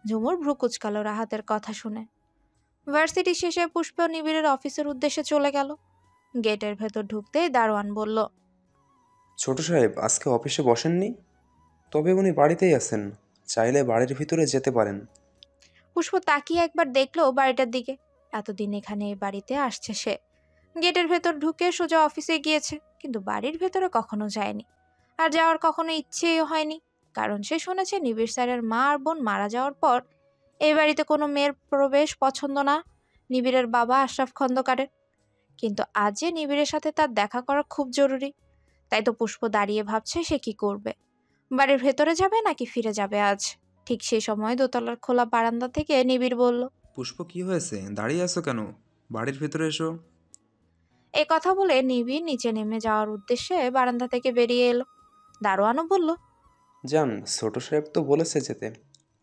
ঝুমুর ভ্রু কুচকালো রাহাতের কথা শুনে। ভার্সিটি শেষে পুষ্প নিবিড়ের অফিসের উদ্দেশ্যে চলে গেল। গেটের ভেতর ঢুকতেই দারোয়ান বলল, ছোট সাহেব আজকে অফিসে বসেননি? তবে উনি বাড়িতেই আছেন, চাইলে বাড়ির ভিতরে যেতে পারেন। পুষ্প তাকিয়ে একবার দেখলো বাড়িটার দিকে। এতদিন এখানে এই বাড়িতে আসছে সে। গেটের ভেতর ঢুকে সোজা অফিসে গিয়েছে, কিন্তু বাড়ির ভেতরে কখনো যায়নি, আর যাওয়ার কখনো ইচ্ছেও হয়নি। কারণ সে শুনেছে নিবিড় স্যারের মা আর বোন মারা যাওয়ার পর এই বাড়িতে কোনো মেয়ের প্রবেশ পছন্দ না নিবিড়ের বাবা আশরাফ খন্দকারের। কিন্তু আজ যে নিবিড়ের সাথে তার দেখা করা খুব জরুরি, তাই তো পুষ্প দাঁড়িয়ে ভাবছে সে কি করবে। বাড়ির ভেতরে যাবে নাকি ফিরে যাবে আজ। ঠিক সেই সময় দোতলার খোলা বারান্দা থেকে নিবিড় বলল, পুষ্প কি হয়েছে, দাঁড়িয়ে আছো কেন? বাড়ির ভেতরে এসো। এই কথা বলে নিবিড় নিচে নেমে যাওয়ার উদ্দেশ্যে বারান্দা থেকে বেরিয়ে এলো। দারোয়ানও বলল, যান, ছোট সাহেব তো বলেছে যেতে।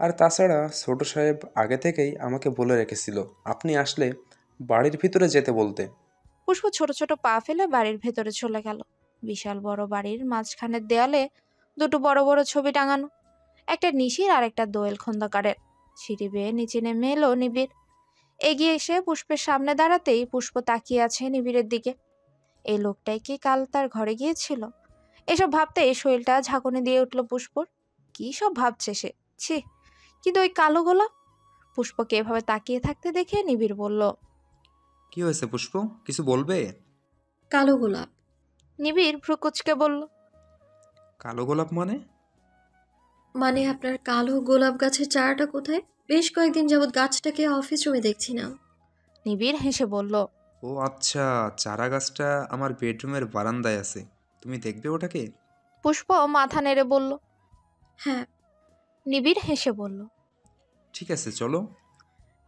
আর তাছাড়া ছোট সাহেব আগে থেকেই আমাকে বলে রেখেছিল আপনি আসলে বাড়ির ভিতরে যেতে বলতে। পুষ্প ছোট ছোট পা ফেলে বাড়ির ভেতরে চলে গেল। বিশাল বড় বাড়ির মাঝখানের দেয়ালে দুটো বড় বড় ছবি টাঙানো, একটা নিশির আর একটা দোয়েল খন্দকারের। সিঁড়ি বেয়ে নিচে নেমে এলো নিবিড়। এগিয়ে এসে পুষ্পের সামনে দাঁড়াতেই পুষ্প তাকিয়ে আছে নিবিড়ের দিকে। এই লোকটাই কি কাল তার ঘরে গিয়েছিল? এসব ভাবতে শরীরটা ঝাঁকুনি দিয়ে উঠল পুষ্পর। কি সব ভাবছে সে, ছি! কিন্তু ওই কালো গোলাপ। পুষ্পকে এভাবে তাকিয়ে থাকতে দেখে নিবিড় বলল, কি হয়েছে পুষ্প, কিছু বলবে? কালো গোলাপ? নিবিড় ভ্রু কুচকে বলল, কালো গোলাপ মানে? মানে আপনার কালো গোলাপ গাছের চারাটা কোথায়? বেশ কয়েকদিন যাবৎ গাছটাকে অফিস রুমে দেখছি না। নিবিড় হেসে বলল, ও আচ্ছা, চারা গাছটা আমার বেডরুমের বারান্দায় আছে, তুমি দেখবে ওটাকে? পুষ্প মাথা নেড়ে বলল, হ্যাঁ। নিবিড় হেসে বলল, ঠিক আছে চলো।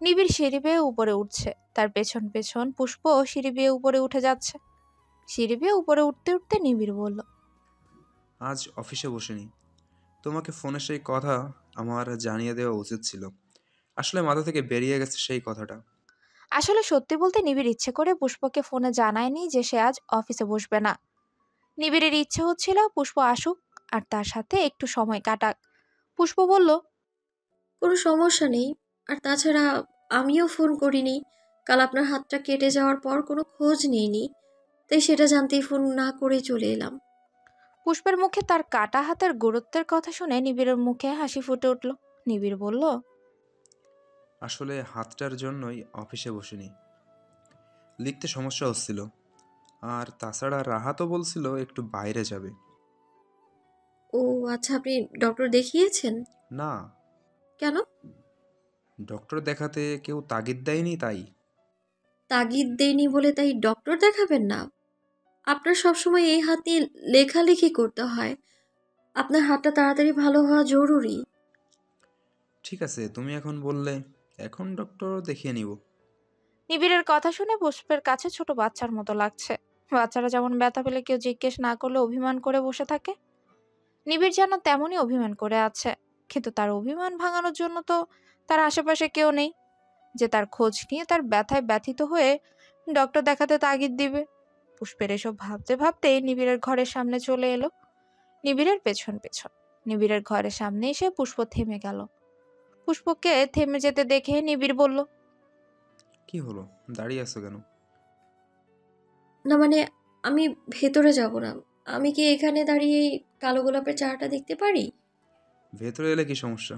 নিবিড় সিঁড়ি বেয়ে উপরে উঠছে, তার পেছন পেছন পুষ্প সিঁড়ি বেয়ে উপরে উঠে যাচ্ছে। সিঁড়ি বেয়ে উপরে উঠতে উঠতে নিবিড় বলল, আজ অফিসে বসিনি, তোমাকে ফোনে সেই কথা আমার জানিয়ে দেওয়া উচিত ছিল। আসলে মাথা থেকে বেরিয়ে গেছে সেই কথাটা। আসলে সত্যি বলতে নিবিড় ইচ্ছে করে পুষ্পকে ফোনে জানায়নি যে সে আজ অফিসে বসবে না। নিবিড়ের ইচ্ছে হচ্ছিল পুষ্প আসুক আর তার সাথে একটু সময় কাটাক। পুষ্প বলল, কোনো সমস্যা নেই। আর তাছাড়া আমিও ফোন করিনি। কাল আপনার হাতটা কেটে যাওয়ার পর কোনো খোঁজ নেইনি, তাই সেটা জানতেই ফোন না করে চলে এলাম। পুষ্পের মুখে তার কাটা হাতের গুরুত্বের কথা শুনে নিবিড়ের মুখে হাসি ফুটে উঠল। নিবিড় বলল, আসলে হাতটার জন্যই অফিসে বসিনি, লিখতে সমস্যা হচ্ছিল। আর তাছাড়া রাহাতও বলছিল একটু বাইরে যাবে। ও আচ্ছা, আপনি ডক্টর দেখিয়েছেন? না। কেন? ডক্টর দেখাতে কেউ তাগিদ দেয়নি তাই। তাগিদ দেয়নি বলে তাই ডক্টর দেখাবেন না? আপনার সবসময় এই হাত নিয়ে লেখালেখি করতে হয়। আপনার হাতটা তাড়াতাড়ি ভালো হওয়া জরুরি। ঠিক আছে, তুমি এখন বললে, এখন ডক্টর দেখিয়ে নিব। নিবিড়ের কথা শুনে পুষ্পের কাছে ছোট বাচ্চার মতো লাগছে। বাচ্চারা যেমন ব্যথা পেলে কেউ জিজ্ঞেস না করলে অভিমান করে বসে থাকে, নিবিড় যেন তেমনই অভিমান করে আছে। কিন্তু তার অভিমান ভাঙানোর জন্য তো তার আশেপাশে কেউ নেই যে তার খোঁজ নিয়ে তার ব্যথায় ব্যথিত হয়ে ডক্টর দেখাতে তাগিদ দিবে। পুষ্পের এসব ভাবতে ভাবতেই নিবিড়ের ঘরের সামনে চলে এলো। নিবিড়ের পেছন পেছন নিবিড়ের ঘরের সামনে এসে পুষ্প থেমে গেল। পুষ্পকে থেমে যেতে দেখে নিবিড় বলল, কি হলো, দাঁড়িয়ে আছো কেন? না মানে, আমি ভেতরে যাব না। আমি কি এখানে দাঁড়িয়ে কালো গোলাপের চারাটা দেখতে পারি? ভেতরে এলে কি সমস্যা?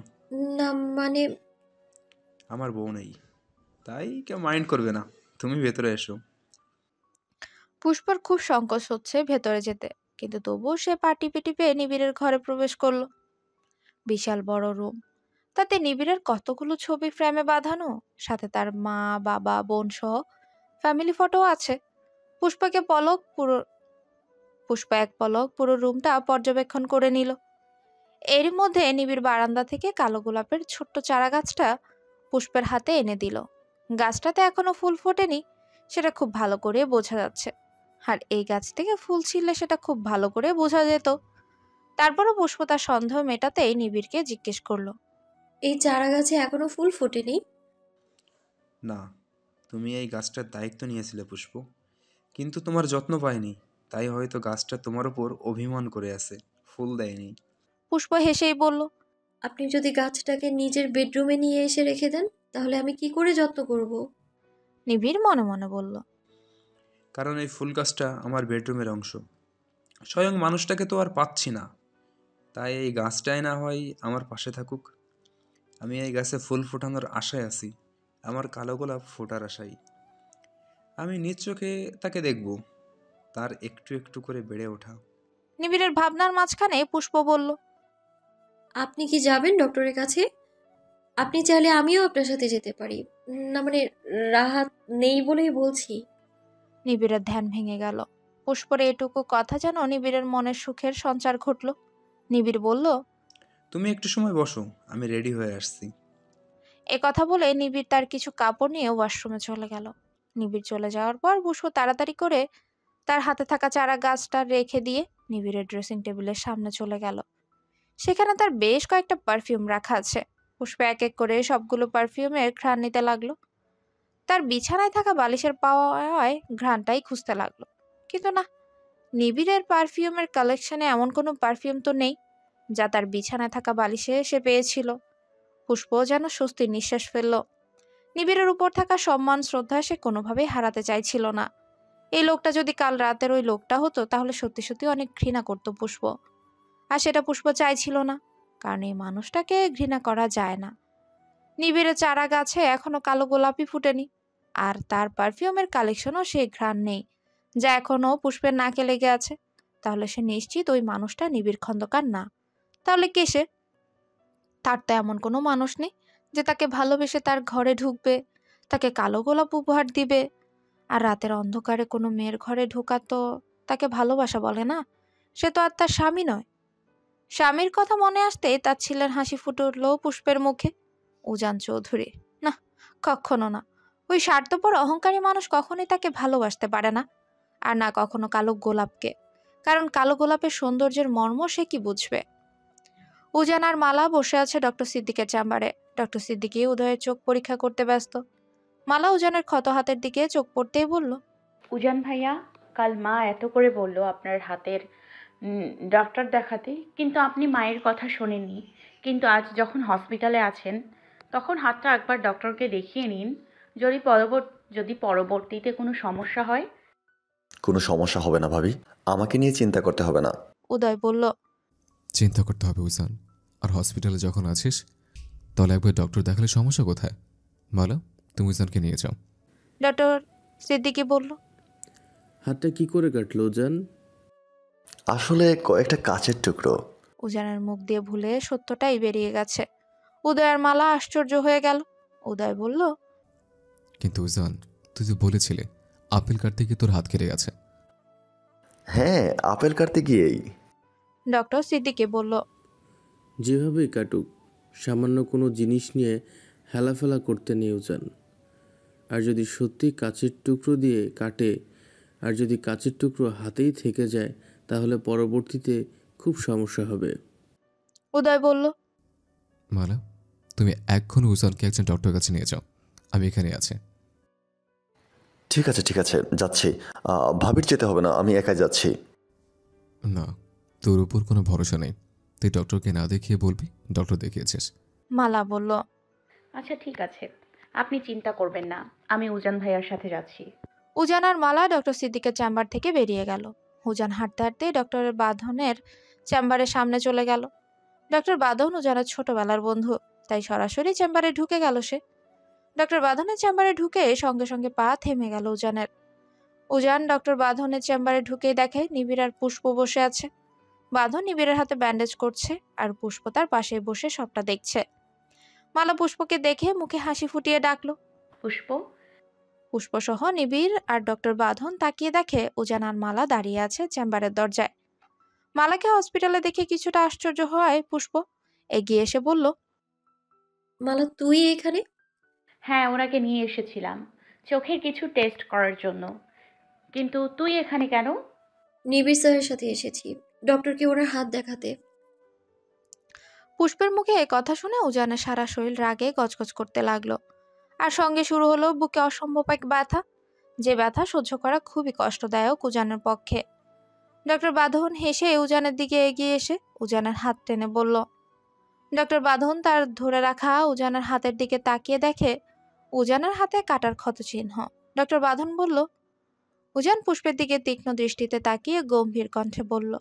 না মানে, আমার বউ নেই, তাই কেউ মাইন্ড করবে না, তুমি ভেতরে এসো। পুষ্পর খুব সংকোচ হচ্ছে ভেতরে যেতে, কিন্তু তবুও সে পা টিপে টিপে নিবিড়ের ঘরে প্রবেশ করলো। বিশাল বড় রুম, তাতে নিবিড়ের কতগুলো ছবি ফ্রেমে বাঁধানো, সাথে তার মা বাবা বোন সহ ফ্যামিলি ফটো আছে। পুষ্প এক পলক পুরো রুমটা পর্যবেক্ষণ করে নিল। এরই মধ্যে নিবিড় বারান্দা থেকে কালো গোলাপের ছোট্ট চারা গাছটা পুষ্পের হাতে এনে দিল। গাছটাতে এখনো ফুল ফোটেনি সেটা খুব ভালো করে বোঝা যাচ্ছে, আর এই গাছ থেকে ফুল ছিঁড়লে সেটা খুব ভালো করে বোঝা যেত। তারপরও পুষ্প তার সন্দেহ মেটাতেই নিবিড়কে জিজ্ঞেস করলো, এই চারা গাছে এখনো ফুল ফোটেনি? না, তুমি এই গাছটার দায়িত্ব নিয়েছিলে পুষ্প, কিন্তু তোমার যত্ন পায়নি, তাই হয়তো গাছটা তোমার উপর অভিমান করে আছে, ফুল দেয়নি। পুষ্প হেসেই বলল, আপনি যদি গাছটাকে নিজের বেডরুমে নিয়ে এসে রেখে দেন তাহলে আমি কি করে যত্ন করব? নিবিড় মনে মনে বলল, কারণ এই ফুল গাছটা আমার বেডরুমের অংশ, স্বয়ং মানুষটাকে তো আর পাচ্ছি না, তাই এই গাছটাই না হয় আমার পাশে থাকুক। আমি এই গাছে ফুল ফোটানোর আশায় আছি, আমার কালো গোলাপ ফোটার আশায়। আমি নিজ চোখে তাকে দেখব, তার একটু একটু করে বেড়ে ওঠা। নিবিড়ের ভাবনার মাঝখানে পুষ্প বলল, আপনি কি যাবেন ডক্টরের কাছে? আপনি চাইলে আমিও আপনার সাথে যেতে পারি। না মানে, রাহাত নেই বলেই বলছি। নিবিড়ের ধ্যান ভেঙে গেল। পুষ্পর এটুকু কথা যেন নিবিড়ের মনের সুখের সঞ্চার ঘটল। নিবিড় বলল, তুমি একটু সময় বসো, আমি রেডি হয়ে আসছি। এ কথা বলে নিবিড় তার কিছু কাপড় নিয়ে ওয়াশরুমে চলে গেল। নিবিড় চলে যাওয়ার পর পুষ্প তাড়াতাড়ি করে তার হাতে থাকা চারা গাছটা রেখে দিয়ে নিবিড়ের ড্রেসিং টেবিলের সামনে চলে গেল। সেখানে তার বেশ কয়েকটা পারফিউম রাখা আছে। পুষ্প এক এক করে সবগুলো পারফিউমের ঘ্রাণ নিতে লাগলো। তার বিছানায় থাকা বালিশের পাওয়ায় ঘ্রাণটাই খুঁজতে লাগলো, কিন্তু না, নিবিড়ের পারফিউমের কালেকশনে এমন কোনো পারফিউম তো নেই যা তার বিছানায় থাকা বালিশে সে পেয়েছিল। পুষ্প যেন স্বস্তির নিঃশ্বাস ফেলল। নিবিড়ের উপর থাকা সম্মান শ্রদ্ধা সে কোনোভাবেই হারাতে চাইছিল না। এই লোকটা যদি কাল রাতের ওই লোকটা হতো তাহলে সত্যি সত্যি অনেক ঘৃণা করত পুষ্প, আর সেটা পুষ্প চাইছিল না, কারণ এই মানুষটাকে ঘৃণা করা যায় না। নিবিড়ের চারা গাছে এখনো কালো গোলাপি ফুটেনি, আর তার পারফিউমের কালেকশনও সেই ঘ্রাণ নেই যা এখনো পুষ্পের নাকে লেগে আছে। তাহলে সে নিশ্চিত ওই মানুষটা নিবিড় খন্দকার না। তাহলে কে সে? তার তো এমন কোনো মানুষ নেই যে তাকে ভালোবেসে তার ঘরে ঢুকবে, তাকে কালো গোলাপ উপহার দিবে। আর রাতের অন্ধকারে কোনো মেয়ের ঘরে ঢোকা তো তাকে ভালোবাসা বলে না। সে তো আর তার স্বামী নয়। স্বামীর কথা মনে আসতেই তার ছেলের হাসি ফুটে উঠল পুষ্পের মুখে। উজান চৌধুরী? না, কখনো না। ওই স্বার্থপর অহংকারী মানুষ কখনোই তাকে ভালোবাসতে পারে না, আর না কখনো কালো গোলাপকে, কারণ কালো গোলাপের সৌন্দর্যের মর্ম সে কি বুঝবে। উজান আর মালা বসে আছে ডক্টর সিদ্দিকের চেম্বারে। ডক্টর সিদ্দিকী উদয়ের চোখ পরীক্ষা করতে ব্যস্ত। মালা উজানের ক্ষত হাতের দিকে চোখ পড়তেই বলল, উজান ভাইয়া, কাল মা এত করে বলল আপনার হাতের ডক্টর দেখাতে, কিন্তু আপনি মায়ের কথা শোনেননি। কিন্তু আজ যখন হসপিটালে আছেন তখন হাতটা একবার ডক্টরকে দেখিয়ে নিন। যদি পরবর্তীতে কোনো সমস্যা হয়। কোনো সমস্যা হবে না ভাবি, আমাকে নিয়ে চিন্তা করতে হবে না। উদয় বলল, চিন্তা করতে হবে উজান, আর হসপিটালে যখন আছিস তাহলে একবার ডক্টর দেখালে সমস্যা কোথায়? বলো, তুমি উজানকে নিয়ে যাও। ডক্টর সিদ্দিকী বলল, হাতটা কি করে কাটলো উজান? আসলে কয়েকটা কাচের টুকরো। উজানের মুখ দিয়ে ভুলে সত্যটাই বেরিয়ে গেছে। উদয় আর মালা আশ্চর্য হয়ে গেল। উদয় বলল, কিন্তু উজান, তুই তো বলেছিলে আপেল কাটতে গিয়ে তোর হাত কেটে গেছে। হ্যাঁ, আপেল কাটতে গিয়েই। ডক্টর সিদ্দিকী বলল, যেভাবেই কাটুক, সামান্য কোনো জিনিস নিয়ে হেলাফেলা করতে নেই উজান। আর যদি সত্যি কাচের টুকরো দিয়ে কাটে, আর যদি কাচের টুকরো হাতেই থেকে যায়, তাহলে পরবর্তীতে খুব সমস্যা হবে। উদয় বলল, মালা, তুমি এক্ষুনি উজানকে একজন ডক্টরের কাছে নিয়ে যাও, আমি এখানে আছি। ঠিক আছে ঠিক আছে, যাচ্ছি। ভাবির যেতে হবে না, আমি একাই যাচ্ছি। না, তোর উপর কোনো ভরসা নেই। তুই ডক্টরকে না দেখিয়ে বলবি ডক্টর দেখিয়েছিস। মালা বলল, আচ্ছা ঠিক আছে, আপনি চিন্তা করবেন না, আমি উজান ভাইয়ার সাথে যাচ্ছি। উজান আর মালা ডক্টর সিদ্দিকের চেম্বার থেকে বেরিয়ে গেল। উজান হাঁটতে হাঁটতে ডক্টরের বাঁধনের চেম্বারের সামনে চলে গেল। ডক্টর বাঁধন উজানের ছোটবেলার বন্ধু, তাই সরাসরি চেম্বারে ঢুকে গেল সে। ডক্টর বাঁধনের চেম্বারে ঢুকে সঙ্গে সঙ্গে পা থেমে গেল উজানের। উজান ডক্টর বাঁধনের চেম্বারে ঢুকেই দেখে নিবিড় আর পুষ্প বসে আছে। বাঁধন নিবিড়ের হাতে ব্যান্ডেজ করছে, আর পুষ্প তার পাশে বসে সবটা দেখছে। মালা পুষ্পকে দেখে মুখে হাসি ফুটিয়ে ডাকলো, পুষ্প। পুষ্প সহ নিবিড় আর ডক্টর বাঁধন তাকিয়ে দেখে উজান আর মালা দাঁড়িয়ে আছে চেম্বারের দরজায়। মালাকে হসপিটালে দেখে কিছুটা আশ্চর্য হয় পুষ্প। এগিয়ে এসে বলল, মালা, তুই এখানে? হ্যাঁ, ওনাকে নিয়ে এসেছিলাম চোখের কিছু টেস্ট করার জন্য। কিন্তু তুই এখানে কেন? নিবিড় স্যারের সাথে এসেছি ডক্টরকে ওনার হাত দেখাতে। পুষ্পের মুখে এ কথা শুনে উজানের সারা শরীর রাগে গজগজ করতে লাগলো। আর সঙ্গে শুরু হলো বুকে অসম্ভব এক ব্যথা, যে ব্যথা সহ্য করা খুবই কষ্টদায়ক উজানের পক্ষে। ডক্টর বাঁধন হেসে উজানের দিকে এগিয়ে এসে উজানের হাত টেনে বলল। ডক্টর বাঁধন তার ধরে রাখা উজানের হাতের দিকে তাকিয়ে দেখে উজানের হাতে কাটার ক্ষত চিহ্ন। ডক্টর বাঁধন বলল, উজান পুষ্পের দিকে তীক্ষ্ণ দৃষ্টিতে তাকিয়ে গম্ভীর কণ্ঠে বলল,